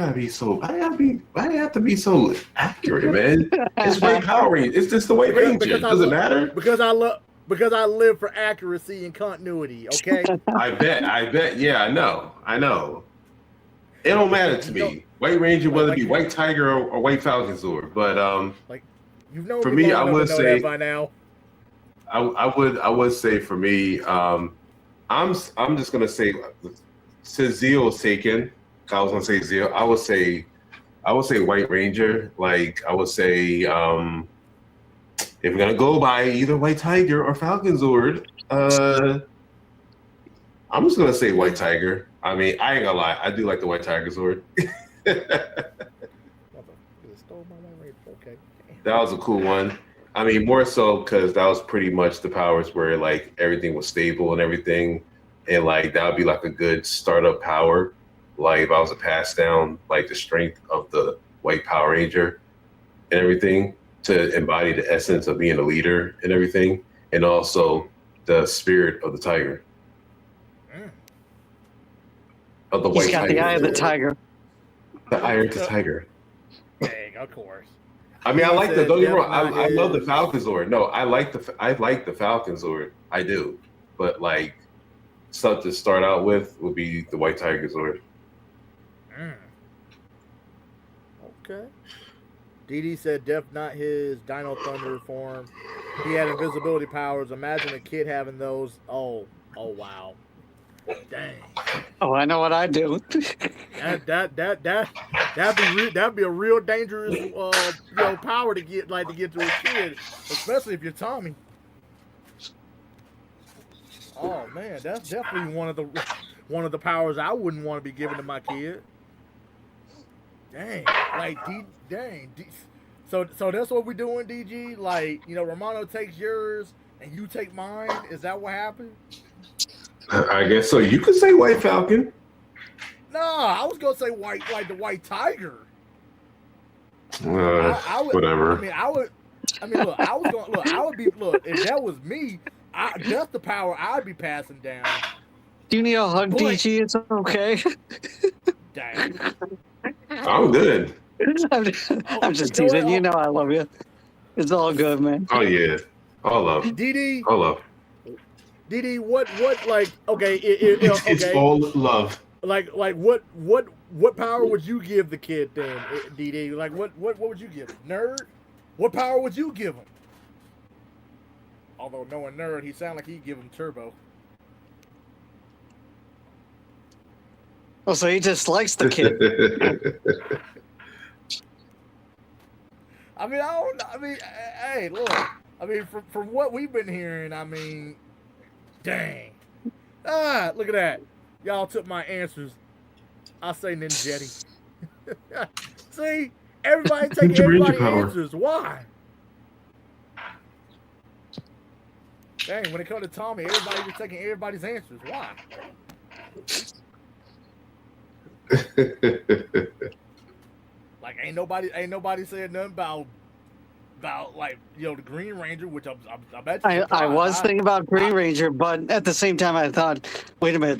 to be so accurate, man? It's White Power Ranger. It's just the White Ranger. Does it matter? Because I live for accuracy and continuity, okay? I bet. Yeah, I know. It don't matter to You know, me. White Ranger, whether like it be White Tiger or White Falcon Sword. But like you've known for me me, long I enough to would know that say by now. I would say for me, I'm just gonna say since Zeo was taken, I was gonna say Zeo. I would say White Ranger. Like I would say, if we're gonna go by either White Tiger or Falcon Sword, I'm just gonna say White Tiger. I mean, I ain't gonna lie, I do like the White Tiger sword. Stole my White Ranger. Okay. That was a cool one. I mean, more so because that was pretty much the powers where like everything was stable and everything, and like that would be like a good startup power. Like if I was to pass down like the strength of the White Power Ranger and everything to embody the essence of being a leader and everything, and also the spirit of the tiger, of the He's White got Tiger, the eye of the tiger. the eye of the tiger. Dang, of course. I mean, I like the. said Don't get me Death wrong. Knight I love the is- Falcon Sword. No, I like the Falcon Sword. I do, but like stuff to start out with would be the White Tiger Sword. Okay. DD said Death not his Dino Thunder form. He had invisibility powers. Imagine a kid having those. Oh wow. Dang. Oh, I know what I do. That'd be a real dangerous power to get to a kid, especially if you're Tommy. Oh man, that's definitely one of the powers I wouldn't want to be giving to my kid. Dang, so that's what we're doing, DG. Like, Romano takes yours and you take mine. Is that what happened? I guess so. You could say White Falcon. No, I was gonna say like the White Tiger. Whatever. I would be if that was me, that's the power I'd be passing down. Do you need a hug, DG? It's okay. Dang. I'm good. I'm just teasing. You know I love you. It's all good, man. Oh yeah. All love. DD. All love. DD, what like okay, It's all love. Like what power would you give the kid then, DD? Like what would you give him? Nerd? What power would you give him? Although knowing Nerd, he sound like he'd give him turbo. Oh, so he just likes the kid. I mean, hey, look. I mean, from what we've been hearing, I mean, dang. Look at that. Y'all took my answers. I say Ninjetti. See? Everybody taking everybody's answers. Why? Dang, when it comes to Tommy, everybody was taking everybody's answers. Why? Like ain't nobody said nothing about like the Green Ranger, which I bet you. I was thinking about Green Ranger, but at the same time I thought, wait a minute,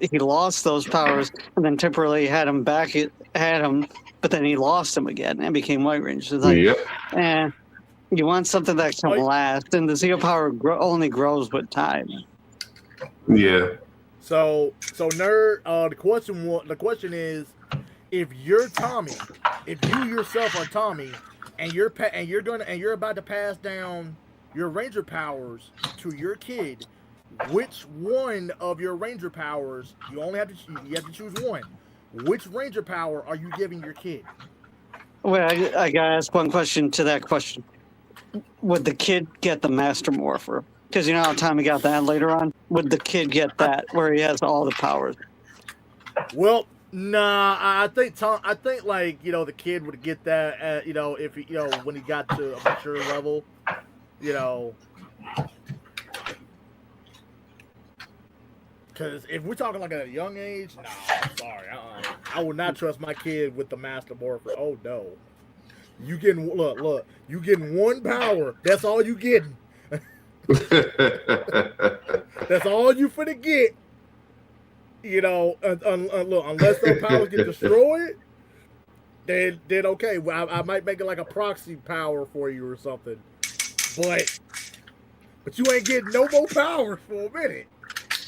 he lost those powers and then temporarily had him back. But then he lost them again and became White Ranger. So it's like, you want something that can last, and the Zeo power only grows with time. Yeah. So Nerd, the question is, if you're Tommy, if you yourself are Tommy, and you're about to pass down your Ranger powers to your kid, which one of your Ranger powers you have to choose one? Which Ranger power are you giving your kid? Wait, I gotta ask one question to that question. Would the kid get the Master Morpher? Because you know how Tommy got that later on? Would the kid get that where he has all the powers? Well, nah, I think like, the kid would get that, if he, when he got to a mature level, because if we're talking like at a young age, no, I'm sorry, I would not trust my kid with the Master Morpher. Oh no, you getting look, you getting one power. That's all you getting. That's all you finna get. Unless those powers get destroyed, then okay. Well, I might make it like a proxy power for you or something. But you ain't getting no more powers for a minute.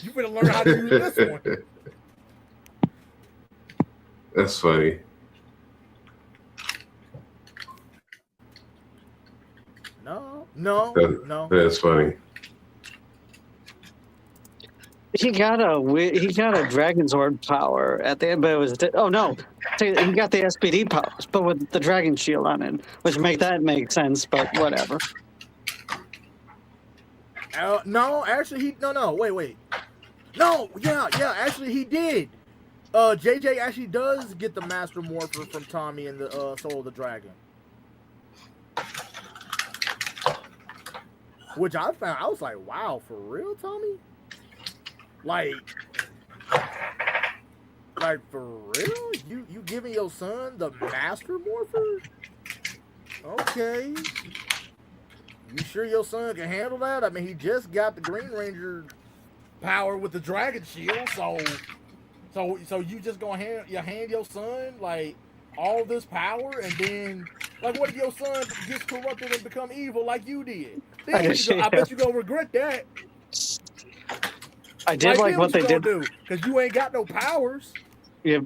You better learn how to use this one. That's funny. No. That's funny. He got a Dragon Zord power at the end, but it was oh no, he got the SPD powers, but with the Dragon Shield on it, which make sense, but whatever. No, actually, wait. No, yeah, actually, he did. JJ actually does get the Master Morpher from Tommy in the Soul of the Dragon. Which I found, I was like, wow, for real, Tommy? Like for real? You giving your son the Master Morpher? Okay. You sure your son can handle that? I mean, he just got the Green Ranger power with the Dragon Shield, so you just gonna hand your son like all this power, and then like what if your son gets corrupted and become evil like you did? Then I bet you gonna regret that. I did like what they did because you ain't got no powers. Yeah,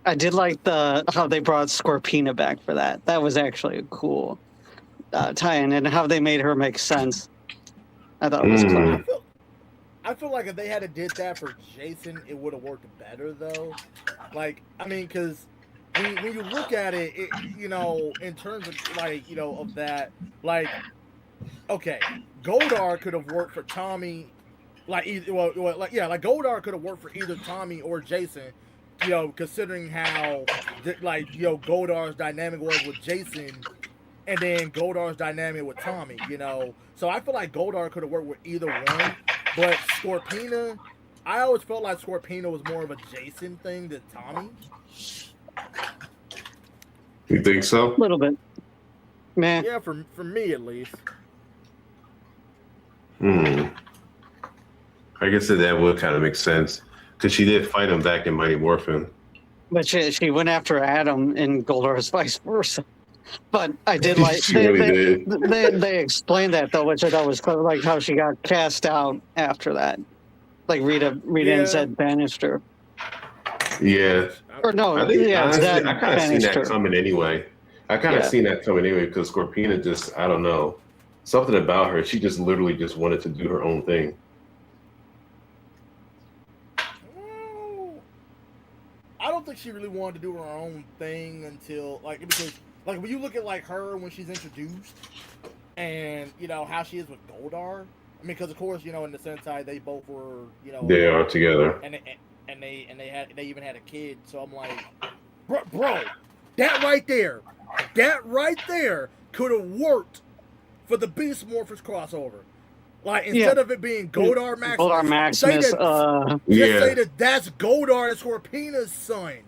I did like how they brought Scorpina back for that. That was actually a cool tie-in, and how they made her make sense. I thought it was clever. I feel like if they had did that for Jason, it would have worked better though. Like, I mean, because when you look at it, you know, in terms of like, you know, of that, like, okay, Goldar could have worked for Tommy. Like Goldar could have worked for either Tommy or Jason, you know, considering how like, you know, Goldar's dynamic was with Jason, and then Goldar's dynamic with Tommy, you know. So I feel like Goldar could have worked with either one, but Scorpina, I always felt like Scorpina was more of a Jason thing than Tommy. You think so? A little bit. Man. Yeah, for me at least. I guess that would kind of make sense because she did fight him back in Mighty Morphin. But she went after Adam in Goldar's vice versa. But I did like they explained that though, which I thought was clever, like how she got cast out after that, like Rita and Zed banished her. Yeah. Or no, honestly, Zed I kind of seen that her. coming anyway. Because Scorpina just, I don't know, something about her. She just literally just wanted to do her own thing. I don't think she really wanted to do her own thing until because when you look at like her when she's introduced, and you know how she is with Goldar. I mean, because of course, you know, in the Sentai they both were, you know, they are together, and they even had a kid. So I'm like, bro, that right there could have worked for the Beast Morphers crossover. Like, instead of it being Goldar Maximus, say that that's Goldar and Scorpina's son.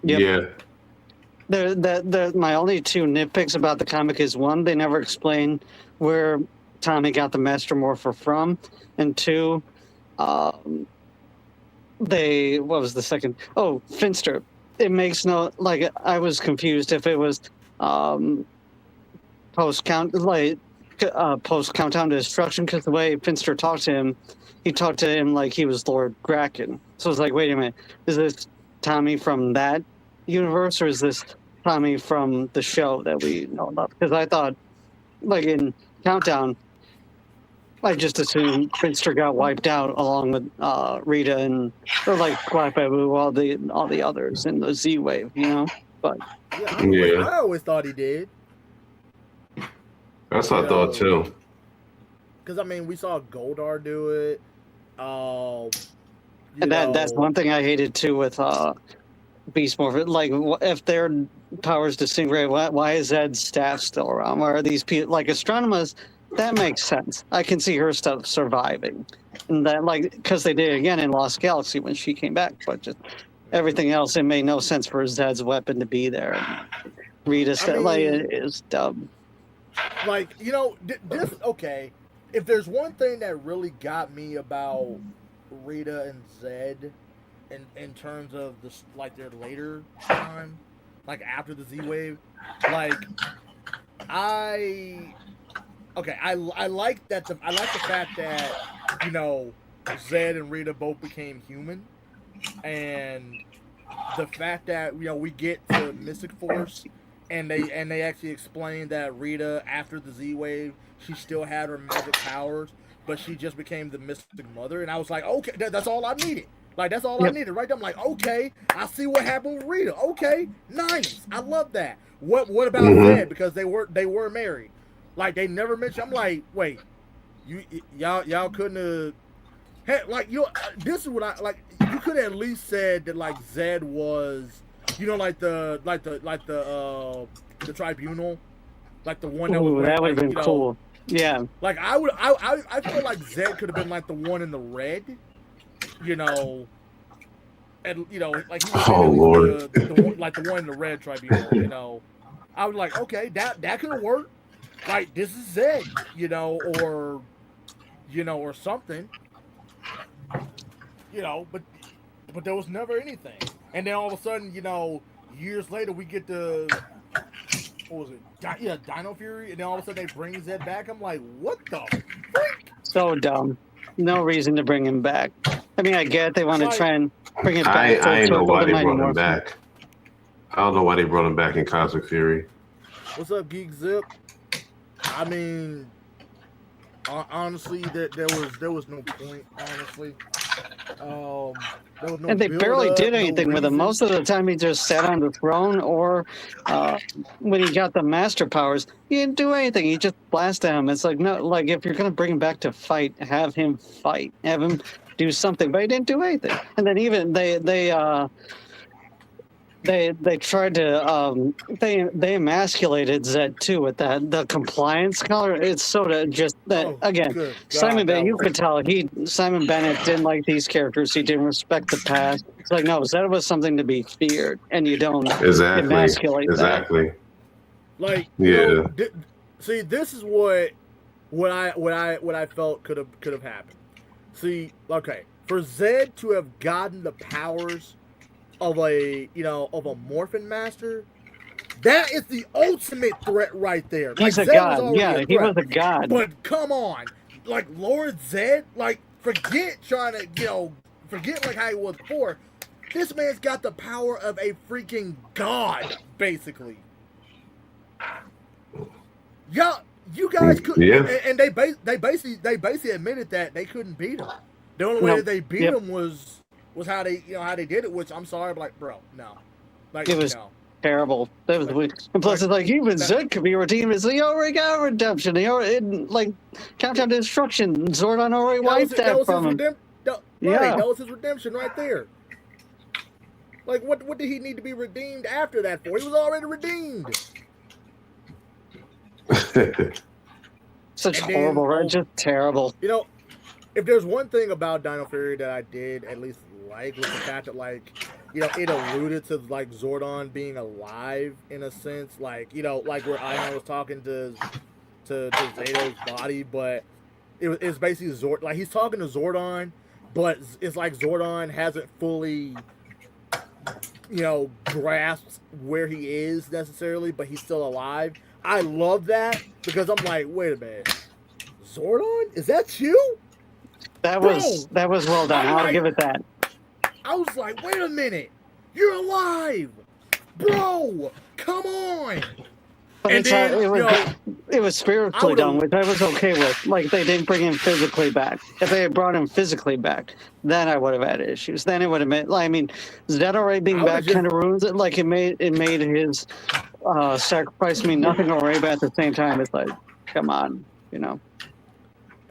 Yep. Yeah. My only two nitpicks about the comic is, one, they never explain where Tommy got the Master Morpher from, and two, what was the second? Oh, Finster. It makes no, like, I was confused if it was post Countdown to Destruction, because the way Finster talked to him, he talked to him like he was Lord Kraken. So it's like, wait a minute, is this Tommy from that universe, or is this Tommy from the show that we know about? Because I thought, like in Countdown, I just assumed Finster got wiped out along with Rita or like Black Babu, all the others in the Z-Wave, you know. But I always thought he did. That's what I thought too. Because I mean, we saw Goldar do it. And that's one thing I hated too with Beast Morphin. Like, if their powers disintegrate, why is Zed's staff still around? Why are these people like Astronomers? That makes sense. I can see her stuff surviving, and that because they did it again in Lost Galaxy when she came back. But just everything else, it made no sense for Zed's weapon to be there. Rita's is dumb. Like, you know, this, okay, if there's one thing that really got me about Rita and Zed in terms of their later time, like after the Z-Wave, like I like the fact that, you know, Zed and Rita both became human, and the fact that we get to Mystic Force, and they actually explain that Rita, after the Z Wave, she still had her magic powers, but she just became the Mystic Mother, and I was like, okay, that's all I needed. Like, that's all I needed, right? I'm like, okay, I see what happened with Rita. Okay, nice, I love that. What about Zed? Because they were married. Like, they never mentioned. I'm like, wait, y'all couldn't have. Hey, like, this is what I like. You could have at least said that, like, Zed was, like the tribunal, like the one that was. That would have been cool. Yeah. Like, I feel like Zed could have been like the one in the red, and like he was Lord, like the one in the red tribunal. I was like, okay, that could have worked. Like, this is Zed, or something. But there was never anything. And then all of a sudden, years later, we get the, what was it? Dino Fury. And then all of a sudden, they bring Zed back. I'm like, what the freak? So dumb. No reason to bring him back. I mean, I get they want to try and bring it back. I know why they brought him back. I don't know why they brought him back in Cosmic Fury. What's up, Geek Zip? I mean, honestly, there was no point. Honestly, there was no. And they barely did anything with him. Most of the time, he just sat on the throne, or when he got the master powers, he didn't do anything. He just blasted him. It's like, no, like, if you're gonna bring him back to fight, have him fight, have him do something. But he didn't do anything. And then even they tried to they emasculated Zed too with the compliance color. It's sort of just that again. Simon Bennett, you could tell Simon Bennett didn't like these characters. He didn't respect the past. It's like, no, Zed was something to be feared, and you don't emasculate that. Like, see, this is what I felt could have happened. See, okay, for Zed to have gotten the powers of a Morphin master, that is the ultimate threat right there. He's a god. Yeah, he was a god. But come on, like, Lord Zed, like, forget trying to forget like how he was before. This man's got the power of a freaking god, basically. Yeah, you guys couldn't. Yeah. And they basically admitted that they couldn't beat him. The only way that they beat him was how they how they did it, which I'm sorry, but like, bro, no. Like, it was terrible. That was weird. And plus, it's like, even Zed could be redeemed. It's like, he already got redemption. He already, like, Countdown to Destruction, Zordon already wiped that from him. That was his redemption right there. Like, what did he need to be redeemed after that for? He was already redeemed. Such horrible, right? Just terrible. If there's one thing about Dino Fury that I did at least like, was the fact that, like, it alluded to, like, Zordon being alive in a sense, like, like where Ion was talking to Zeto's body, but it's basically Zordon, like, he's talking to Zordon, but it's like Zordon hasn't fully, grasped where he is necessarily, but he's still alive. I love that, because I'm like, wait a minute, Zordon? Is that you? That was well done. I'll give it that. I was like, wait a minute, you're alive, bro! Come on! But it was spiritually done, which I was okay with. Like, they didn't bring him physically back. If they had brought him physically back, then I would have had issues. Then it would have been. I mean, Zed already being back kind of ruins it. Like, it made his sacrifice mean nothing already, but at the same time, it's like, come on, because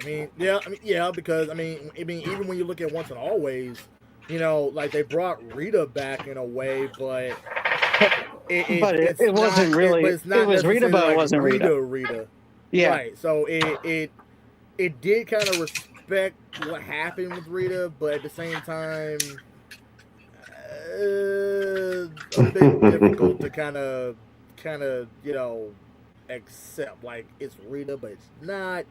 even when you look at Once and Always, like, they brought Rita back in a way, but it wasn't really. It was Rita, but it wasn't Rita. Yeah. Right. So it did kind of respect what happened with Rita, but at the same time, a bit difficult to kind of accept. Like, it's Rita, but it's not.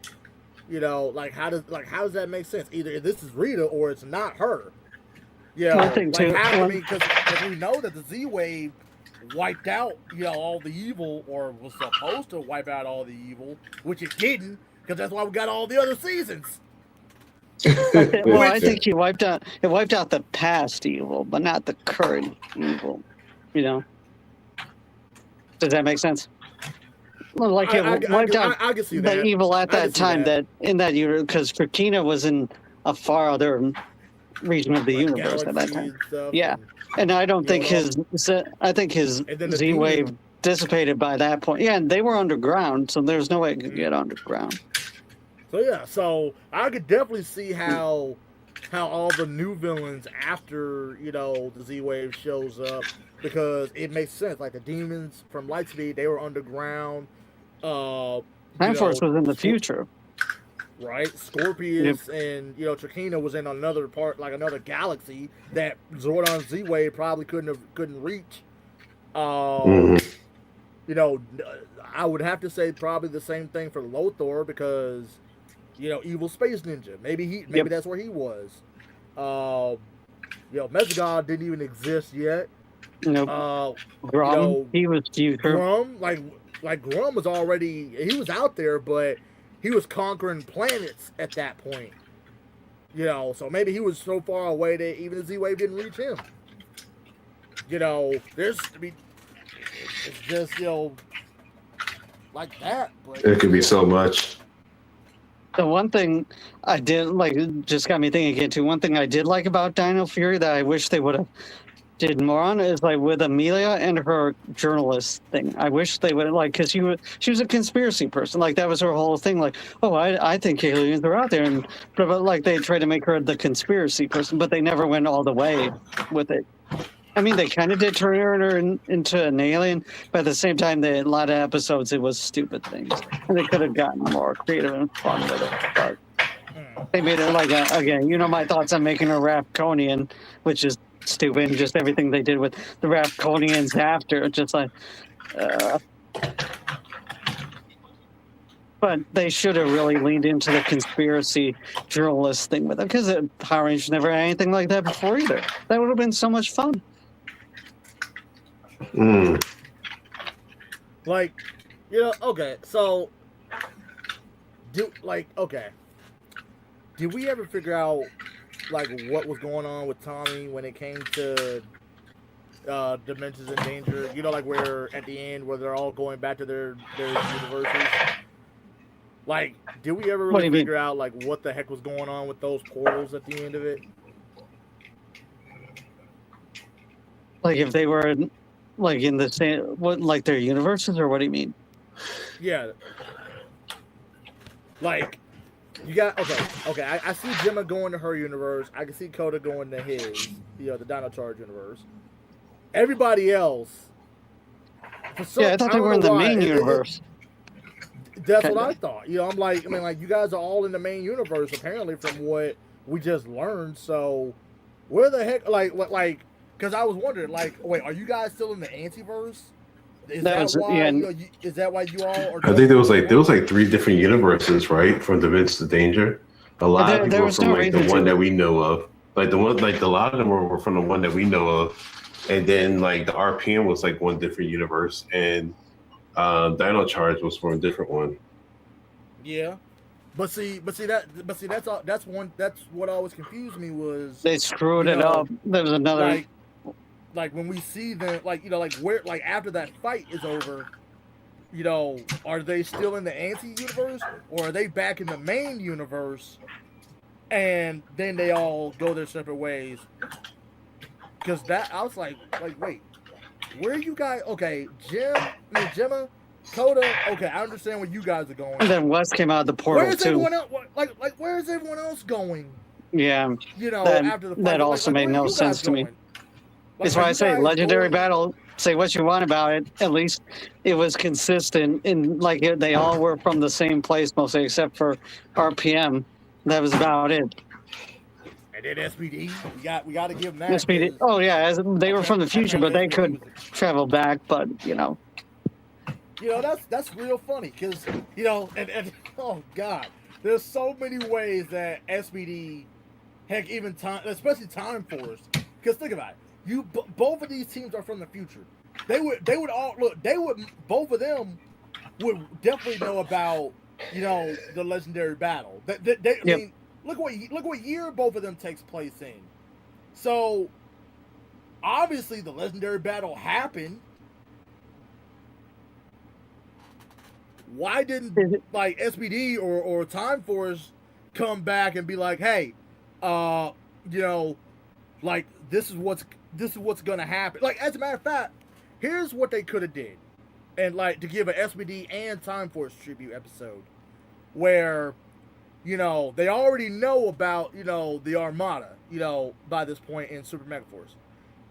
Like, how does that make sense? Either this is Rita or it's not her. Because we know that the Z-Wave wiped out, all the evil, or was supposed to wipe out all the evil, which it didn't, because that's why we got all the other seasons. Well, I think it wiped out the past evil, but not the current evil. You know, does that make sense? Well, like it wiped out I can see the that. evil at I can that see time that. in that universe, because Krakina was in a far other region of the Like universe at that galaxy time. and stuff. Yeah, and I don't think I think his And then the Z wave demon- dissipated by that point. Yeah, and they were underground, so there's no way it could get underground. So yeah, so I could definitely see how all the new villains after the Z Wave shows up, because it makes sense. Like the demons from Lightspeed, they were underground. Time Force was in the future, right? Scorpius and Trakina was in another part, like another galaxy that Zordon Z Wave probably couldn't reach. I would have to say probably the same thing for Lothar, because evil space ninja. Maybe that's where he was. Mesogod didn't even exist yet. Nope. Grum, he was future. Grum, like Grum was already, he was out there, but he was conquering planets at that point. So maybe he was so far away that even the Z-Wave didn't reach him. It's just like that. But it could be so much. The one thing I did like, just got me thinking again too. One thing I did like about Dino Fury that I wish they would have did more on is like with Amelia and her journalist thing. I wish they would have because she was a conspiracy person. Like that was her whole thing. Like, oh, I think aliens are out there, and but like they tried to make her the conspiracy person, but they never went all the way with it. I mean, they kind of did turn her into an alien, but at the same time, a lot of episodes, it was stupid things. And they could have gotten more creative and fun with it. But they made it like, again, my thoughts on making her Rapconian, which is stupid. And just everything they did with the Rapconians after, just like... But they should have really leaned into the conspiracy journalist thing with it, because Power Rangers never had anything like that before either. That would have been so much fun. Like, okay, so did we ever figure out like what was going on with Tommy when it came to Dimensions in Danger? Like where at the end where they're all going back to their universes. Like, did we ever really figure out like what the heck was going on with those portals at the end of it? Like if they were like in the same, like their universes, or what do you mean? Yeah. Like, you got okay. I see Gemma going to her universe. I can see Coda going to his, the Dino Charge universe. Everybody else. I thought they were in the main universe. That's what I thought. I'm like, you guys are all in the main universe apparently from what we just learned. So, where the heck, because I was wondering, wait, are you guys still in the Antiverse? Is that why you all are? I think there was like 3 different universes, right? From Dimensions to Danger. A lot of people were from the one that we know of. Like the one, like a lot of them were from the one that we know of, and then like the RPM was like one different universe, and Dino Charge was from a different one. Yeah. But see that's what always confused me was they screwed it up. There was another like when we see them where after that fight is over, are they still in the anti-universe or are they back in the main universe and then they all go their separate ways? Because that I was like wait, where are you guys? Okay, Gemma, Coda, okay, I understand where you guys are going. And then West came out of the portal where's too. Everyone else, where is everyone else going? Yeah, after the fight, that also made no sense to me. That's why I say legendary battle. Say what you want about it. At least it was consistent in they all were from the same place mostly, except for RPM. That was about it. And then SPD, we got to give them that. SPD. Oh yeah, they were from the future, but they could travel back. But that's real funny because and oh god, there's so many ways that SPD, heck, even time, especially Time Force. Because think about it. Both of these teams are from the future. They would all look. Both of them would definitely know about the legendary battle. I mean, look what year both of them takes place in. So obviously the legendary battle happened. Why didn't like SPD or Time Force come back and be like, hey, you know, like this is what's gonna happen. Like, as a matter of fact, here's what they could have did, and like to give an SPD and Time Force tribute episode, where, you know, they already know about, you know, the Armada, you know, by this point in Super Megaforce,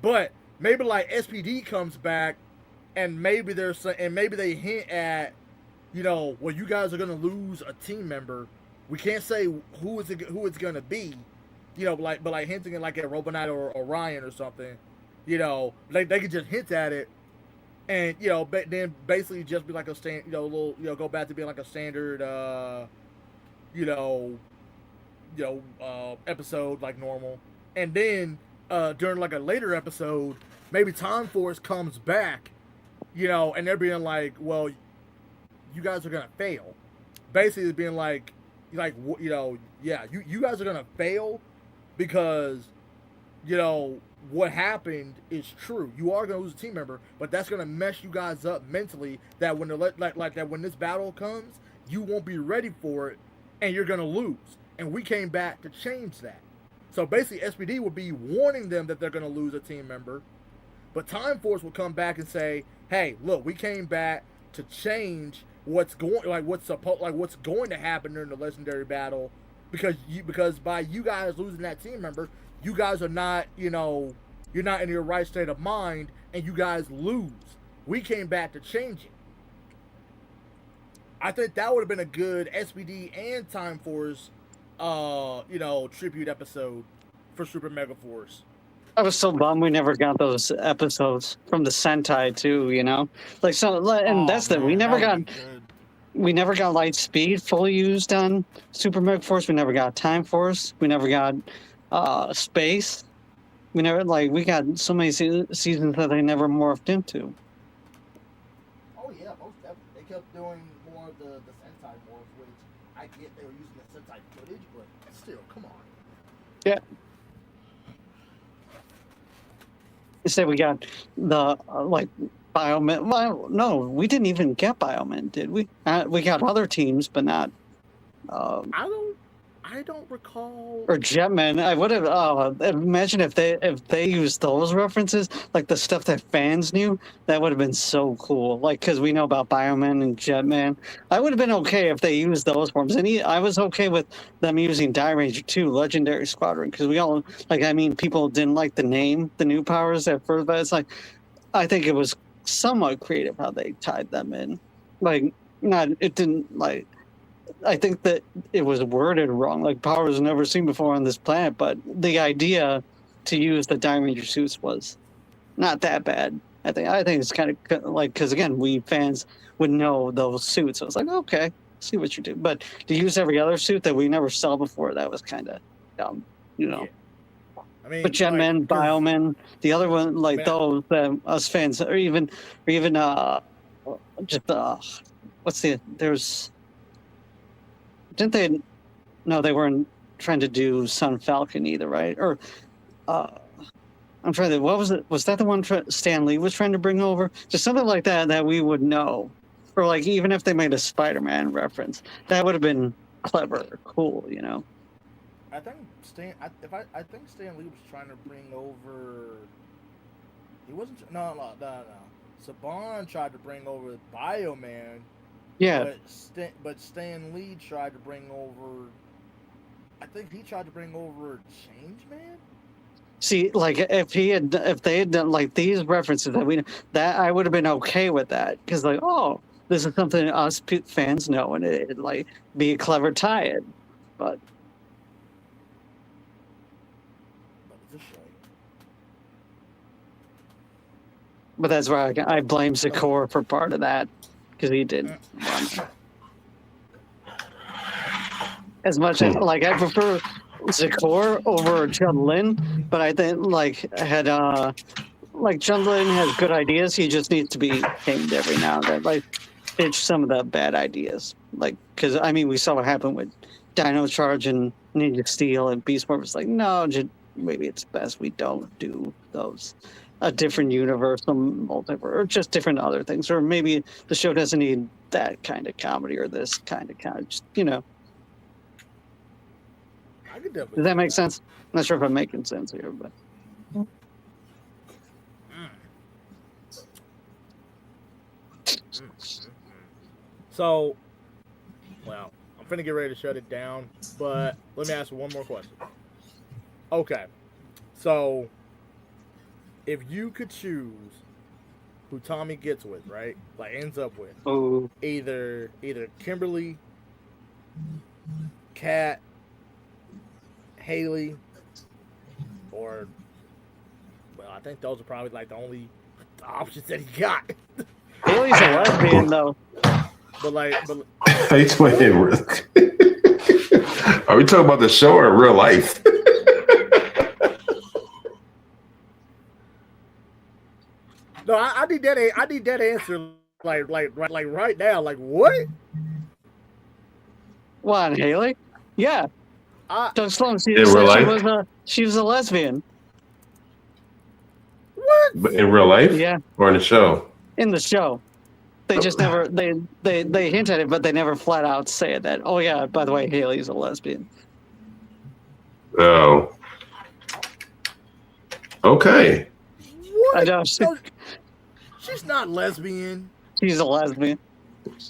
but maybe like SPD comes back, and maybe they hint at, you know, well, you guys are gonna lose a team member. We can't say who it's gonna be, you know, but like hinting at like a Robonite or Orion or something, you know, they could just hint at it, and you know, then basically just be like a stand, you know, little, you know, go back to being like a standard, episode like normal, and then during like a later episode, maybe Time Force comes back, you know, and they're being like, well, you guys are gonna fail. Basically, it's being like, you know, yeah, you guys are gonna fail because, you know, what happened is true. You are gonna lose a team member, but that's gonna mess you guys up mentally. That when when this battle comes, you won't be ready for it, and you're gonna lose. And we came back to change that. So basically, SPD would be warning them that they're gonna lose a team member, but Time Force will come back and say, hey, look, we came back to change what's going to happen during the legendary battle, because by you guys losing that team member, you guys are not, you know, you're not in your right state of mind, and you guys lose. We came back to change it. I think that would have been a good SPD and Time Force, you know, tribute episode for Super Mega Force. I was so bummed we never got those episodes from the Sentai too, you know? Like, so, and that's the, we never got Light Speed fully used on Super Mega Force. We never got Time Force. We never got Space. We never, like, we got so many seasons that they never morphed into. Oh yeah, most definitely. They kept doing more of the Sentai morphs, which I get they were using the Sentai footage, but still, come on. Yeah. Instead, we got the like Bioman. Well, no, we didn't even get Bioman, did we? We got other teams, but not. I don't recall. Or Jetman. I would have. Imagine if they used those references, like the stuff that fans knew. That would have been so cool. Like, because we know about Bioman and Jetman. I would have been okay if they used those forms, and I was okay with them using Die Ranger 2, Legendary Squadron, because we all like. I mean, people didn't like the name, the new powers at first, but it's like, I think it was somewhat creative how they tied them in. Like, it didn't like. I think that it was worded wrong, like powers never seen before on this planet, but the idea to use the Die Ranger suits was not that bad. I think it's kind of like, because again, we fans would know those suits. So I was like, okay, see what you do. But to use every other suit that we never saw before, that was kind of dumb, you know. Yeah. I mean, but Genman, like, Bioman, the other one, like man. Those us fans, or even just there's. Didn't they? No, they weren't trying to do Sun Falcon either, right? Or I'm trying to. What was it? Was that the one Stan Lee was trying to bring over? Just something like that we would know, or like even if they made a Spider-Man reference, that would have been clever or cool, you know. I think Stan Lee was trying to bring over. He wasn't. No. Saban tried to bring over Bioman. Yeah. But Stan Lee tried to bring over. I think he tried to bring over Changeman. See, like if they had done like these references that I would have been okay with that, because like, oh, this is something us fans know, and it'd like be a clever tie-in, but. But that's why I blame Zakor for part of that. Because he did. As much as like I prefer Zakor over Chun Lin, but I think like Chun Lin has good ideas. He just needs to be tamed every now and then. Like ditch some of the bad ideas. Like because I mean we saw what happened with Dino Charge and Ninja Steel, and Beast Morph was like, no, maybe it's best we don't do those. A different universal multiverse, or just different other things, or maybe the show doesn't need that kind of comedy or this kind of comedy. Just, I could definitely. Does that see make sense? I'm not sure if I'm making sense here, but So, well, I'm finna get ready to shut it down, but let me ask you one more question. Okay, so if you could choose who Tommy gets with, right? Like ends up with, either Kimberly, Kat, Haley, or well, I think those are probably like the only options that he got. Haley's a lesbian, though. But Are you talking Are we talking about the show or real life? no, I need that. I need that answer. Like right now. Like what? What, Haley? Yeah. Doug Sloan. She In said real life? she was a lesbian. What? But in real life? Yeah. Or in the show? In the show. They just never they hint at it, but they never flat out say that. Oh yeah, by the way, Haley's a lesbian. Oh. Okay. What? I know. No, she's not lesbian. She's a lesbian.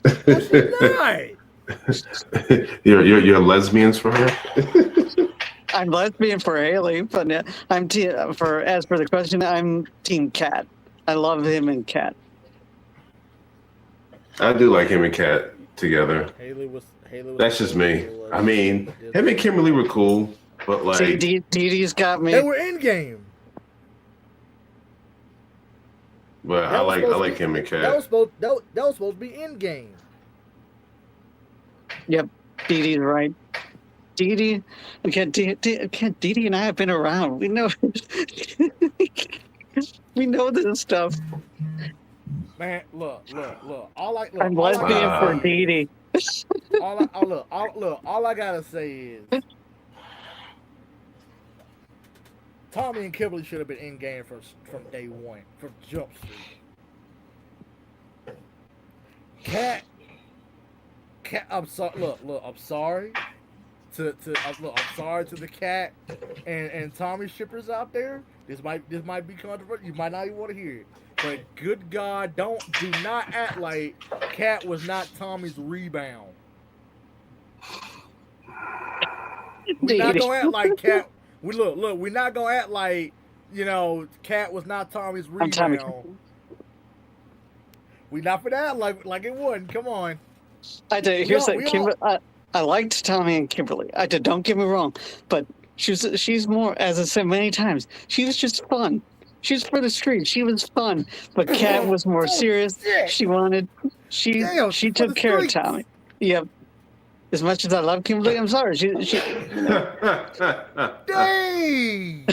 No, she's not. You're lesbians for her? I'm lesbian for Haley, but as for the question, I'm Team Cat. I love him and Cat. I do like him and Kat together. Haley was That's just me. I mean, him and Kimberly were cool, but like See, Dee Dee's got me. They were in game. but I like him and That Kat. was supposed to be in game. Yep, Dee Dee's right. Dee Dee and I have been around. We know we know this stuff. Man, look. I'm lesbian for Dee Dee. All I gotta say is Tommy and Kimberly should have been in game from day one, from Jump Street. Cat, I'm sorry. Look, I'm sorry I'm sorry to the Cat and Tommy shippers out there. This might be controversial. You might not even want to hear it. But good God, do not act like Cat was not Tommy's rebound. We're not gonna act like Cat. We're not gonna act like Cat was not Tommy's rebound. We not for that like it wasn't. Come on. I did. Here's that. I liked Tommy and Kimberly. I did. Don't get me wrong, but she's more, as I said many times, she was just fun. She was for the street. She was fun, but Kat was more serious. She took care of Tommy. Yep. As much as I love Kimberly, I'm sorry. She Dang!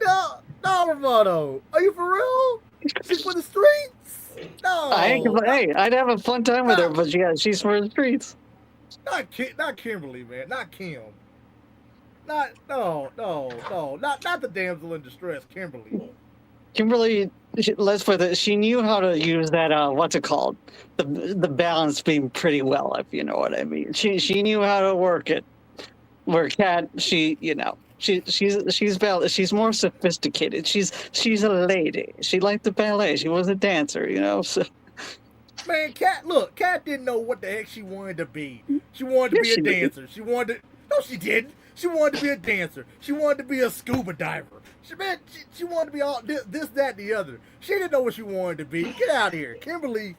No, Roboto. Are you for real? She's for the streets? No. Hey, I'd have a fun time with her, but she's for the streets. Not Kimberly, man. Not Kim. Not the damsel in distress, Kimberly. Kimberly, let's put it. She knew how to use that. What's it called? The balance beam pretty well, if you know what I mean. She knew how to work it. Where Kat, she's more sophisticated. She's a lady. She liked the ballet. She was a dancer, So. Man, Kat didn't know what the heck she wanted to be. She wanted to be a dancer. No, she didn't. She wanted to be a dancer. She wanted to be a scuba diver. She wanted to be all this, that, and the other. She didn't know what she wanted to be. Get out of here. Kimberly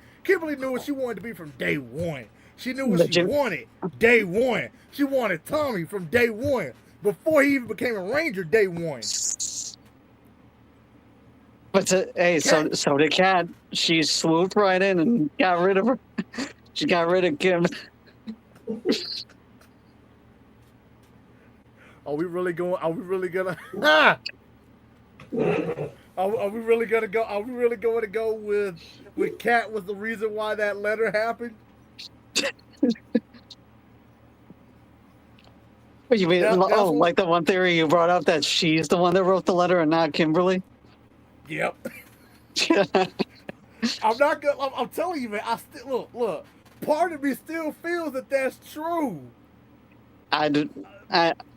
knew what she wanted to be from day one. She knew what she wanted day one. She wanted Tommy from day one. Before he even became a Ranger day one. But so did Kat. She swooped right in and got rid of her. She got rid of Kim. Are we really gonna? Are we really gonna go? Are we really going to go with Kat was the reason why that letter happened? What you mean? That's what, Like the one theory you brought up that she's the one that wrote the letter and not Kimberly. yep. I'm not gonna. I'm telling you, man. I still look. Part of me still feels that that's true. I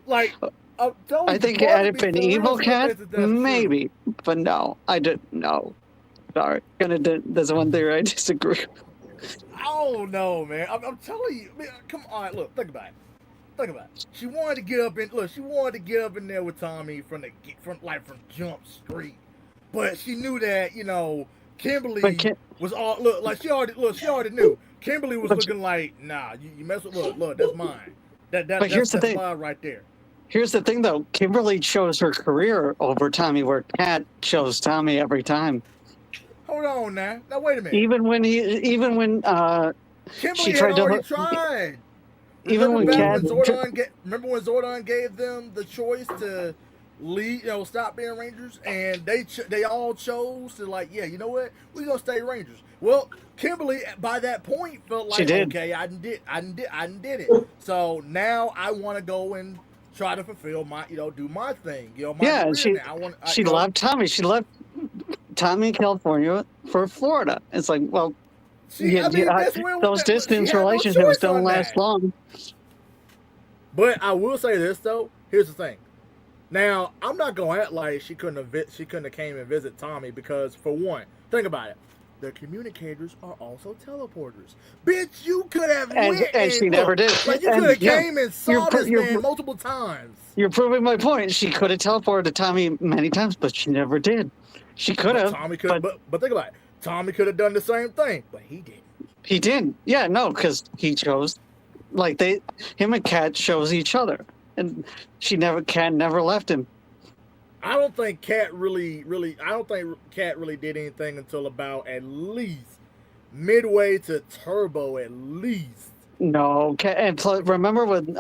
Like I'm telling I you, think part had of it me been still Evil really Cat, thinks that that's true. maybe, but no, I didn't. No, sorry. There's one theory I disagree. I don't know, man. I'm telling you, man, come on. Look, think about it. Think about it. She wanted to get up in. Look, she wanted to get up in there with Tommy from Jump Street, but she knew that Kimberly was all she already knew. Kimberly was looking like, nah, you mess with look, that's mine. Here's the thing. Mine right there. Here's the thing, though. Kimberly chose her career over Tommy, where Kat chose Tommy every time. Hold on now. Now wait a minute. Even when Kimberly she had tried already to, tried. even when Kat, Remember when Zordon gave them the choice to leave, stop being Rangers, and they all chose to yeah, you know what, we gonna stay Rangers. Well, Kimberly by that point felt like, okay, I did it. So now I want to go and try to fulfill my, do my thing. My career. She left Tommy. She left Tommy in California for Florida. It's like, well, those distance relationships don't last long. But I will say this though. Here's the thing. Now I'm not gonna act like she couldn't have came and visit Tommy because, for one, think about it. The communicators are also teleporters. Bitch, you could have and she never did. Like you could have came and saw this man multiple times. You're proving my point. She could have teleported to Tommy many times, but she never did. She could have. Tommy could, but think about it. Tommy could have done the same thing, but he didn't. He didn't. Yeah, no, because he chose. Him and Kat chose each other, and Kat never left him. I don't think Kat really did anything until about at least midway to Turbo, at least. No, and remember when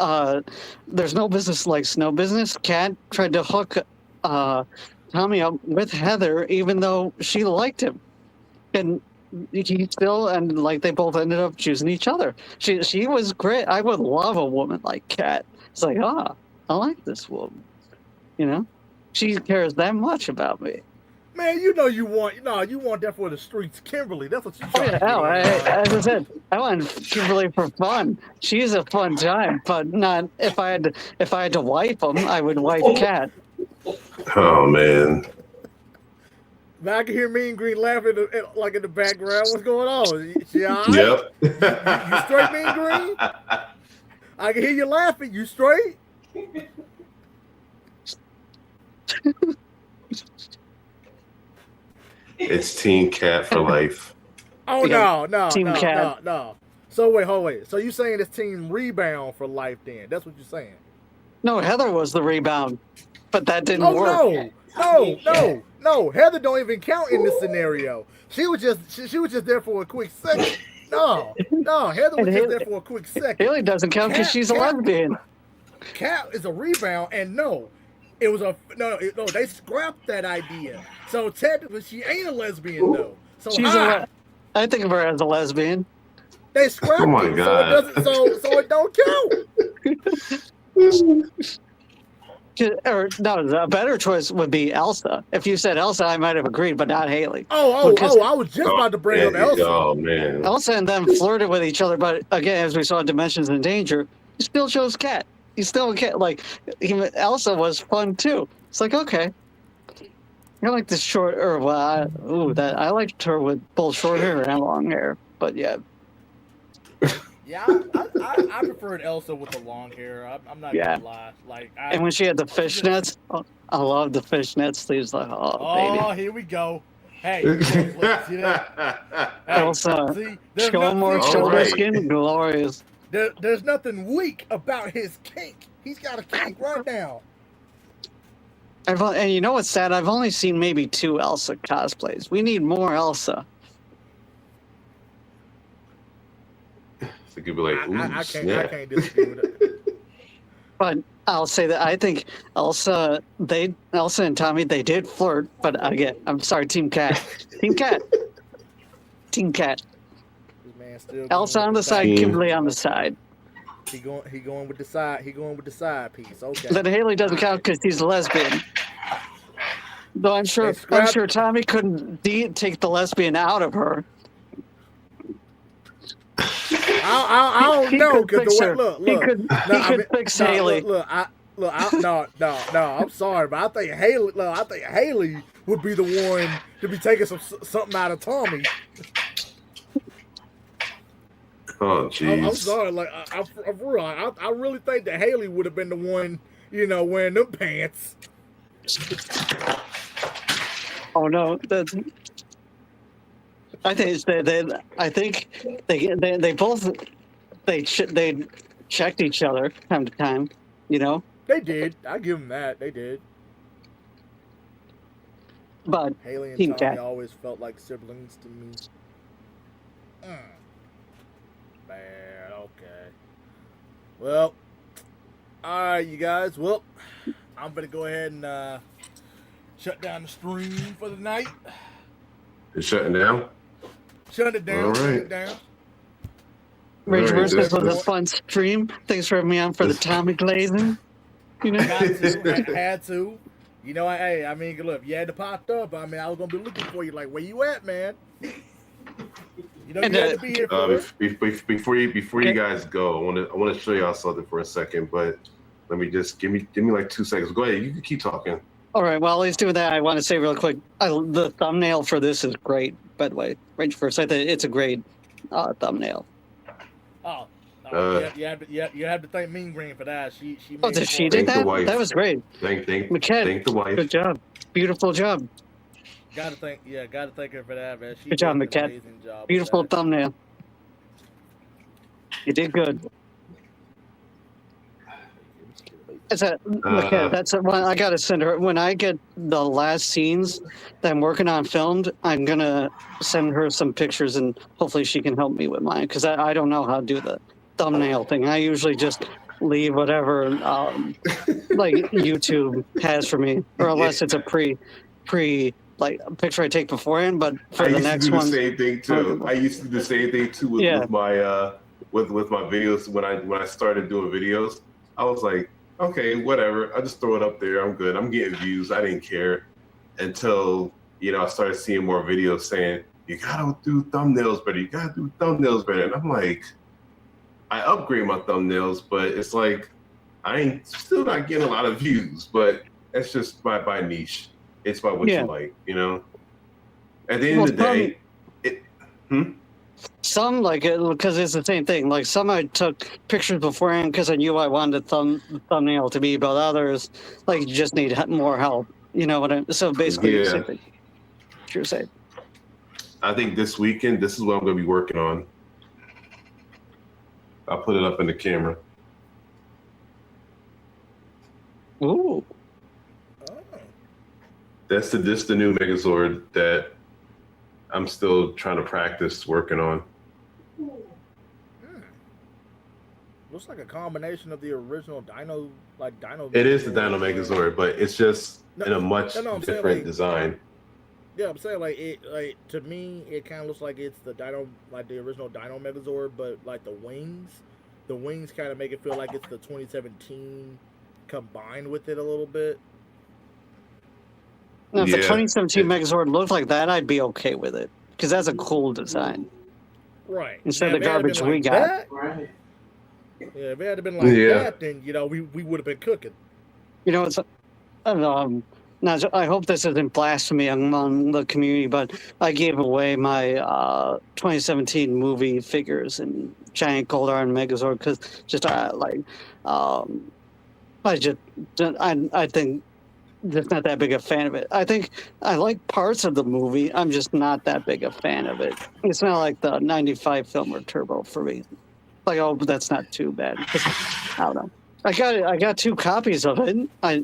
There's No Business Like Snow Business? Kat tried to hook Tommy up with Heather, even though she liked him, and he still, and they both ended up choosing each other. She was great. I would love a woman like Kat. It's like, I like this woman. She cares that much about me. Man, you want that for the streets, Kimberly. That's what you're trying to do. As I said, I want Kimberly for fun. She's a fun time, but not if I had to wipe them, I would wipe Kat. Oh man. Man, I can hear Mean Green laughing in the background. What's going on? She all right? Yep. You straight, Mean Green? I can hear you laughing. You straight? It's Team Cat for life. Oh no. Team Cat. No. So wait. So you saying it's Team Rebound for life? Then that's what you're saying. No, Heather was the rebound, but that didn't work. No. Heather don't even count in this scenario. She was just there for a quick second. No. Heather was just there for a quick second. Haley doesn't count because she's a lesbian. Cat is a rebound, and it was they scrapped that idea. So technically, she ain't a lesbian though. So I think of her as a lesbian. They scrapped it, God. So it don't count. Or no, a better choice would be Elsa. If you said Elsa, I might have agreed, but not Haley. I was just about to bring up Elsa. Oh man, Elsa and them flirted with each other, but again, as we saw in Dimensions in Danger, he still chose Kat. He still Elsa was fun too. It's like, okay, I like this short, I liked her with both short hair and long hair, but yeah. Yeah, I preferred Elsa with the long hair. I'm not gonna lie. And when she had the fishnets, I love the fishnets sleeves. Like, baby. Here we go. Hey, see that? Elsa, show more shoulder skin, glorious. There's nothing weak about his kink. He's got a kink right now. And you know what's sad? I've only seen maybe 2 Elsa cosplays. We need more Elsa. So you'd be like, I can't disagree with it. But I'll say that I think Elsa and Tommy, they did flirt. But again, I'm sorry, Team Cat. Team Cat. Elsa on the side, Kimberly on the side. He going with the side. He going with the side piece. Okay. Then Haley doesn't count because she's a lesbian. Though I'm sure Tommy couldn't take the lesbian out of her. I don't know because the way look he could fix Haley. No, I'm sorry, but I think Haley would be the one to be taking something out of Tommy. Oh, jeez. I'm sorry, like I really think that Haley would have been the one, wearing them pants. Oh no, I think they both checked each other time to time, They did. I give them that. They did. But Haley and Tommy always felt like siblings to me. Bad. Okay. Well, all right, you guys. Well, I'm gonna go ahead and shut down the stream for the night. It's shutting down? Shut it down. All right. Shut it down. Rage Versus was a fun stream. Thanks for having me on for the Tommy glazing. Had to. Hey, I mean, look, if you had to pop up, I was gonna be looking for you. Like, where you at, man? You had to be here for before you guys go, I want to show y'all something for a second, but let me just give me like 2 seconds. Go ahead, you can keep talking. All right, while he's doing that, I want to say real quick, the thumbnail for this is great, by the way. Rage Versus, I think it's a great thumbnail. You have to thank Mean Green for that. She did that? That was great. Thank the wife. Good job. Beautiful job. Gotta thank her for that, man. Good job, McKet. Beautiful thumbnail. You did good. That's one I gotta send her. When I get the last scenes that I'm working on filmed, I'm gonna send her some pictures and hopefully she can help me with mine because I don't know how to do the thumbnail thing. I usually just leave whatever like YouTube has for me, or unless it's a pre like a picture I take beforehand. But for the next one, I used to do the same thing too. I used to do the same thing too with my with my videos when I started doing videos. I was like, okay, whatever. I just throw it up there. I'm good. I'm getting views. I didn't care until I started seeing more videos saying you gotta do thumbnails better. You gotta do thumbnails better. And I'm like, I upgrade my thumbnails, but it's like I ain't still not getting a lot of views. But it's just by niche. It's by what you like, At the end of the day, some like it because it's the same thing. Like some I took pictures beforehand because I knew I wanted the thumbnail to be, but others like you just need more help. You know what I mean? So basically, the same thing. You're saying. I think this weekend, this is what I'm going to be working on. I'll put it up in the camera. Ooh. This the new Megazord that I'm still trying to practice working on. Looks like a combination of the original Dino. It is the Dino Megazord, but it's just in a much different design. Yeah, I'm saying to me, it kind of looks like it's the Dino, like the original Dino Megazord, but like the wings kind of make it feel like it's the 2017 combined with it a little bit. Now, if the 2017 Megazord looked like that, I'd be okay with it because that's a cool design. Right. Instead of the garbage we got. Right. Yeah, if it had been like that, then we would have been cooking. It's I don't know. Now, I hope this isn't blasphemy among the community, but I gave away my 2017 movie figures and giant gold iron Megazord because I think. Just not that big a fan of it. I think I like parts of the movie. I'm just not that big a fan of it. It's not like the 95 Filmer Turbo for me. Like, but that's not too bad. I don't know. I got 2 copies of it. I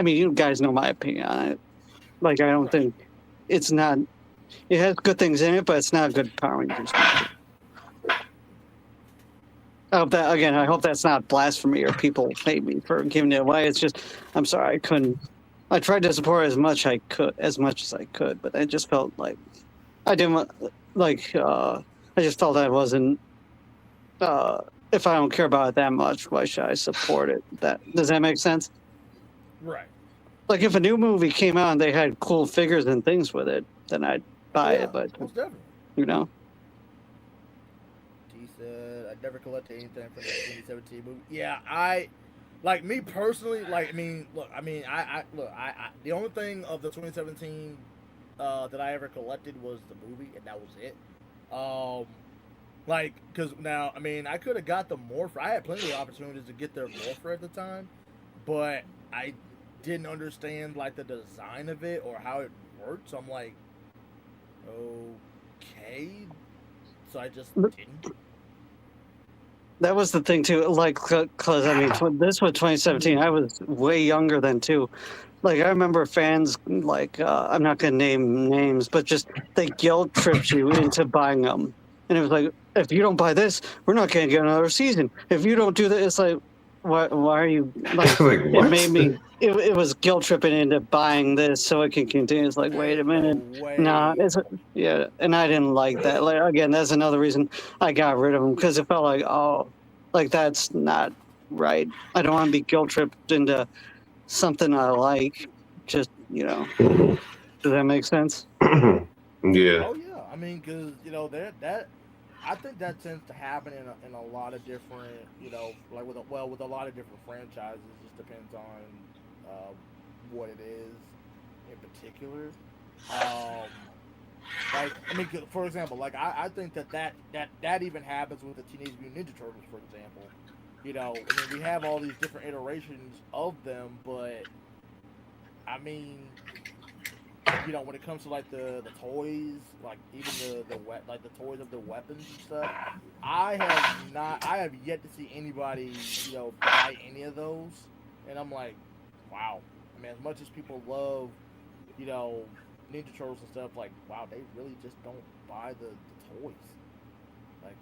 mean, you guys know my opinion on it. Like, I don't think it's not. It has good things in it, but it's not a good Power Rangers movie. I hope that's not blasphemy or people hate me for giving it away. It's just, I'm sorry, I couldn't. I tried to support as much as I could, but I just felt like I didn't like. I just felt I wasn't if I don't care about it that much, why should I support it? Does that make sense? Right. Like if a new movie came out and they had cool figures and things with it, then I'd buy it. But most definitely. you know, He said, "I never collected anything from the 2017 movie." Yeah, me personally. Like, I mean, look, I the only thing of the 2017 that I ever collected was the movie, and that was it. Because now, I mean, I could have got the Morphin. I had plenty of opportunities to get their Morphin at the time, but I didn't understand like the design of it or how it worked. So I'm like, okay. So I just didn't. that was the thing too. Like, cause I mean, this was 2017. I was way younger then too. Like I remember fans like I'm not gonna name names, but just they guilt tripped you into buying them, and it was like, if you don't buy this, we're not gonna get another season. If you don't do that, it's like, why are you like? Like, what? It made me. It was guilt tripping into buying this so it can continue. It's like, wait a minute, nah, yeah, and I didn't like that. Like again, that's another reason I got rid of them because it felt like, oh, like that's not right. I don't want to be guilt tripped into something I like. Just does that make sense? Yeah. Oh yeah, I mean, because that I think that tends to happen in a lot of different like with a lot of different franchises. It just depends on what it is in particular. Like I mean, for example, like I think that even happens with the Teenage Mutant Ninja Turtles, for example. I mean, we have all these different iterations of them, but I mean, when it comes to like the toys, like even the toys of the weapons and stuff, I have yet to see anybody buy any of those, and I'm like, wow. I mean, as much as people love Ninja Turtles and stuff, like wow, they really just don't buy the toys. Like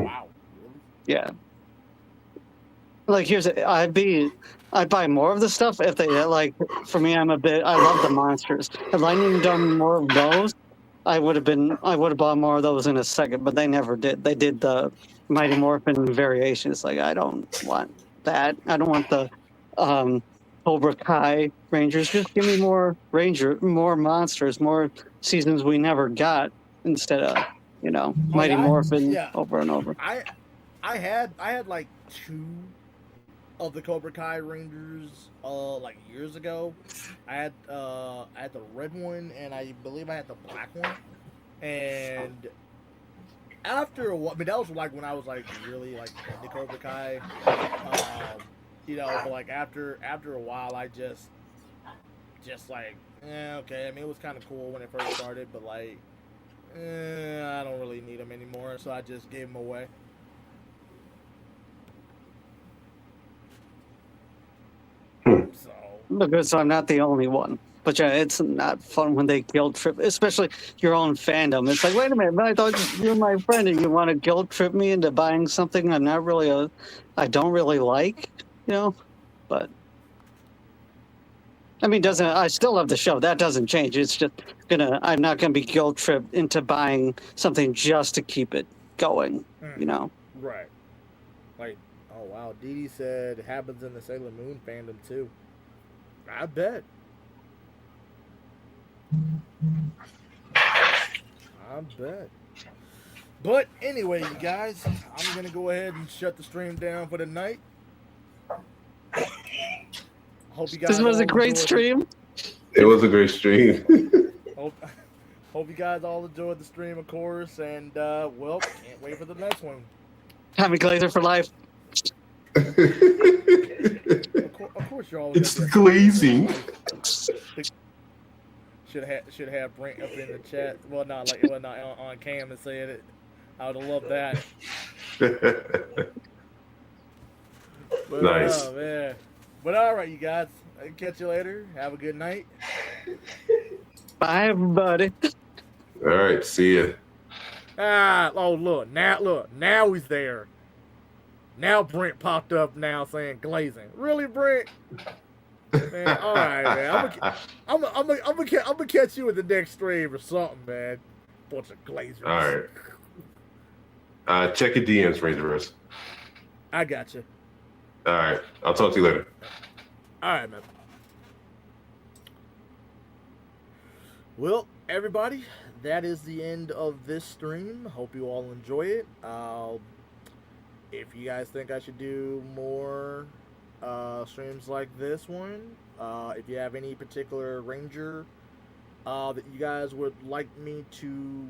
wow, really? Yeah. Like I'd buy more of the stuff if they like. For me, I love the monsters. If I hadn't done more of those, I would have bought more of those in a second. But they never did. They did the Mighty Morphin variations. Like I don't want that. I don't want the Cobra Kai Rangers. Just give me more more monsters, more seasons we never got instead of Mighty Morphin over and over. I had like 2 of the Cobra Kai Rangers like years ago. I had the red one, and I believe I had the black one. And after a while, I mean, that was like when I was like really like into Cobra Kai. But like after a while, I just like okay. I mean, it was kind of cool when it first started, but like I don't really need them anymore, so I just gave them away. So I'm not the only one. But yeah, it's not fun when they guilt trip, especially your own fandom. It's like, wait a minute, I thought you were my friend and you want to guilt trip me into buying something I don't really like, But I mean, I still love the show. That doesn't change. It's just I'm not gonna be guilt tripped into buying something just to keep it going, Right. Like, oh wow, Dee Dee said it happens in the Sailor Moon fandom too. I bet. I bet. But anyway, you guys, I'm gonna go ahead and shut the stream down for the night. Hope you guys. This was a great stream. It was a great stream. Hope you guys all enjoyed the stream, of course, and well, can't wait for the next one. Tommy Glazer for life. Of course, you're all. It's glazing. Should have Brent up in the chat. Well, not on cam to say it. I would have loved that. But, nice. Oh man. But all right, you guys. I'll catch you later. Have a good night. Bye, everybody. All right. See ya. Oh look now he's there. Now Brent popped up now saying glazing. Really, Brent? Man, all right, man. I'm gonna catch you in the next stream or something, man. Bunch of glazers. All right. Check your DMs, Rangerverse. I got you. All right. I'll talk to you later. All right, man. Well, everybody, that is the end of this stream. Hope you all enjoy it. If you guys think I should do more streams like this one, if you have any particular ranger that you guys would like me to,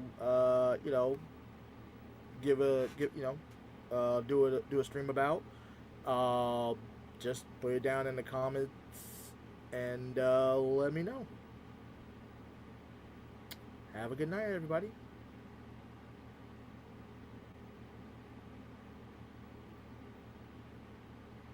do a stream about, just put it down in the comments and let me know. Have a good night, everybody.